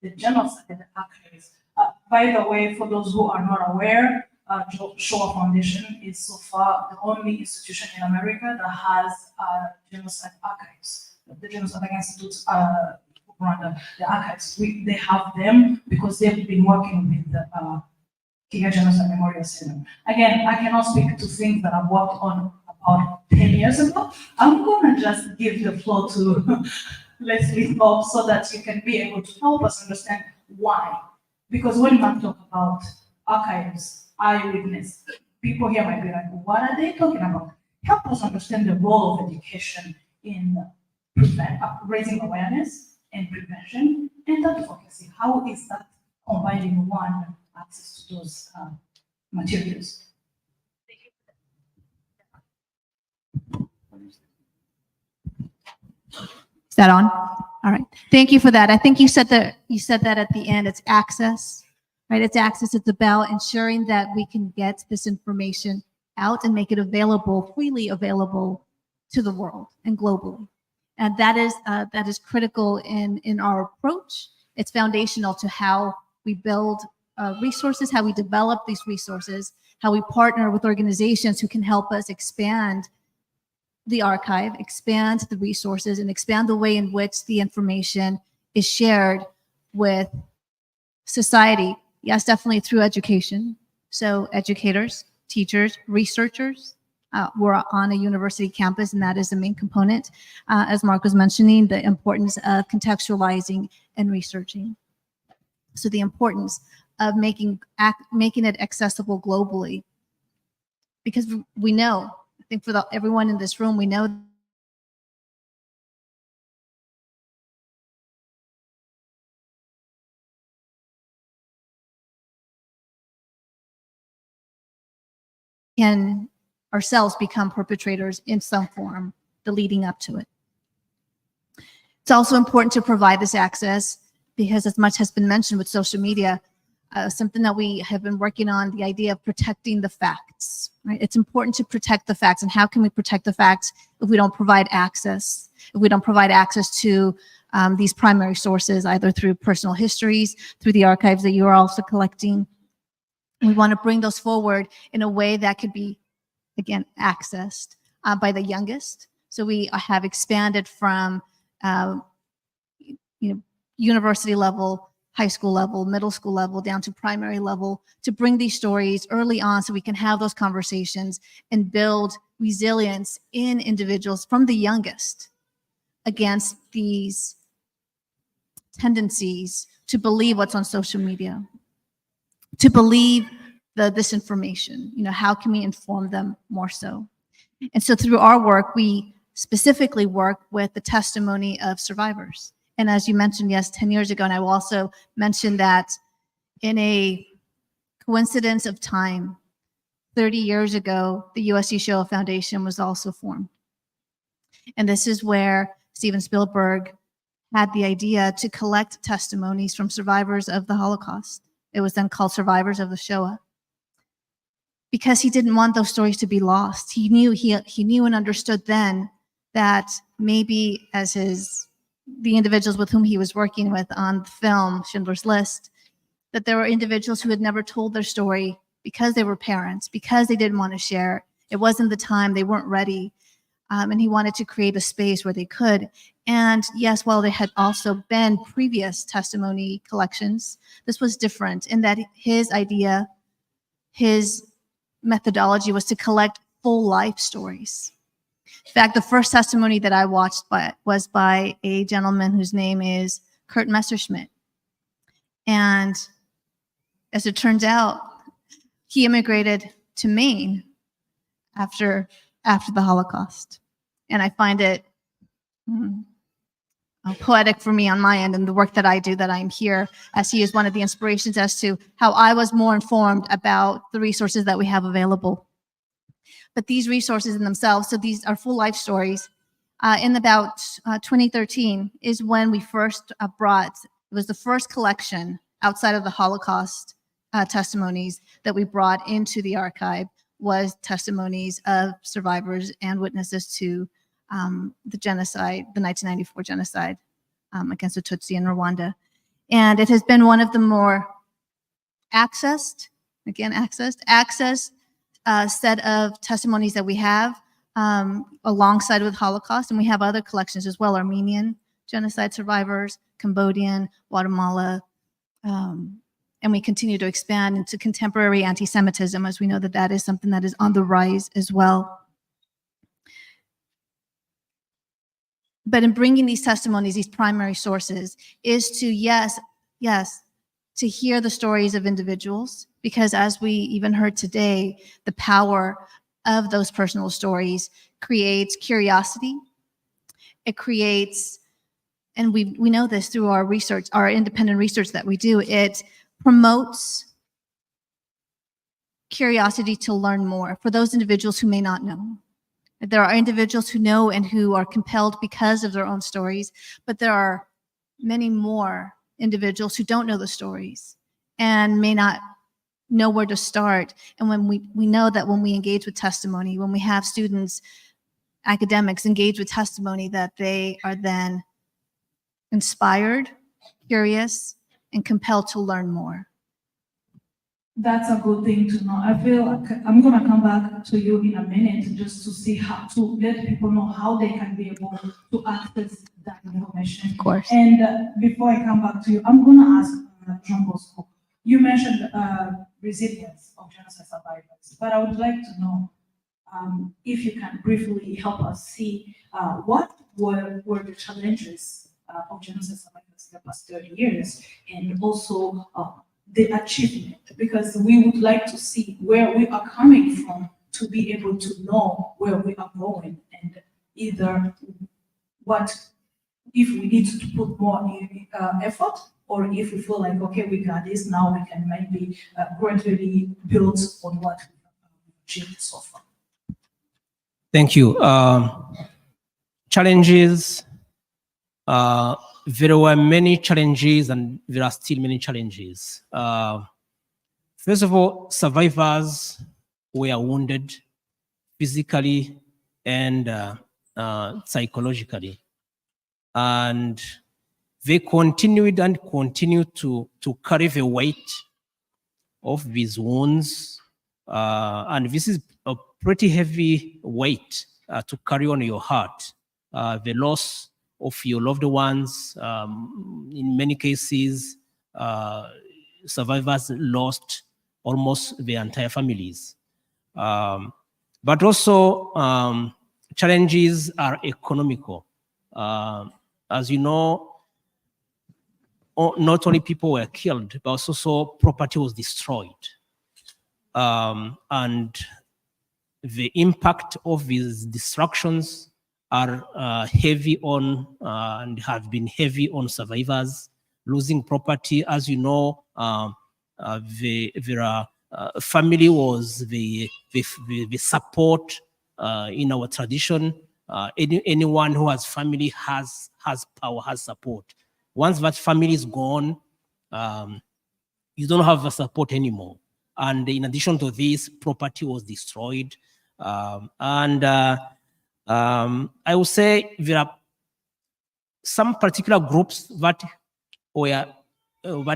the genocide archives. By the way, for those who are not aware, Shaw Foundation is so far the only institution in America that has genocide archives. The genocide against Rwanda, the archives, they have them because they've been working with the Kigali Genocide Memorial Center. Again, I cannot speak to things that I've worked on about 10 years ago. I'm gonna just give the floor to Leslie Bob so that you can be able to help us understand why. Because when you talk about archives, eyewitness, people here might be like, what are they talking about? Help us understand the role of education in raising awareness and prevention and advocacy. How is that combining one access to those materials?
Is that on? All right. Thank you for that. I think you said that at the end. It's access, right? It's access. It's about ensuring that we can get this information out and make it available, freely available to the world and globally. And that is critical in our approach. It's foundational to how we build resources, how we develop these resources, how we partner with organizations who can help us expand the archive, expand the resources, and expand the way in which the information is shared with society. Yes, definitely through education. So educators, teachers, researchers. We're on a university campus, and that is the main component. As Mark was mentioning, the importance of contextualizing and researching. So the importance of making it accessible globally. Because we know, I think for everyone in this room, we know can ourselves become perpetrators in some form, the leading up to it. It's also important to provide this access because, as much has been mentioned with social media, something that we have been working on, the idea of protecting the facts, right? It's important to protect the facts. And how can we protect the facts if we don't provide access? If we don't provide access to these primary sources, either through personal histories, through the archives that you are also collecting. We want to bring those forward in a way that could be, again, accessed by the youngest. So we have expanded from university level, high school level, middle school level, down to primary level, to bring these stories early on so we can have those conversations and build resilience in individuals from the youngest against these tendencies to believe what's on social media, to believe the disinformation. How can we inform them more so? And so through our work, we specifically work with the testimony of survivors. And as you mentioned, yes, 10 years ago, and I will also mention that in a coincidence of time, 30 years ago, the USC Shoah Foundation was also formed. And this is where Steven Spielberg had the idea to collect testimonies from survivors of the Holocaust. It was then called Survivors of the Shoah. Because he didn't want those stories to be lost. He knew and understood then that maybe as the individuals with whom he was working with on the film Schindler's List, that there were individuals who had never told their story because they were parents, because they didn't want to share. It wasn't the time, they weren't ready. and he wanted to create a space where they could. And yes, while there had also been previous testimony collections, this was different in that his idea, his methodology was to collect full life stories. In fact, the first testimony that I watched was by a gentleman whose name is Kurt Messerschmidt. And as it turns out, he immigrated to Maine after the Holocaust. And I find it poetic for me on my end and the work that I do, that I'm here, as he is one of the inspirations as to how I was more informed about the resources that we have available. But these resources in themselves, so these are full life stories. In about 2013 is when we first brought, it was the first collection outside of the Holocaust testimonies that we brought into the archive, was testimonies of survivors and witnesses to the genocide, the 1994 genocide against the Tutsi in Rwanda. And it has been one of the more accessed set of testimonies that we have alongside with Holocaust. And we have other collections as well, Armenian genocide survivors, Cambodian, Guatemala, and we continue to expand into contemporary anti-Semitism, as we know that that is something that is on the rise as well. But in bringing these testimonies, these primary sources, is to, yes, to hear the stories of individuals, because as we even heard today, the power of those personal stories creates curiosity. It creates, and we know this through our research, our independent research that we do, it promotes curiosity to learn more for those individuals who may not know. There are individuals who know and who are compelled because of their own stories, but there are many more individuals who don't know the stories and may not know where to start. And when we know that when we engage with testimony, when we have students, academics engage with testimony, that they are then inspired, curious, and compelled to learn more.
That's a good thing to know. I feel like I'm going to come back to you in a minute just to see how to let people know how they can be able to access that information.
Of course.
And before I come back to you, I'm going to ask Jean Bosco. You mentioned resilience of genocide survivors, but I would like to know if you can briefly help us see what were the challenges of genocide survivors in the past 30 years, and also the achievement, because we would like to see where we are coming from to be able to know where we are going, and either what, if we need to put more effort, or if we feel like, okay, we got this, now we can maybe gradually build on what we've achieved so far.
Thank you. Challenges. There were many challenges, and there are still many challenges. First of all, survivors were wounded physically and psychologically. And they continued and continue to carry the weight of these wounds. And this is a pretty heavy weight to carry on your heart. The loss of your loved ones. In many cases, survivors lost almost their entire families. But also, challenges are economical. As you know, not only people were killed, but also property was destroyed. And the impact of these destructions are heavy on and have been heavy on survivors. Losing property, as you know, their family was the support in our tradition. Anyone who has family has power, has support. Once that family is gone, you don't have the support anymore. And in addition to this, property was destroyed. I would say there are some particular groups that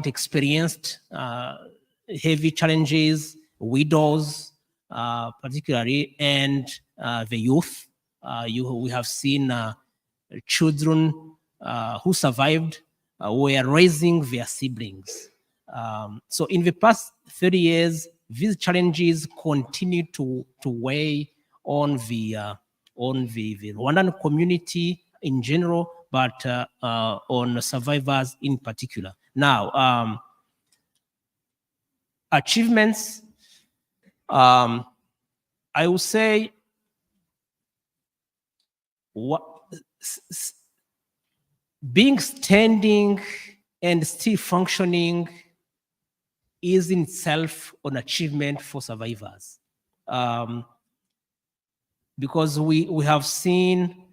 experienced heavy challenges, widows particularly, and the youth. We have seen children who survived were raising their siblings. So in the past 30 years, these challenges continue to weigh on the Rwandan community in general, but on survivors in particular. Now, achievements, I would say, being standing and still functioning is in itself an achievement for survivors. Because we have seen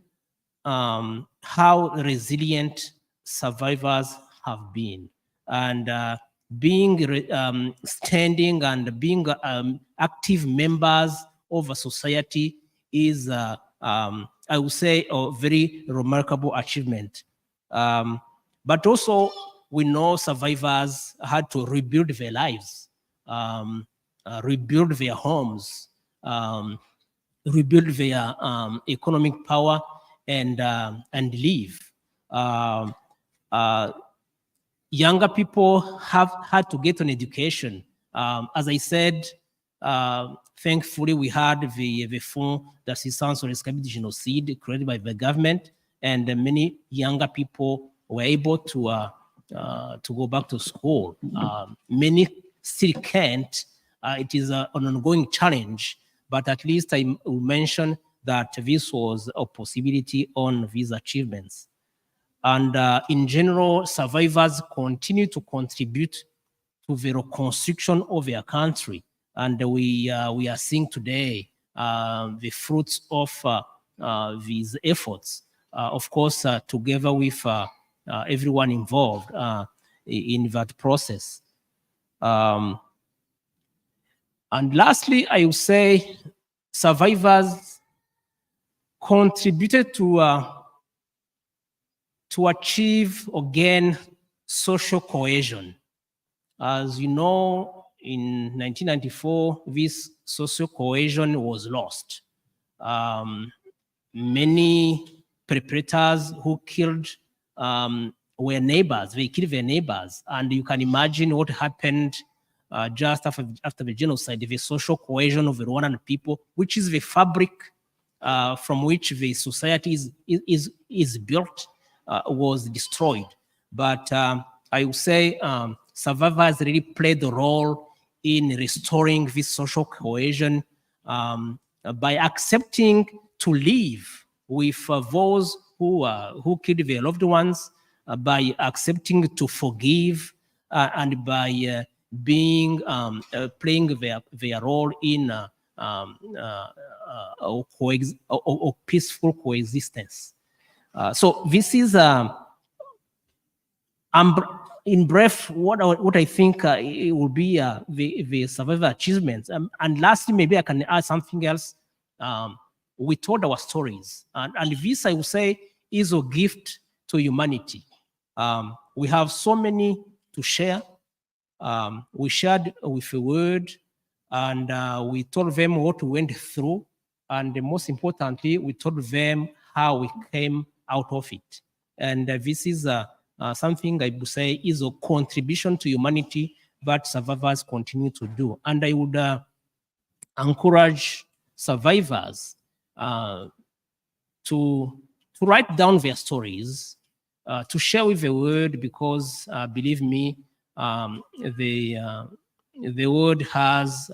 how resilient survivors have been. And being standing and being active members of a society is, I would say, a very remarkable achievement. But also, we know survivors had to rebuild their lives, rebuild their homes, rebuild their economic power, and live. Younger people have had to get an education. As I said, thankfully, we had the Fonds d'Assistance au Rescapé du Génocide created by the government, and many younger people were able to go back to school. Many still can't. It is an ongoing challenge, but at least I will mention that this was a possibility on these achievements. And in general, survivors continue to contribute to the reconstruction of their country. And we are seeing today the fruits of these efforts, of course, together with everyone involved in that process. And lastly, I would say survivors contributed to achieve, again, social cohesion. As you know, in 1994, this social cohesion was lost. Many perpetrators who killed were neighbors. They killed their neighbors. And you can imagine what happened just after the genocide. The social cohesion of the Rwandan people, which is the fabric from which the society is built, was destroyed. But I would say survivors really played the role in restoring this social cohesion by accepting to live with those who killed their loved ones, by accepting to forgive, and by being playing their role in peaceful coexistence. So this is, in brief, what I think it will be the survivor achievements. And lastly, maybe I can add something else. We told our stories, and this, I would say, is a gift to humanity. We have so many to share. We shared with the word, and we told them what we went through, and most importantly, we told them how we came out of it. And this is something I would say is a contribution to humanity that survivors continue to do. And I would encourage survivors to write down their stories, to share with the world, because believe me, the world has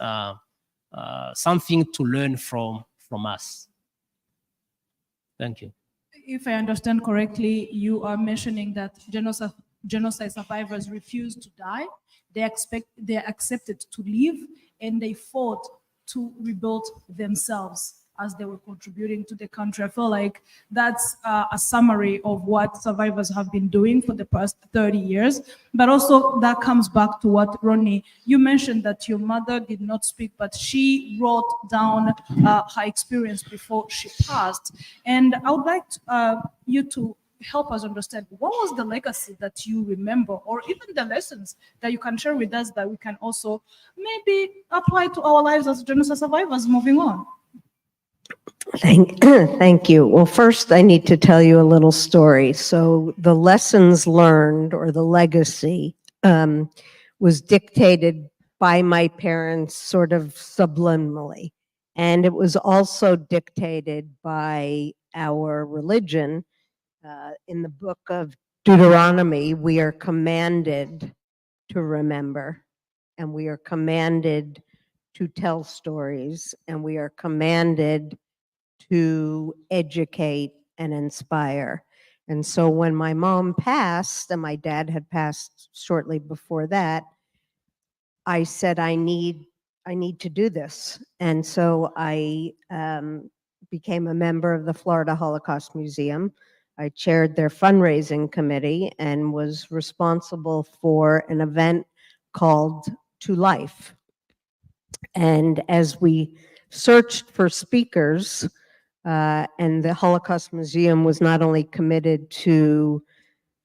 something to learn from us. Thank you.
If I understand correctly, you are mentioning that genocide survivors refused to die. They accepted to live, and they fought to rebuild themselves as they were contributing to the country. I feel like that's a summary of what survivors have been doing for the past 30 years. But also that comes back to what, Ronnie, you mentioned that your mother did not speak, but she wrote down her experience before she passed. And I would like you to help us understand, what was the legacy that you remember, or even the lessons that you can share with us that we can also maybe apply to our lives as genocide survivors moving on?
Thank you. Well, first I need to tell you a little story. So the lessons learned or the legacy was dictated by my parents sort of subliminally. And it was also dictated by our religion. In the book of Deuteronomy, we are commanded to remember, and we are commanded to tell stories, and we are commanded to educate and inspire. And so when my mom passed, and my dad had passed shortly before that, I said, I need to do this. And so I became a member of the Florida Holocaust Museum. I chaired their fundraising committee and was responsible for an event called To Life. And as we searched for speakers, and the Holocaust Museum was not only committed to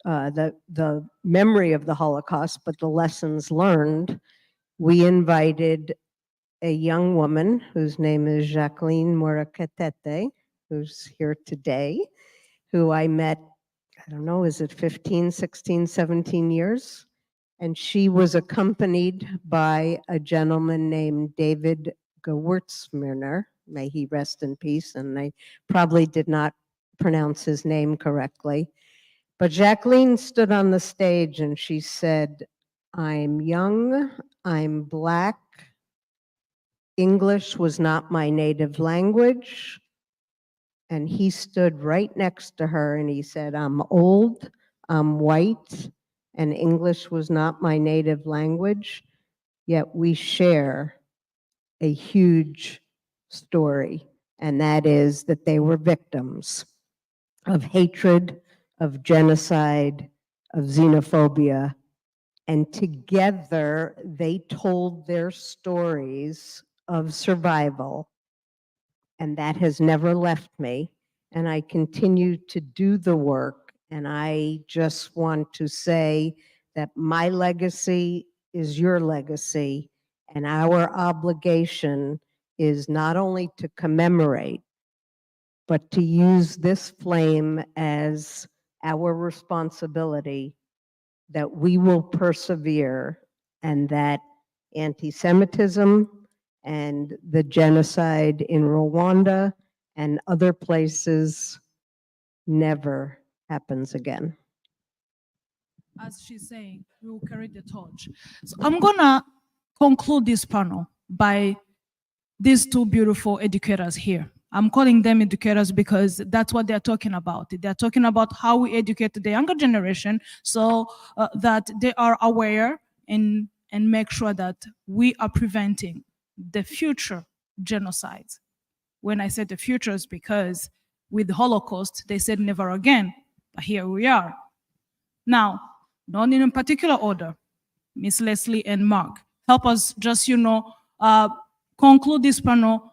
the memory of the Holocaust, but the lessons learned, we invited a young woman whose name is Jacqueline Morakatete, who's here today, who I met, I don't know, is it 15, 16, 17 years? And she was accompanied by a gentleman named David Gewurtzmyrner, may he rest in peace, and I probably did not pronounce his name correctly. But Jacqueline stood on the stage and she said, I'm young, I'm Black, English was not my native language. And he stood right next to her and he said, I'm old, I'm white, and English was not my native language, yet we share a huge story, and that is that they were victims of hatred, of genocide, of xenophobia, and together they told their stories of survival, and that has never left me, and I continue to do the work, and I just want to say that my legacy is your legacy, and our obligation is not only to commemorate, but to use this flame as our responsibility that we will persevere and that anti-Semitism and the genocide in Rwanda and other places never happens again.
As she's saying, we will carry the torch. So I'm gonna conclude this panel by these two beautiful educators here. I'm calling them educators because that's what they're talking about. They're talking about how we educate the younger generation so that they are aware and make sure that we are preventing the future genocides. When I said the future is because with the Holocaust, they said never again, but here we are. Now, not in a particular order, Miss Leslie and Mark, help us just, conclude this panel,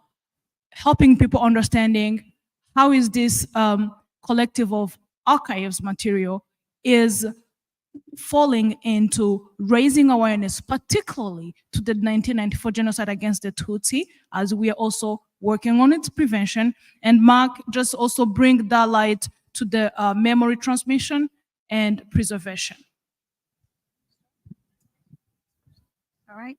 helping people understanding how is this collective of archives material is falling into raising awareness, particularly to the 1994 genocide against the Tutsi, as we are also working on its prevention. And Mark just also bring that light to the memory transmission and preservation.
All right.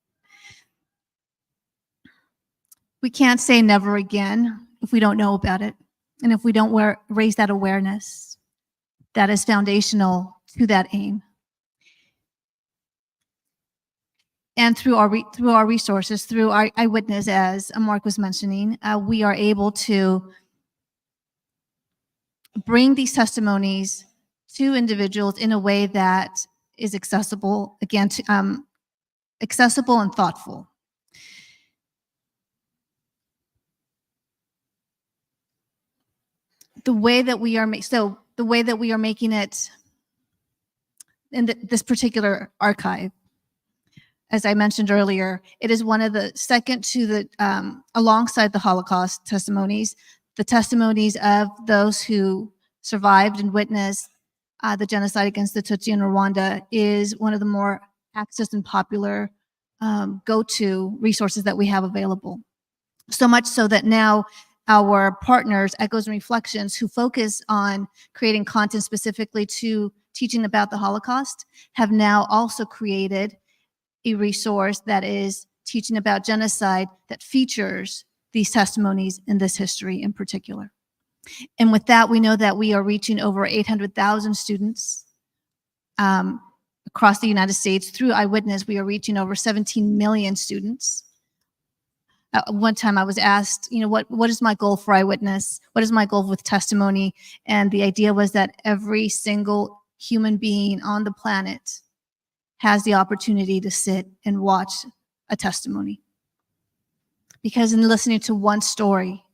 We can't say never again if we don't know about it. And if we don't raise that awareness, that is foundational to that aim. And through our resources, through our eyewitness, as Mark was mentioning, we are able to bring these testimonies to individuals in a way that is accessible, again, accessible and thoughtful. The way that we are making it in this particular archive, as I mentioned earlier, it is one of the second to the alongside the Holocaust testimonies, the testimonies of those who survived and witnessed the genocide against the Tutsi in Rwanda is one of the more accessed and popular go-to resources that we have available. So much so that now our partners, Echoes and Reflections, who focus on creating content specifically to teaching about the Holocaust, have now also created a resource that is teaching about genocide that features these testimonies in this history in particular. And with that, we know that we are reaching over 800,000 students across the United States. Through Eyewitness, we are reaching over 17 million students. One time I was asked, what is my goal for Eyewitness? What is my goal with testimony? And the idea was that every single human being on the planet has the opportunity to sit and watch a testimony. Because in listening to one story,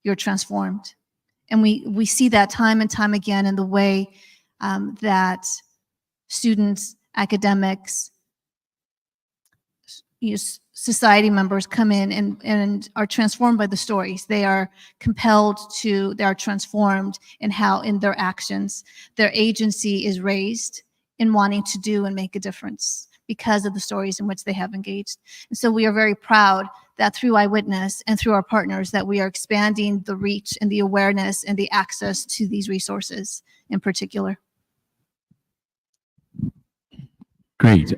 you're transformed. And we see that time and time again in the way that students, academics, society members come in and are transformed by the stories. They are compelled to, they are transformed in how, in their actions, their agency is raised in wanting to do and make a difference because of the stories in which they have engaged. And so we are very proud that through Eyewitness and through our partners that we are expanding the reach and the awareness and the access to these resources in particular.
Great.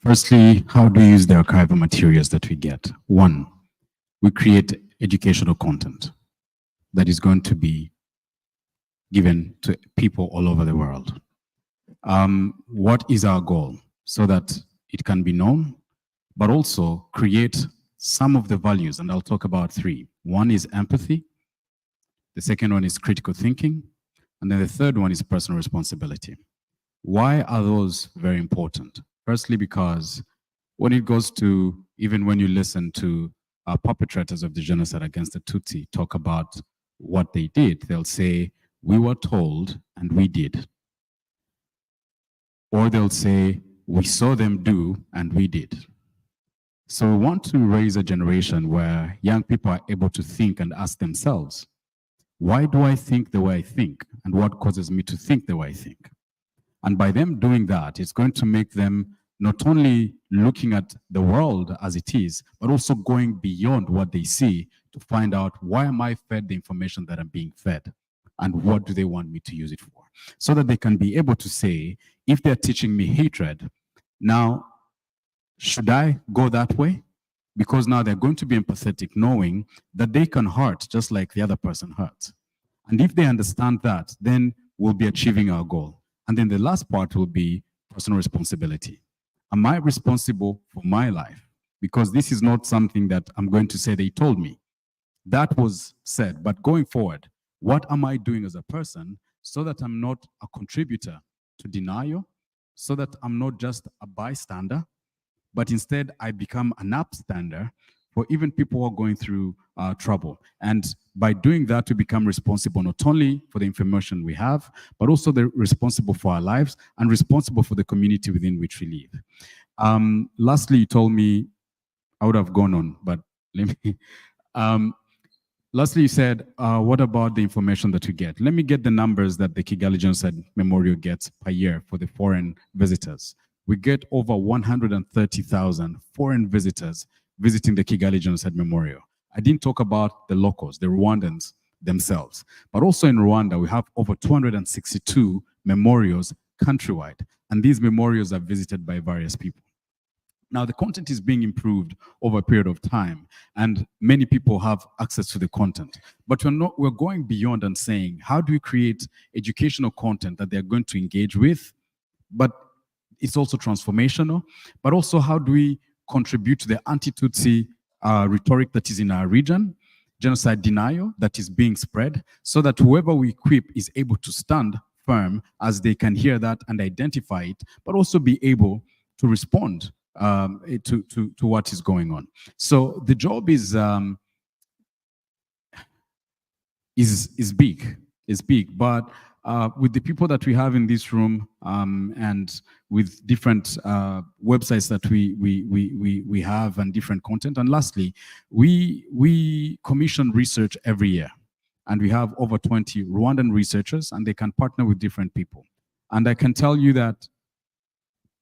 Firstly, how do we use the archival materials that we get? One, we create educational content that is going to be given to people all over the world. What is our goal? So that it can be known, but also create some of the values, and I'll talk about three. One is empathy, the second one is critical thinking, and then the third one is personal responsibility. Why are those very important? Firstly, because when it goes to, even when you listen to perpetrators of the genocide against the Tutsi talk about what they did, they'll say, we were told and we did. Or they'll say, we saw them do and we did. So we want to raise a generation where young people are able to think and ask themselves, why do I think the way I think? And what causes me to think the way I think? And by them doing that, it's going to make them not only looking at the world as it is, but also going beyond what they see to find out, why am I fed the information that I'm being fed? And what do they want me to use it for? So that they can be able to say, if they're teaching me hatred, now, should I go that way? Because now they're going to be empathetic, knowing that they can hurt just like the other person hurts. And if they understand that, then we'll be achieving our goal. And then the last part will be personal responsibility. Am I responsible for my life? Because this is not something that I'm going to say they told me. That was said, but going forward, what am I doing as a person so that I'm not a contributor to denial, so that I'm not just a bystander, but instead I become an upstander for even people who are going through trouble. And by doing that, we become responsible not only for the information we have, but also responsible for our lives and responsible for the community within which we live. Lastly, you told me, I would have gone on, but let me, lastly, you said, what about the information that we get? Let me get the numbers that the Kigali Genocide Memorial gets per year for the foreign visitors. We get over 130,000 foreign visitors visiting the Kigali Genocide Memorial. I didn't talk about the locals, the Rwandans themselves, but also in Rwanda, we have over 262 memorials countrywide, and these memorials are visited by various people. Now, the content is being improved over a period of time, and many people have access to the content. But we're going beyond and saying, how do we create educational content that they're going to engage with, but it's also transformational, but also how do we contribute to the anti-Tutsi rhetoric that is in our region, genocide denial that is being spread, so that whoever we equip is able to stand firm as they can hear that and identify it, but also be able to respond to what is going on. So the job is big, but with the people that we have in this room and with different websites that we have and different content. And lastly, we commission research every year, and we have over 20 Rwandan researchers, and they can partner with different people. And I can tell you that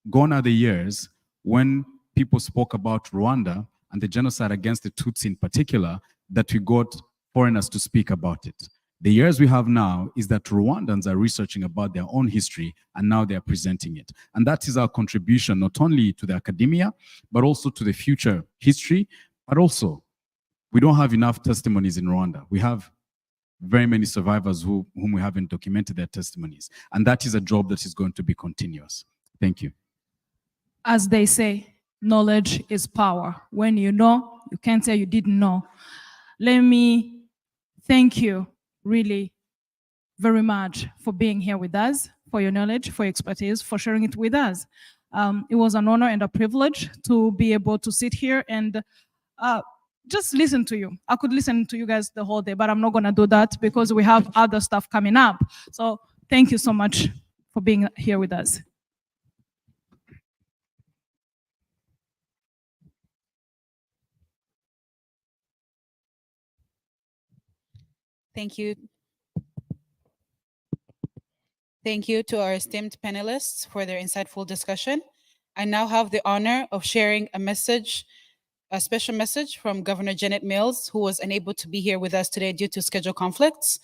gone are the years when people spoke about Rwanda and the genocide against the Tutsi in particular, that we got foreigners to speak about it. The years we have now is that Rwandans are researching about their own history and now they are presenting it. And that is our contribution, not only to the academia, but also to the future history. But also, we don't have enough testimonies in Rwanda. We have very many survivors whom we haven't documented their testimonies. And that is a job that is going to be continuous. Thank you.
As they say, knowledge is power. When you know, you can't say you didn't know. Let me thank you really very much for being here with us, for your knowledge, for your expertise, for sharing it with us. It was an honor and a privilege to be able to sit here and just listen to you. I could listen to you guys the whole day, but I'm not gonna do that because we have other stuff coming up. So thank you so much for being here with us.
Thank you. Thank you to our esteemed panelists for their insightful discussion. I now have the honor of sharing a special message from Governor Janet Mills, who was unable to be here with us today due to schedule conflicts.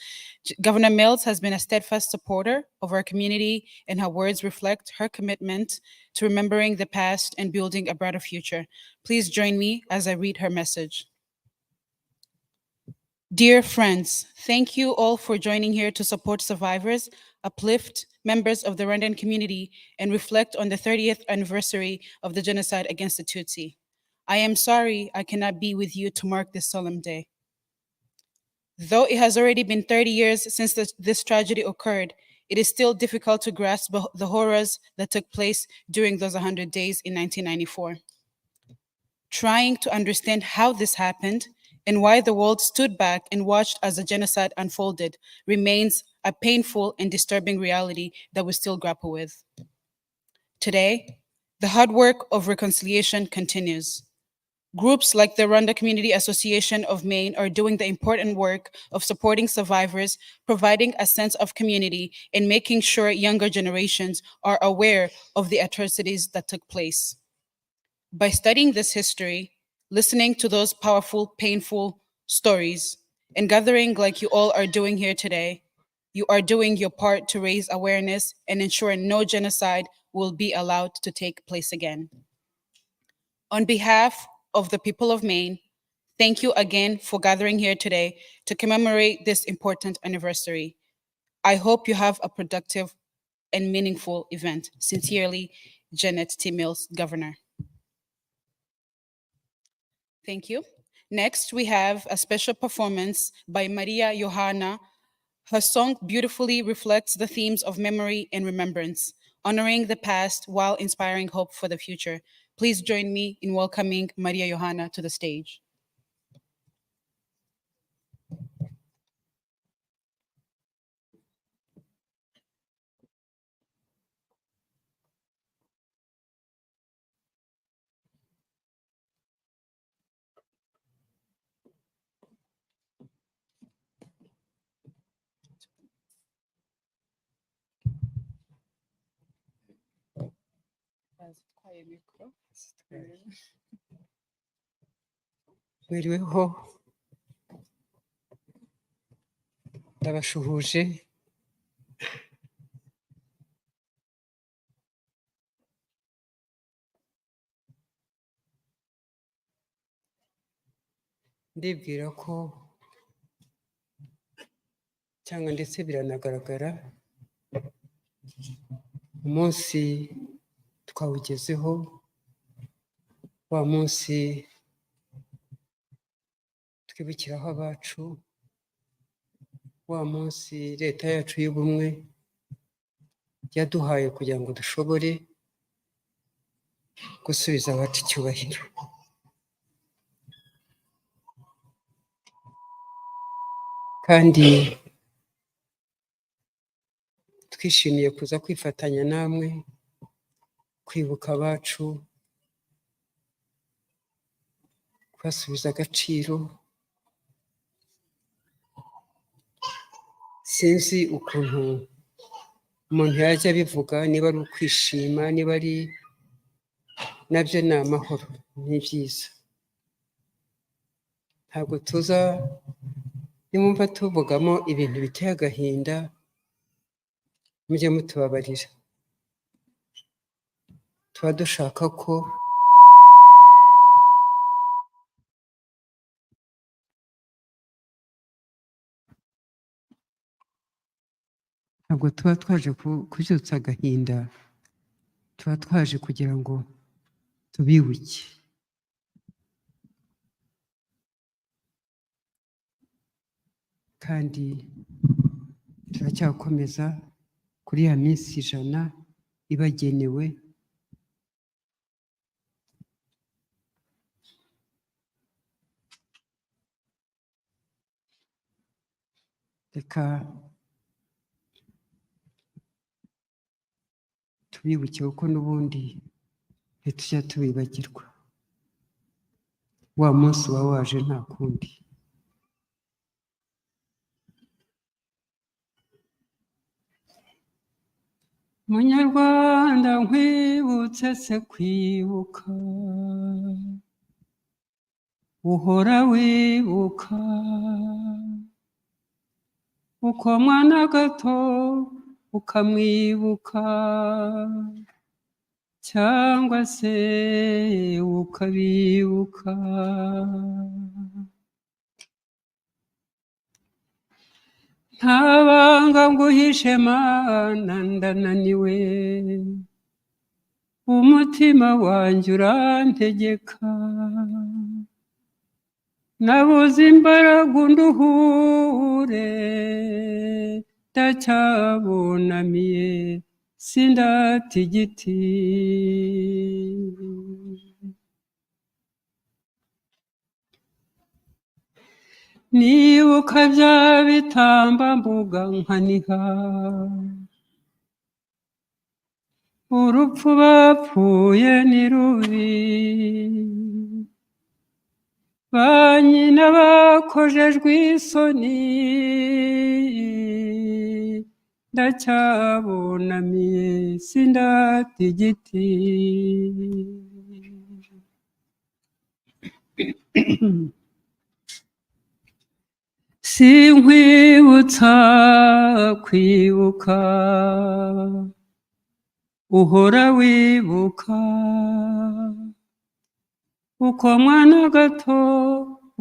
Governor Mills has been a steadfast supporter of our community, and her words reflect her commitment to remembering the past and building a brighter future. Please join me as I read her message. Dear friends, thank you all for joining here to support survivors, uplift members of the Rwandan community, and reflect on the 30th anniversary of the genocide against the Tutsi. I am sorry I cannot be with you to mark this solemn day. Though it has already been 30 years since this tragedy occurred, it is still difficult to grasp the horrors that took place during those 100 days in 1994. Trying to understand how this happened and why the world stood back and watched as the genocide unfolded remains a painful and disturbing reality that we still grapple with. Today, the hard work of reconciliation continues. Groups like the Rwanda Community Association of Maine are doing the important work of supporting survivors, providing a sense of community, and making sure younger generations are aware of the atrocities that took place. By studying this history, listening to those powerful, painful stories, and gathering like you all are doing here today, you are doing your part to raise awareness and ensure no genocide will be allowed to take place again. On behalf of the people of Maine, thank you again for gathering here today to commemorate this important anniversary. I hope you have a productive and meaningful event. Sincerely, Janet T. Mills, Governor. Thank you. Next, we have a special performance by Maria Johanna. Her song beautifully reflects the themes of memory and remembrance, honoring the past while inspiring hope for the future. Please join me in welcoming Maria Johanna to the stage.
Mwiriweho, ndabashuhuje. Ndibwira ko cyangwa ndetse biranagaragara umunsi twawugezeho, wa munsi twibukiraho abacu, wa munsi leta yacu y'ubumwe yaduhaye kugira ngo dushobore gusubiza abacu icyubahiro. Kandi twishimiye kuza kwifatanya namwe kwibuka abacu, kubasubiza agaciro. Sinzi ukuntu umuntu yajya abivuga, niba ari ukwishima, niba ari nabyo ni amahoro, ni byiza. ntabwo tuza nimwumva tuvugamo ibintu biteye agahinda mujye mutubabarira, tuba dushaka ko ntabwo tuba twaje kubyutsa agahinda, tuba twaje kugira ngo tubibuke. Kandi turacyakomeza kuri ya minsi 100 ibagenewe. Reka tubibuke kuko n'ubundi ntitujya tubibagirwa. Wa munsi uba waje nta kundi. Munyarwanda nkwibutse se kwibuka, uhora wibuka uko mwana gato ukamwibuka, cyangwa se ukabibuka. Nta banga nguhishe mana ndananiwe, umutima wanjye urantegeka, nabuze imbaraga unduhure, ndacyabunamiye sindata igiti. Nibuka bya bitambambuga nkaniha, urupfu bapfuye ni rubi, ba nyina bakojejwe isoni, ndacyabunamiye sindata igiti. Sinkwibutsa kwibuka, uhora wibuka uko mwana gato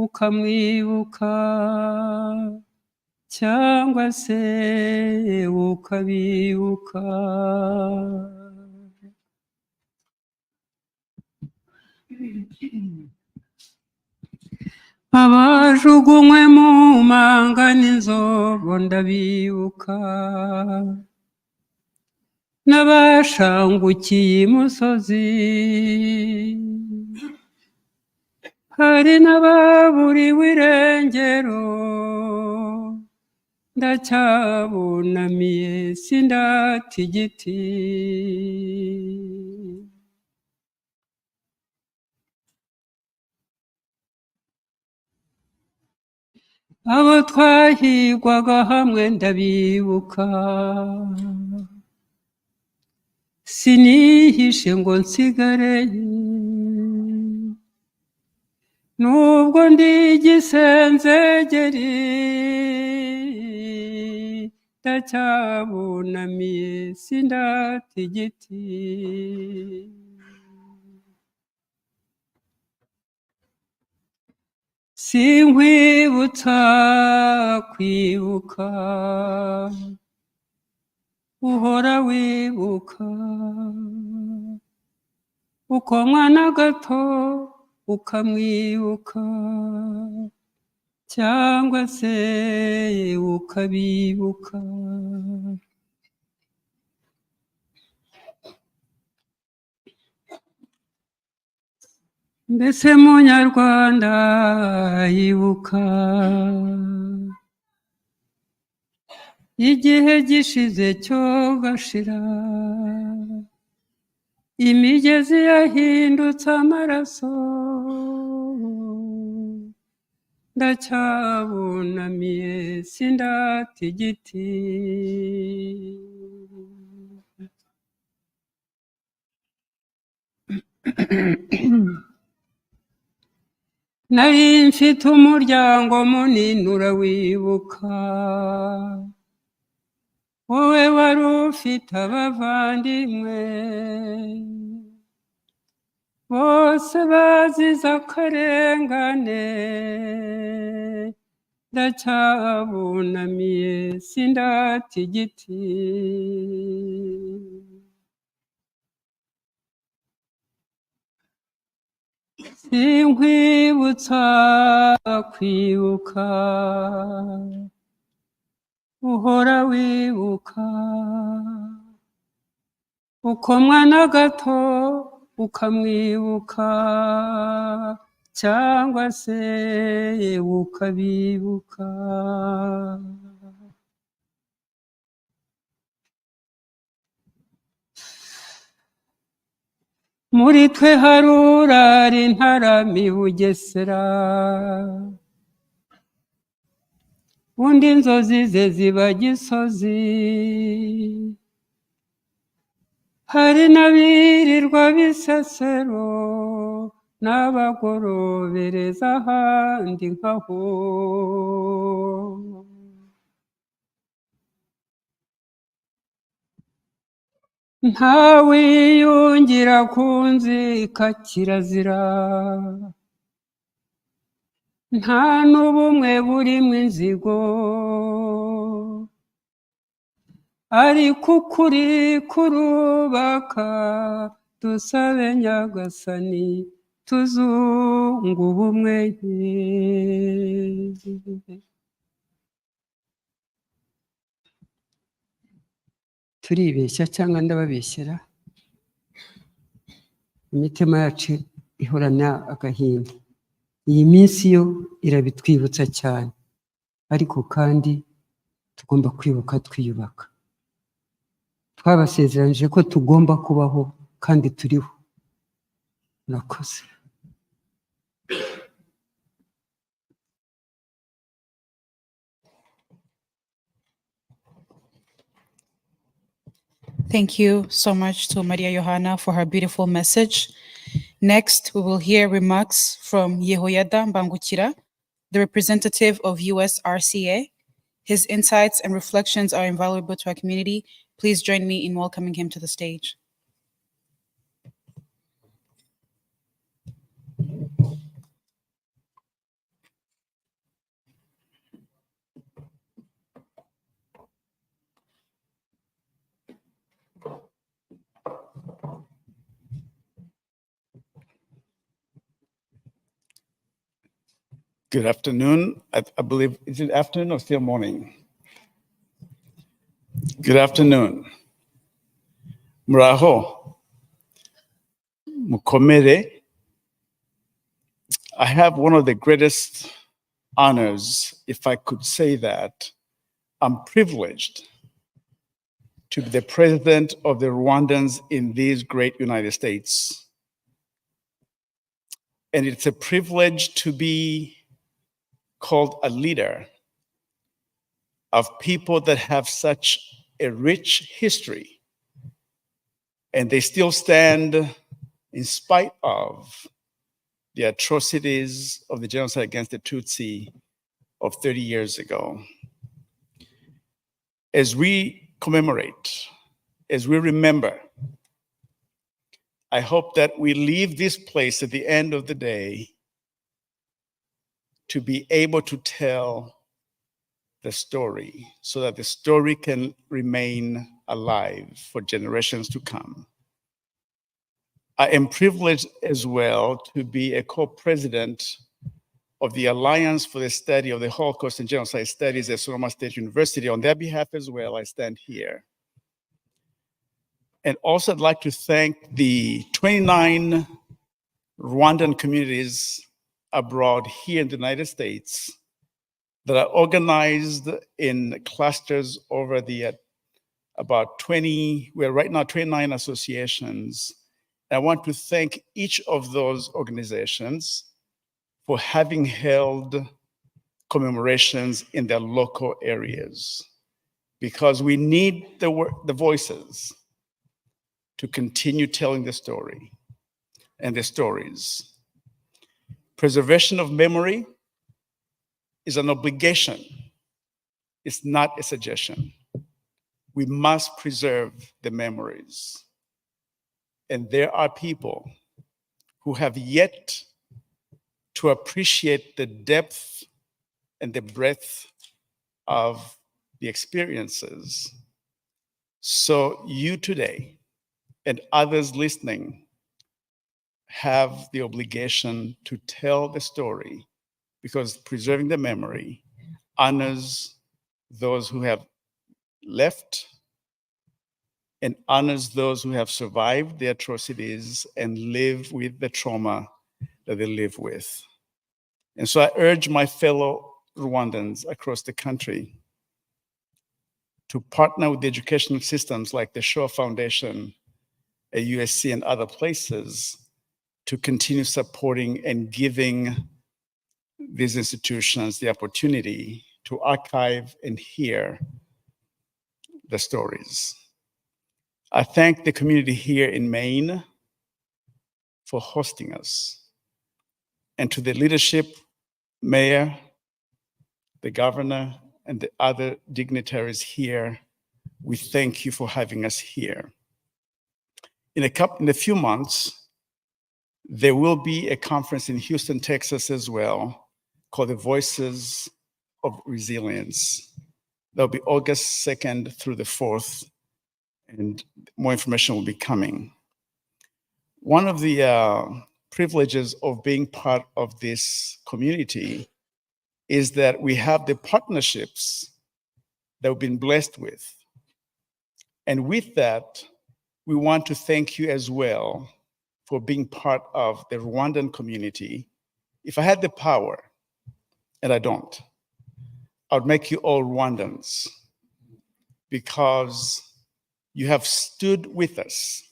ukamwibuka, cyangwa se ukabibuka. Abajugunywe mu manga n'inzogo ndabibuka, n'abashangukiye imusozi, hari n'ababuriwe irengero, ndacyabunamiye sindata igiti. Abo twahigwaga hamwe ndabibuka, sinihishe ngo nsigare, nubwo ndi igisenzegeri, ndacyabunamiye sindata igiti. Sinkwibutsa kwibuka, uhora wibuka uko mwana gato ukamwibuka, cyangwa se ukabibuka. Mbese munyarwanda yibuka, igihe gishize cyo gashira, imigezi yahindutse amaraso, ndacyabunamiye sindata igiti. nari mfite umuryango munini urawibuka, wowe wari ufite abavandimwe, bose bazize akarengane, ndacyabunamiye sindata igiti. Sinkwibutsa kwibuka, uhora wibuka, ukomwa na gato ukamwibuka, cyangwa se ukabibuka. Muri twe hari urara intarama i Bugesera, undi inzozi ze ziba Gisozi, hari n'abirirwa Bisesero n'abagorobereza ahandi nkaho. Ntawiyungira ku nzika kirazira, nta n'ubumwe burimo inzigo, ariko ukuri kurubaka, dusabe Nyagasani tuzunga ubumwe. Turibeshya cyangwa ndababeshyera? Imitima yacu ihorana agahinda. Iyi minsi yo irabitwibutsa cyane, ariko kandi tugomba kwibuka twiyubaka. Twabasezeranije ko tugomba kubaho kandi turiho. Murakoze.
Thank you so much to Maria Johanna for her beautiful message. Next, we will hear remarks from Yehoyada Mbangukira, the representative of USRCA. His insights and reflections are invaluable to our community. Please join me in welcoming him to the stage.
Good afternoon. I believe, is it afternoon or still morning? Good afternoon. Muraho. Mukomere. I have one of the greatest honors, if I could say that. I'm privileged to be the president of the Rwandans in these great United States. And it's a privilege to be called a leader of people that have such a rich history, and they still stand in spite of the atrocities of the genocide against the Tutsi of 30 years ago. As we commemorate, as we remember, I hope that we leave this place at the end of the day to be able to tell the story so that the story can remain alive for generations to come. I am privileged as well to be a co-president of the Alliance for the Study of the Holocaust and Genocide Studies at Sonoma State University. On their behalf as well, I stand here. And also I'd like to thank the 29 Rwandan communities abroad here in the United States that are organized in clusters over the about 20, we're right now 29 associations. I want to thank each of those organizations for having held commemorations in their local areas, because we need the voices to continue telling the story and the stories. Preservation of memory is an obligation. It's not a suggestion. We must preserve the memories. And there are people who have yet to appreciate the depth and the breadth of the experiences. So you today and others listening have the obligation to tell the story, because preserving the memory honors those who have left and honors those who have survived the atrocities and live with the trauma that they live with. And so I urge my fellow Rwandans across the country to partner with the educational systems like the Shoah Foundation at USC and other places to continue supporting and giving these institutions the opportunity to archive and hear the stories. I thank the community here in Maine for hosting us, and to the leadership, mayor, the governor, and the other dignitaries here, we thank you for having us here. In a few months, there will be a conference in Houston, Texas as well, called the Voices of Resilience. That'll be August 2nd through the 4th, and more information will be coming. One of the privileges of being part of this community is that we have the partnerships that we've been blessed with. And with that, we want to thank you as well for being part of the Rwandan community. If I had the power, and I don't, I would make you all Rwandans, because you have stood with us.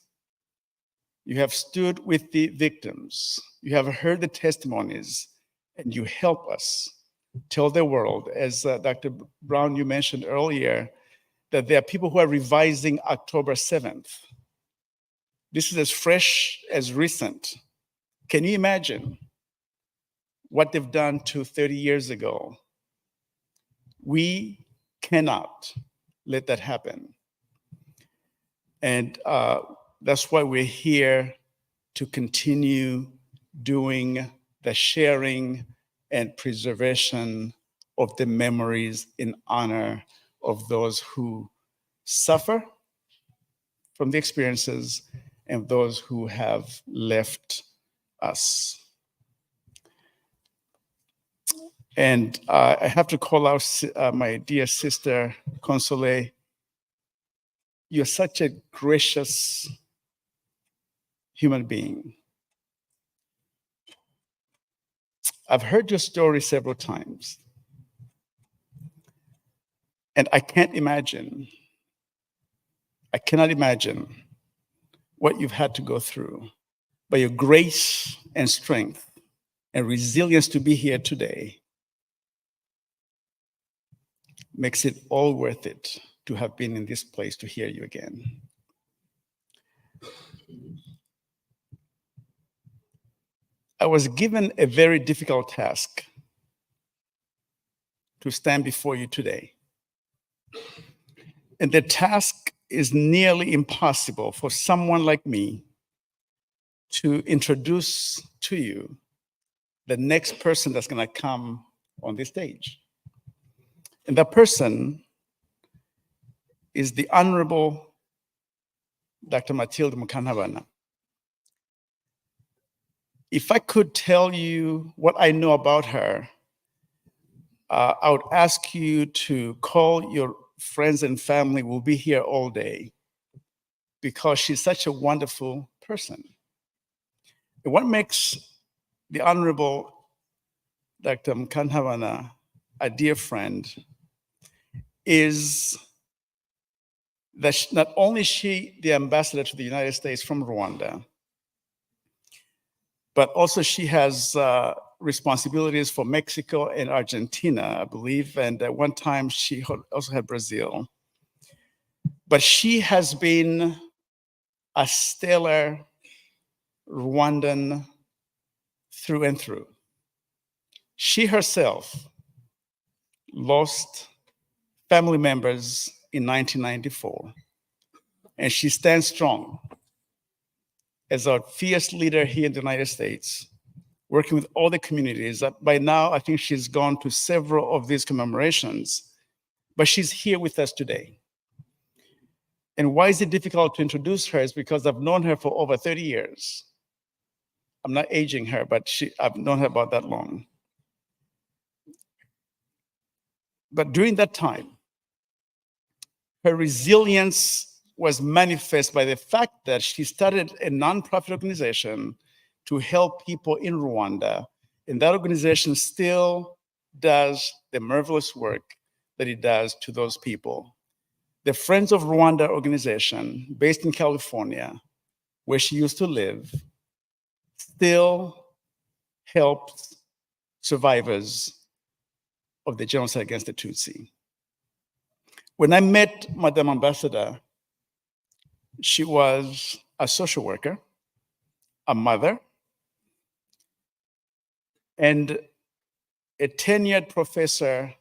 You have stood with the victims. You have heard the testimonies, and you help us tell the world, as Dr. Brown, you mentioned earlier, that there are people who are revising October 7th. This is as fresh as recent. Can you imagine what they've done to 30 years ago? We cannot let that happen. And that's why we're here, to continue doing the sharing and preservation of the memories in honor of those who suffer from the experiences and those who have left us. And I have to call out my dear sister, Console. You're such a gracious human being. I've heard your story several times, and I cannot imagine what you've had to go through. But your grace and strength and resilience to be here today makes it all worth it to have been in this place to hear you again. I was given a very difficult task to stand before you today. And the task is nearly impossible for someone like me to introduce to you the next person that's going to come on this stage. And that person is the Honorable Dr. Mathilde Mukantabana. If I could tell you what I know about her, I would ask you to call your friends and family. Will be here all day, because she's such a wonderful person. And what makes the Honorable Dr. Mukantabana a dear friend is that not only is she the ambassador to the United States from Rwanda, but also she has responsibilities for Mexico and Argentina, I believe, and at one time she also had Brazil. But she has been a stellar Rwandan through and through. She herself lost family members in 1994, and she stands strong as a fierce leader here in the United States, working with all the communities. By now, I think she's gone to several of these commemorations, but she's here with us today. And why is it difficult to introduce her is because I've known her for over 30 years. I'm not aging her, but I've known her about that long. But during that time, her resilience was manifest by the fact that she started a nonprofit organization to help people in Rwanda. And that organization still does the marvelous work that it does to those people. The Friends of Rwanda organization, based in California, where she used to live, still helps survivors of the genocide against the Tutsi. When I met Madam Ambassador, she was a social worker, a mother, and a tenured professor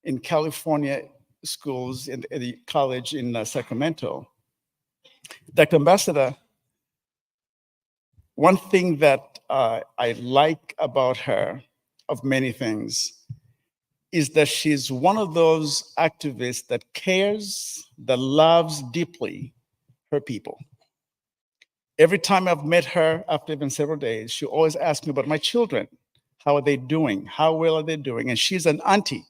in California schools at the college in Sacramento. Dr. Ambassador, one thing that I like about her, of many things, is that she's one of those activists that cares, that loves deeply her people. Every time I've met her, after even several days, she always asks me about my children. How are they doing? How well are they doing? And she's an auntie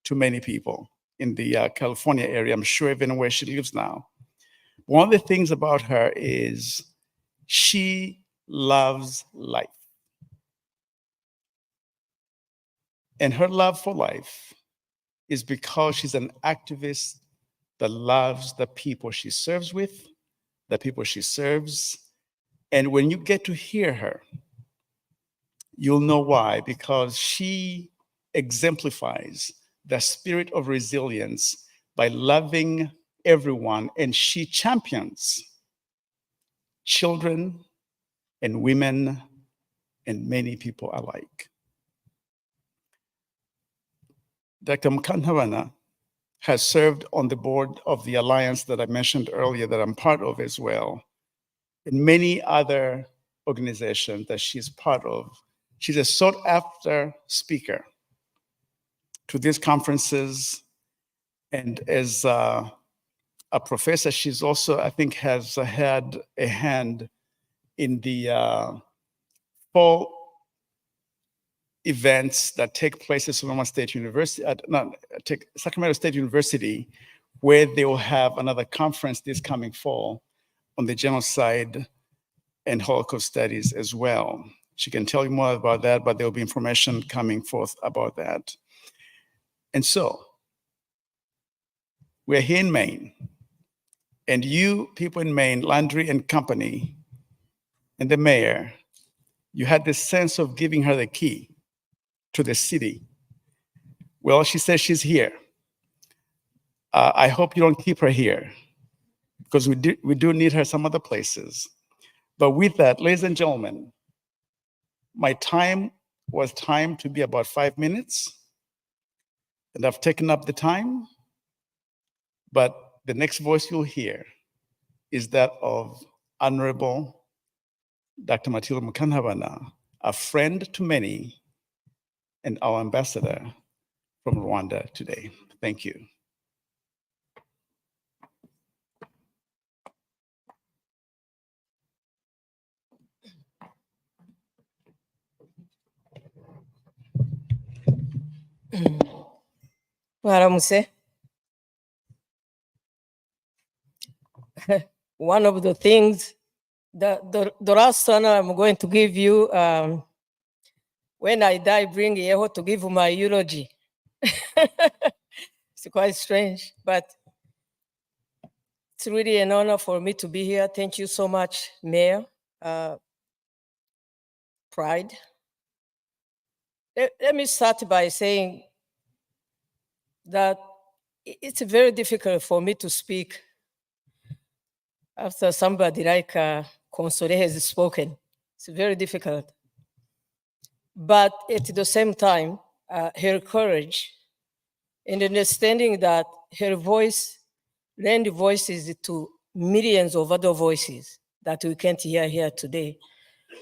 to many people in the California area, I'm sure even where she lives now. One of the things about her is she loves life. And her love for life is because she's an activist that loves the people she serves with, the people she serves. And when you get to hear her, you'll know why, because she exemplifies the spirit of resilience by loving everyone, and she champions children and women and many people alike. Dr. Mukantabana has served on the board of the alliance that I mentioned earlier that I'm part of as well, and many other organizations that she's part of. She's a sought-after speaker to these conferences, and as a professor, she's also, I think, has had a hand in the fall events that take place at Sacramento State University, Sacramento State University, where they will have another conference this coming fall on the genocide and Holocaust studies as well. She can tell you more about that, but there will be information coming forth about that. And so, we're here in Maine, and you people in Maine, Landry and company, and the mayor, you had this sense of giving her the key to the city. Well, she says she's here. I hope you don't keep her here, because we do need her some other places. But with that, ladies and gentlemen, my time was timed to be about 5 minutes, and I've taken up the time, but the next voice you'll hear is that of Honorable Dr. Matilda Mukantabana, a friend to many and our ambassador from Rwanda today. Thank you.
Mwaramutse. One of the things, the last one I'm going to give you, when I die, bring Yeho to give my eulogy. It's quite strange, but it's really an honor for me to be here. Thank you so much, Mayor. Pride. Let me start by saying that it's very difficult for me to speak after somebody like Console has spoken. It's very difficult. but at the same time, her courage and understanding that her voice lend voices to millions of other voices that we can't hear here today.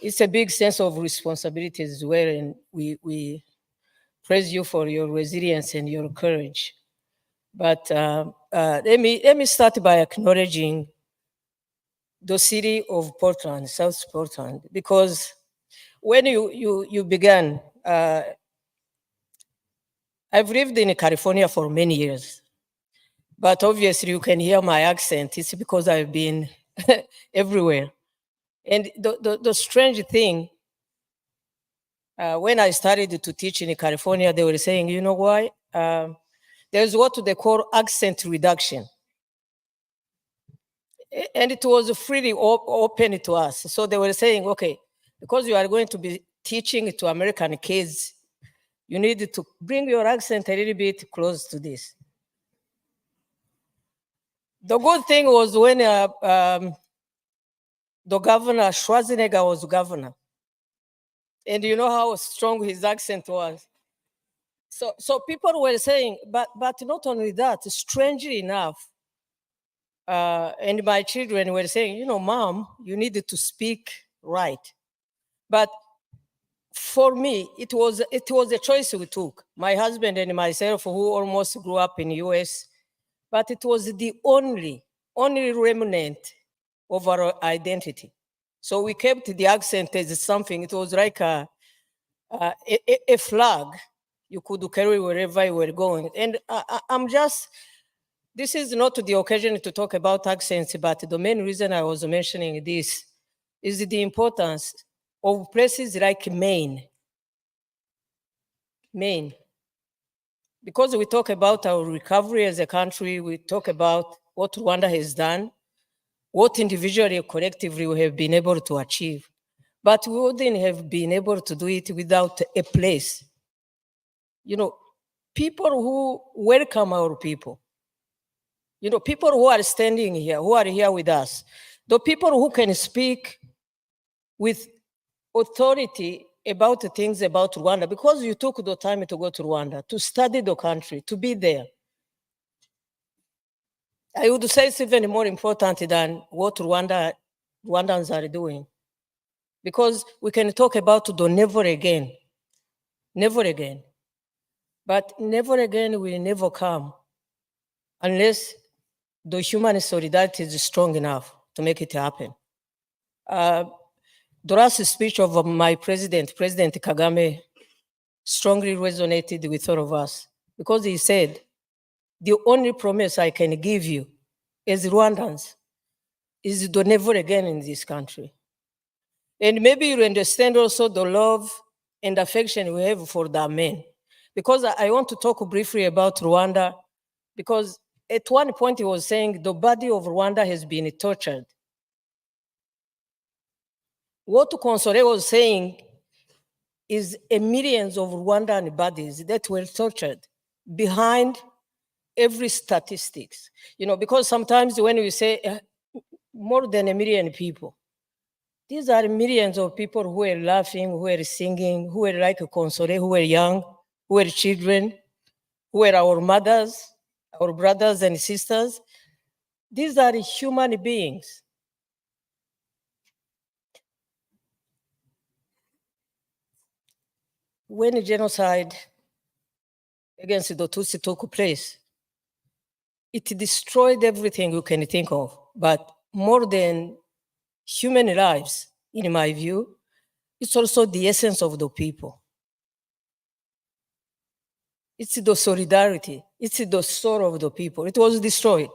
It's a big sense of responsibility as well, and we praise you for your resilience and your courage. But let me start by acknowledging the city of Portland, South Portland, because when you began, I've lived in California for many years, but obviously you can hear my accent. It's because I've been everywhere. And the strange thing, when I started to teach in California, they were saying, you know why? There's what they call accent reduction. And it was freely open to us. So they were saying, okay, because you are going to be teaching to American kids, you need to bring your accent a little bit close to this. The good thing was when the governor, Schwarzenegger, was governor. And you know how strong his accent was. So people were saying, but not only that, strangely enough, and my children were saying, you know, Mom, you needed to speak right. But for me, it was a choice we took, my husband and myself, who almost grew up in the US, but it was the only remnant of our identity. So we kept the accent as something. It was like a flag you could carry wherever you were going. And I'm just, this is not the occasion to talk about accents, but the main reason I was mentioning this is the importance of places like Maine. Because we talk about our recovery as a country, we talk about what Rwanda has done, what individually or collectively we have been able to achieve. But we wouldn't have been able to do it without a place. You know, people who welcome our people. You know, people who are standing here, who are here with us. The people who can speak with authority about the things about Rwanda, because you took the time to go to Rwanda, to study the country, to be there. I would say it's even more important than what Rwandans are doing. Because we can talk about the never again. But never again will never come unless the human solidarity is strong enough to make it happen. The last speech of my President Kagame, strongly resonated with all of us because he said, the only promise I can give you as Rwandans is to never again in this country. And maybe you understand also the love and affection we have for that man. Because I want to talk briefly about Rwanda, because at one point he was saying the body of Rwanda has been tortured. What Console was saying is millions of Rwandan bodies that were tortured behind every statistics. You know, because sometimes when we say more than 1 million people, these are millions of people who are laughing, who are singing, who are like Console, who are young, who are children, who are our mothers, our brothers and sisters. These are human beings. When genocide against the Tutsi took place, it destroyed everything you can think of, but more than human lives, in my view, it's also the essence of the people. It's the solidarity, it's the soul of the people. It was destroyed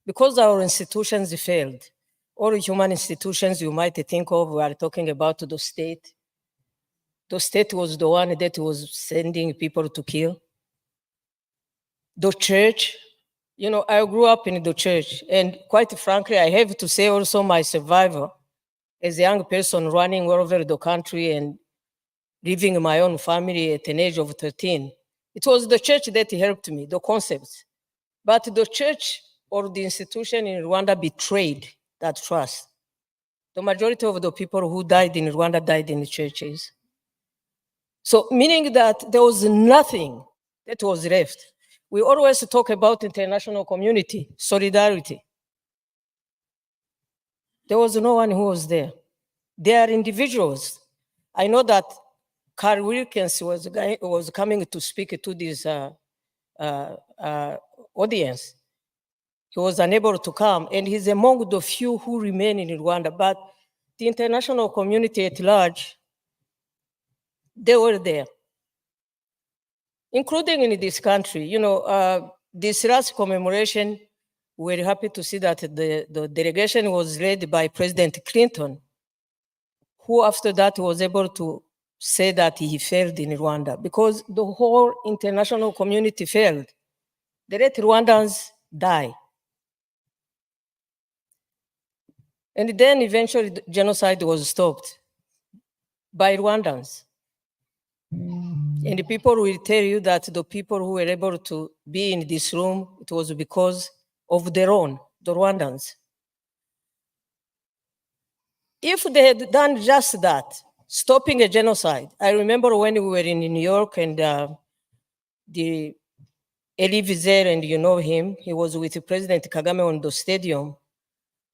because our institutions failed. All human institutions you might think of, we are talking about the state. The state was the one that was sending people to kill. The church, you know, I grew up in the church, and quite frankly, I have to say also my survival as a young person running all over the country and living my own family at an age of 13. It was the church that helped me, the concepts. But the church or the institution in Rwanda betrayed that trust. The majority of the people who died in Rwanda died in the churches. So meaning that there was nothing that was left. We always talk about international community, solidarity. There was no one who was there. They are individuals. I know that Carl Wilkins was coming to speak to this audience. He was unable to come, and he's among the few who remain in Rwanda, but the international community at large, they were there, including in this country. You know, this last commemoration, we're happy to see that the delegation was led by President Clinton, who after that was able to say that he failed in Rwanda because the whole international community failed. They let Rwandans die. And then eventually the genocide was stopped by Rwandans. And the people will tell you that the people who were able to be in this room, it was because of their own, the Rwandans. If they had done just that, stopping a genocide, I remember when we were in New York and the Elie Wiesel, and you know him, he was with President Kagame on the stadium.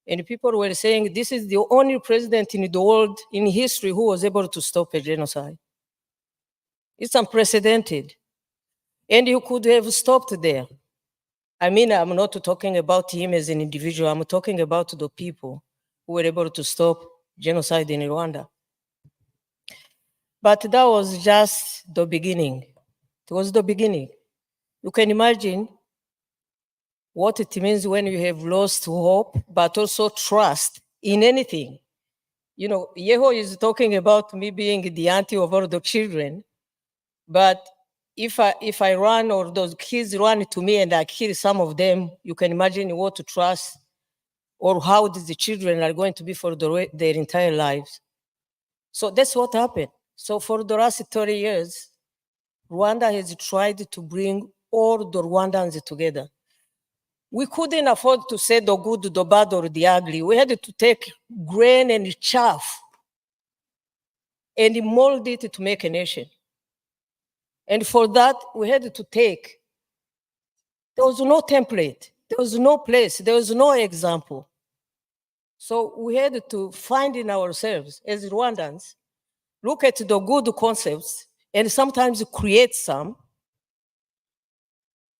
And people were saying, this is the only president in the world in history who was able to stop a genocide. It's unprecedented. And you could have stopped there. I mean, I'm not talking about him as an individual, I'm talking about the people who were able to stop genocide in Rwanda. But that was just the beginning. It was the beginning. You can imagine what it means when you have lost hope, but also trust in anything. You know, Yeho is talking about me being the auntie of all the children, but if I run or those kids run to me and I kill some of them, you can imagine what to trust or how the children are going to be for their entire lives. So that's what happened. So for the last 30 years, Rwanda has tried to bring all the Rwandans together. We couldn't afford to say the good, the bad, or the ugly. We had to take grain and chaff and mold it to make a nation. And for that, we had to take, there was no template, there was no place, there was no example. So we had to find in ourselves as Rwandans, look at the good concepts and sometimes create some.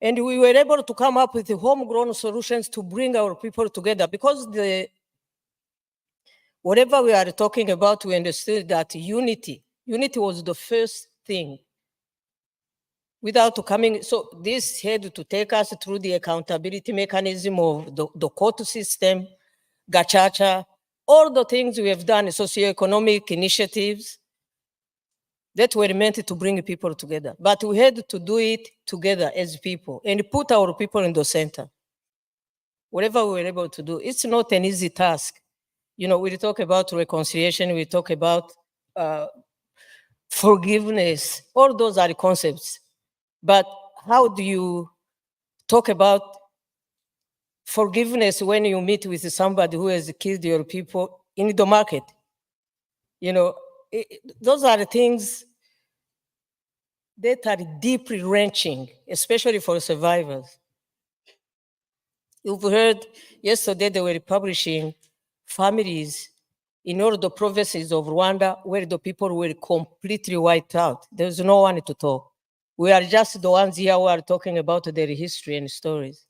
And we were able to come up with homegrown solutions to bring our people together because whatever we are talking about, we understood that unity was the first thing. Without coming, so this had to take us through the accountability mechanism of the court system, Gachacha, all the things we have done, socioeconomic initiatives that were meant to bring people together. But we had to do it together as people and put our people in the center. Whatever we were able to do, it's not an easy task. You know, we talk about reconciliation, we talk about forgiveness, all those are concepts. But how do you talk about forgiveness when you meet with somebody who has killed your people in the market? You know, those are the things that are deeply wrenching, especially for survivors. You've heard yesterday they were publishing families in all the provinces of Rwanda where the people were completely wiped out. There's no one to talk. We are just the ones here who are talking about their history and stories.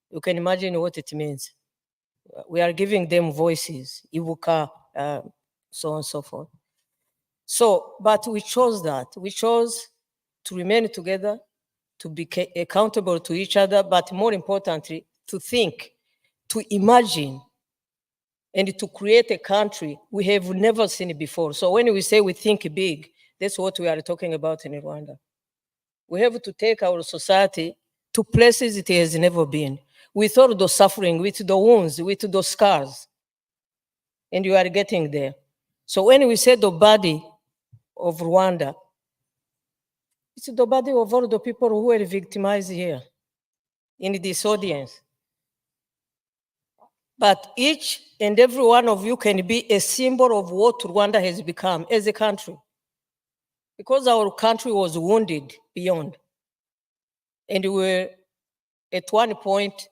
You can imagine what it means. We are giving them voices, Iuka, so on and so forth. So, but we chose that. We chose to remain together, to be accountable to each other, but more importantly, to think, to imagine, and to create a country we have never seen before. So when we say we think big, that's what we are talking about in Rwanda. We have to take our society to places it has never been, with all the suffering, with the wounds, with the scars. And you are getting there. So when we say the body of Rwanda, it's the body of all the people who were victimized here in this audience. But each and every one of you can be a symbol of what Rwanda has become as a country. because our country was wounded beyond. And we were at one point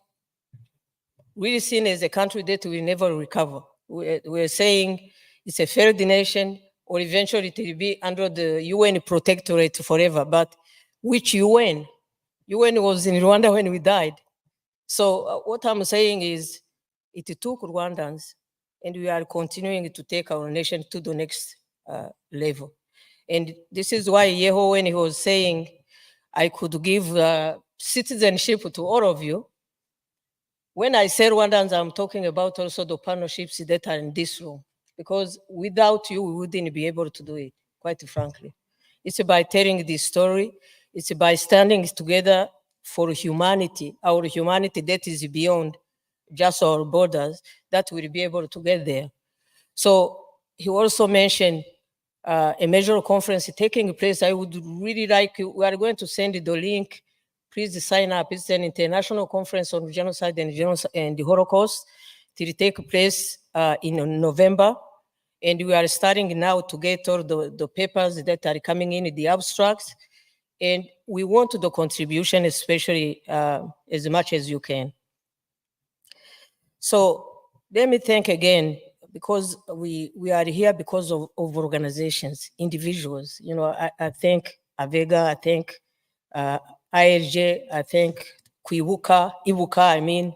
really seen as a country that will never recover. We're saying it's a failed nation, or eventually it will be under the UN protectorate forever. But which UN? UN was in Rwanda when we died. So what I'm saying is it took Rwandans, and we are continuing to take our nation to the next level. And this is why Yeho, when he was saying I could give citizenship to all of you, when I say Rwandans, I'm talking about also the partnerships that are in this room, because without you, we wouldn't be able to do it, quite frankly. It's by telling this story. It's by standing together for humanity, our humanity that is beyond just our borders, that we'll be able to get there. So he also mentioned a major conference taking place. I would really like, we are going to send the link. Please sign up. It's an international conference on genocide and the Holocaust. It will take place in November. And we are starting now to get all the papers that are coming in, the abstracts. And we want the contribution, especially as much as you can. So let me thank again, because we are here because of organizations, individuals. You know, I thank Avega, I thank ILJ, I thank Kwibuka, Iuka, I mean.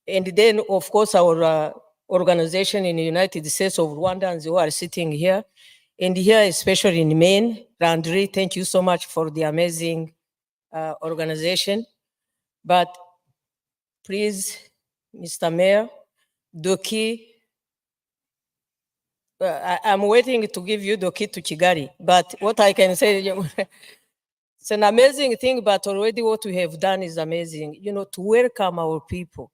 And then, of course, our organization in the United States of Rwandans who are sitting here. And here, especially in Maine, Landry, thank you so much for the amazing organization. But please, Mr. Mayor, Doki, I'm waiting to give you the key to Kigali, but what I can say, it's an amazing thing, but already what we have done is amazing. You know, to welcome our people,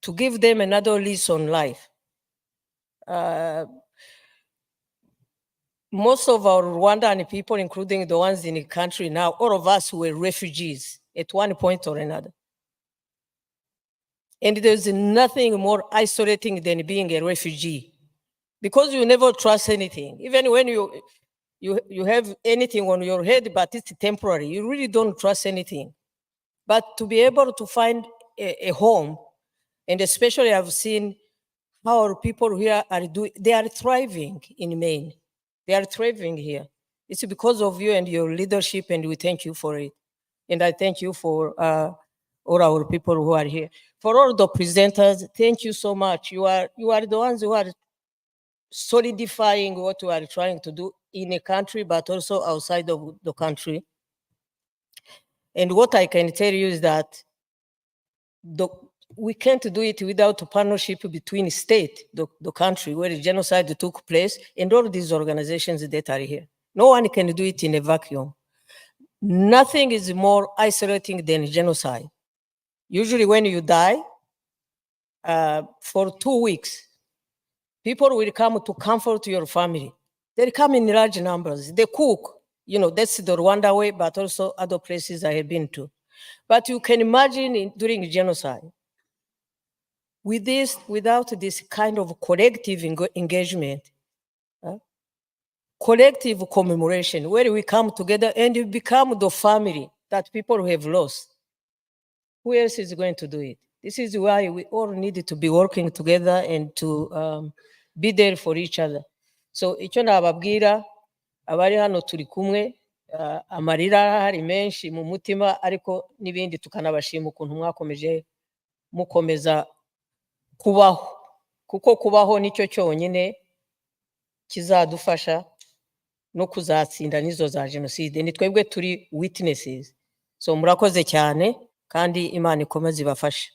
to give them another lease on life. Most of our Rwandan people, including the ones in the country now, all of us were refugees at one point or another. And there's nothing more isolating than being a refugee, because you never trust anything. Even when you have anything on your head, but it's temporary, you really don't trust anything. But to be able to find a home, and especially I've seen how our people here are doing, they are thriving in Maine. They are thriving here. It's because of you and your leadership, and we thank you for it. And I thank you for all our people who are here. For all the presenters, thank you so much. You are the ones who are solidifying what we are trying to do in a country, but also outside of the country. And what I can tell you is that we can't do it without a partnership between state, the country where the genocide took place, and all these organizations that are here. No one can do it in a vacuum. Nothing is more isolating than genocide. Usually when you die, for 2 weeks, people will come to comfort your family. They come in large numbers. They cook. You know, that's the Rwanda way, but also other places I have been to. But you can imagine during genocide, without this kind of collective engagement, collective commemoration, where we come together and you become the family that people have lost, who else is going to do it? This is why we all need to be working together and to be there for each other. So icyo nababwira abari hano turi kumwe, amarira hari menshi mu mutima, ariko n'ibindi tukanabashima ukuntu mwakomeje mukomeza kubaho, kuko kubaho nicyo cyonyine kizadufasha no kuzatsinda n'izo za jenoside. Ni twebwe turi witnesses. So murakoze cyane, kandi Imana ikomeze ibafashe.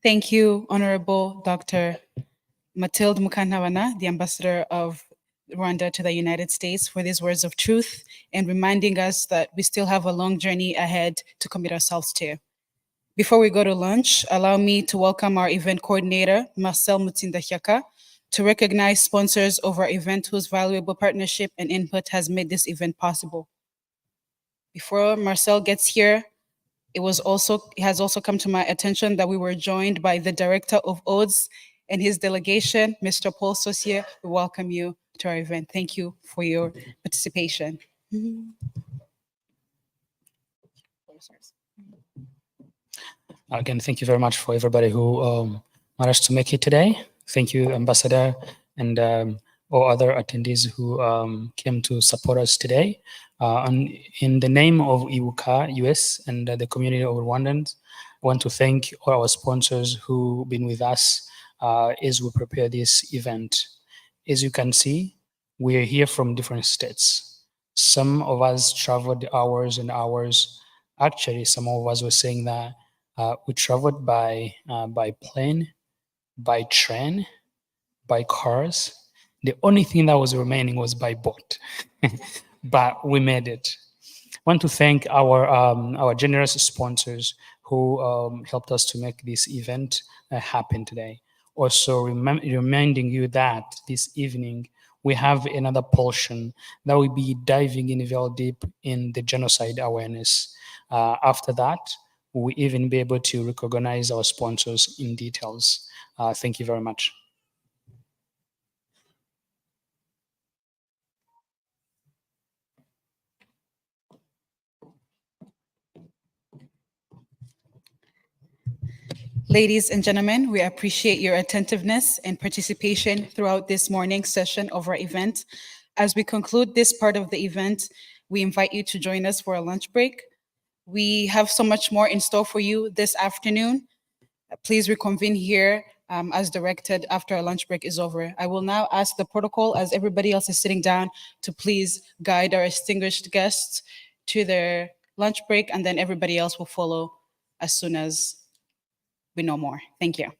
Thank you, Honorable Dr. Mathilde Mukantabana, the Ambassador of Rwanda to the United States, for these words of truth and reminding us that we still have a long journey ahead to commit ourselves to. Before we go to lunch, allow me to welcome our event coordinator, Marcel Mutsindahyaka, to recognize sponsors of our event whose valuable partnership and input has made this event possible. Before Marcel gets here, it has also come to my attention that we were joined by the Director of Odes and his delegation, Mr. Paul Saucier. We welcome you to our event. Thank you for your participation.
Again, thank you very much for everybody who managed to make it today. Thank you, Ambassador, and all other attendees who came to support us today. And in the name of Iuka, US, and the community of Rwandans, I want to thank all our sponsors who've been with us as we prepare this event. As you can see, we are here from different states. Some of us traveled hours and hours. Actually, some of us were saying that we traveled by plane, by train, by cars. The only thing that was remaining was by boat, but we made it. I want to thank our generous sponsors who helped us to make this event happen today. Also reminding you that this evening we have another portion that will be diving in very deep in the genocide awareness. After that, we'll even be able to recognize our sponsors in details. Thank you very much.
Ladies and gentlemen, we appreciate your attentiveness and participation throughout this morning's session of our event. As we conclude this part of the event, we invite you to join us for a lunch break. We have so much more in store for you this afternoon. Please reconvene here as directed after our lunch break is over. I will now ask the protocol, as everybody else is sitting down, to please guide our distinguished guests to their lunch break, and then everybody else will follow as soon as we know more. Thank you.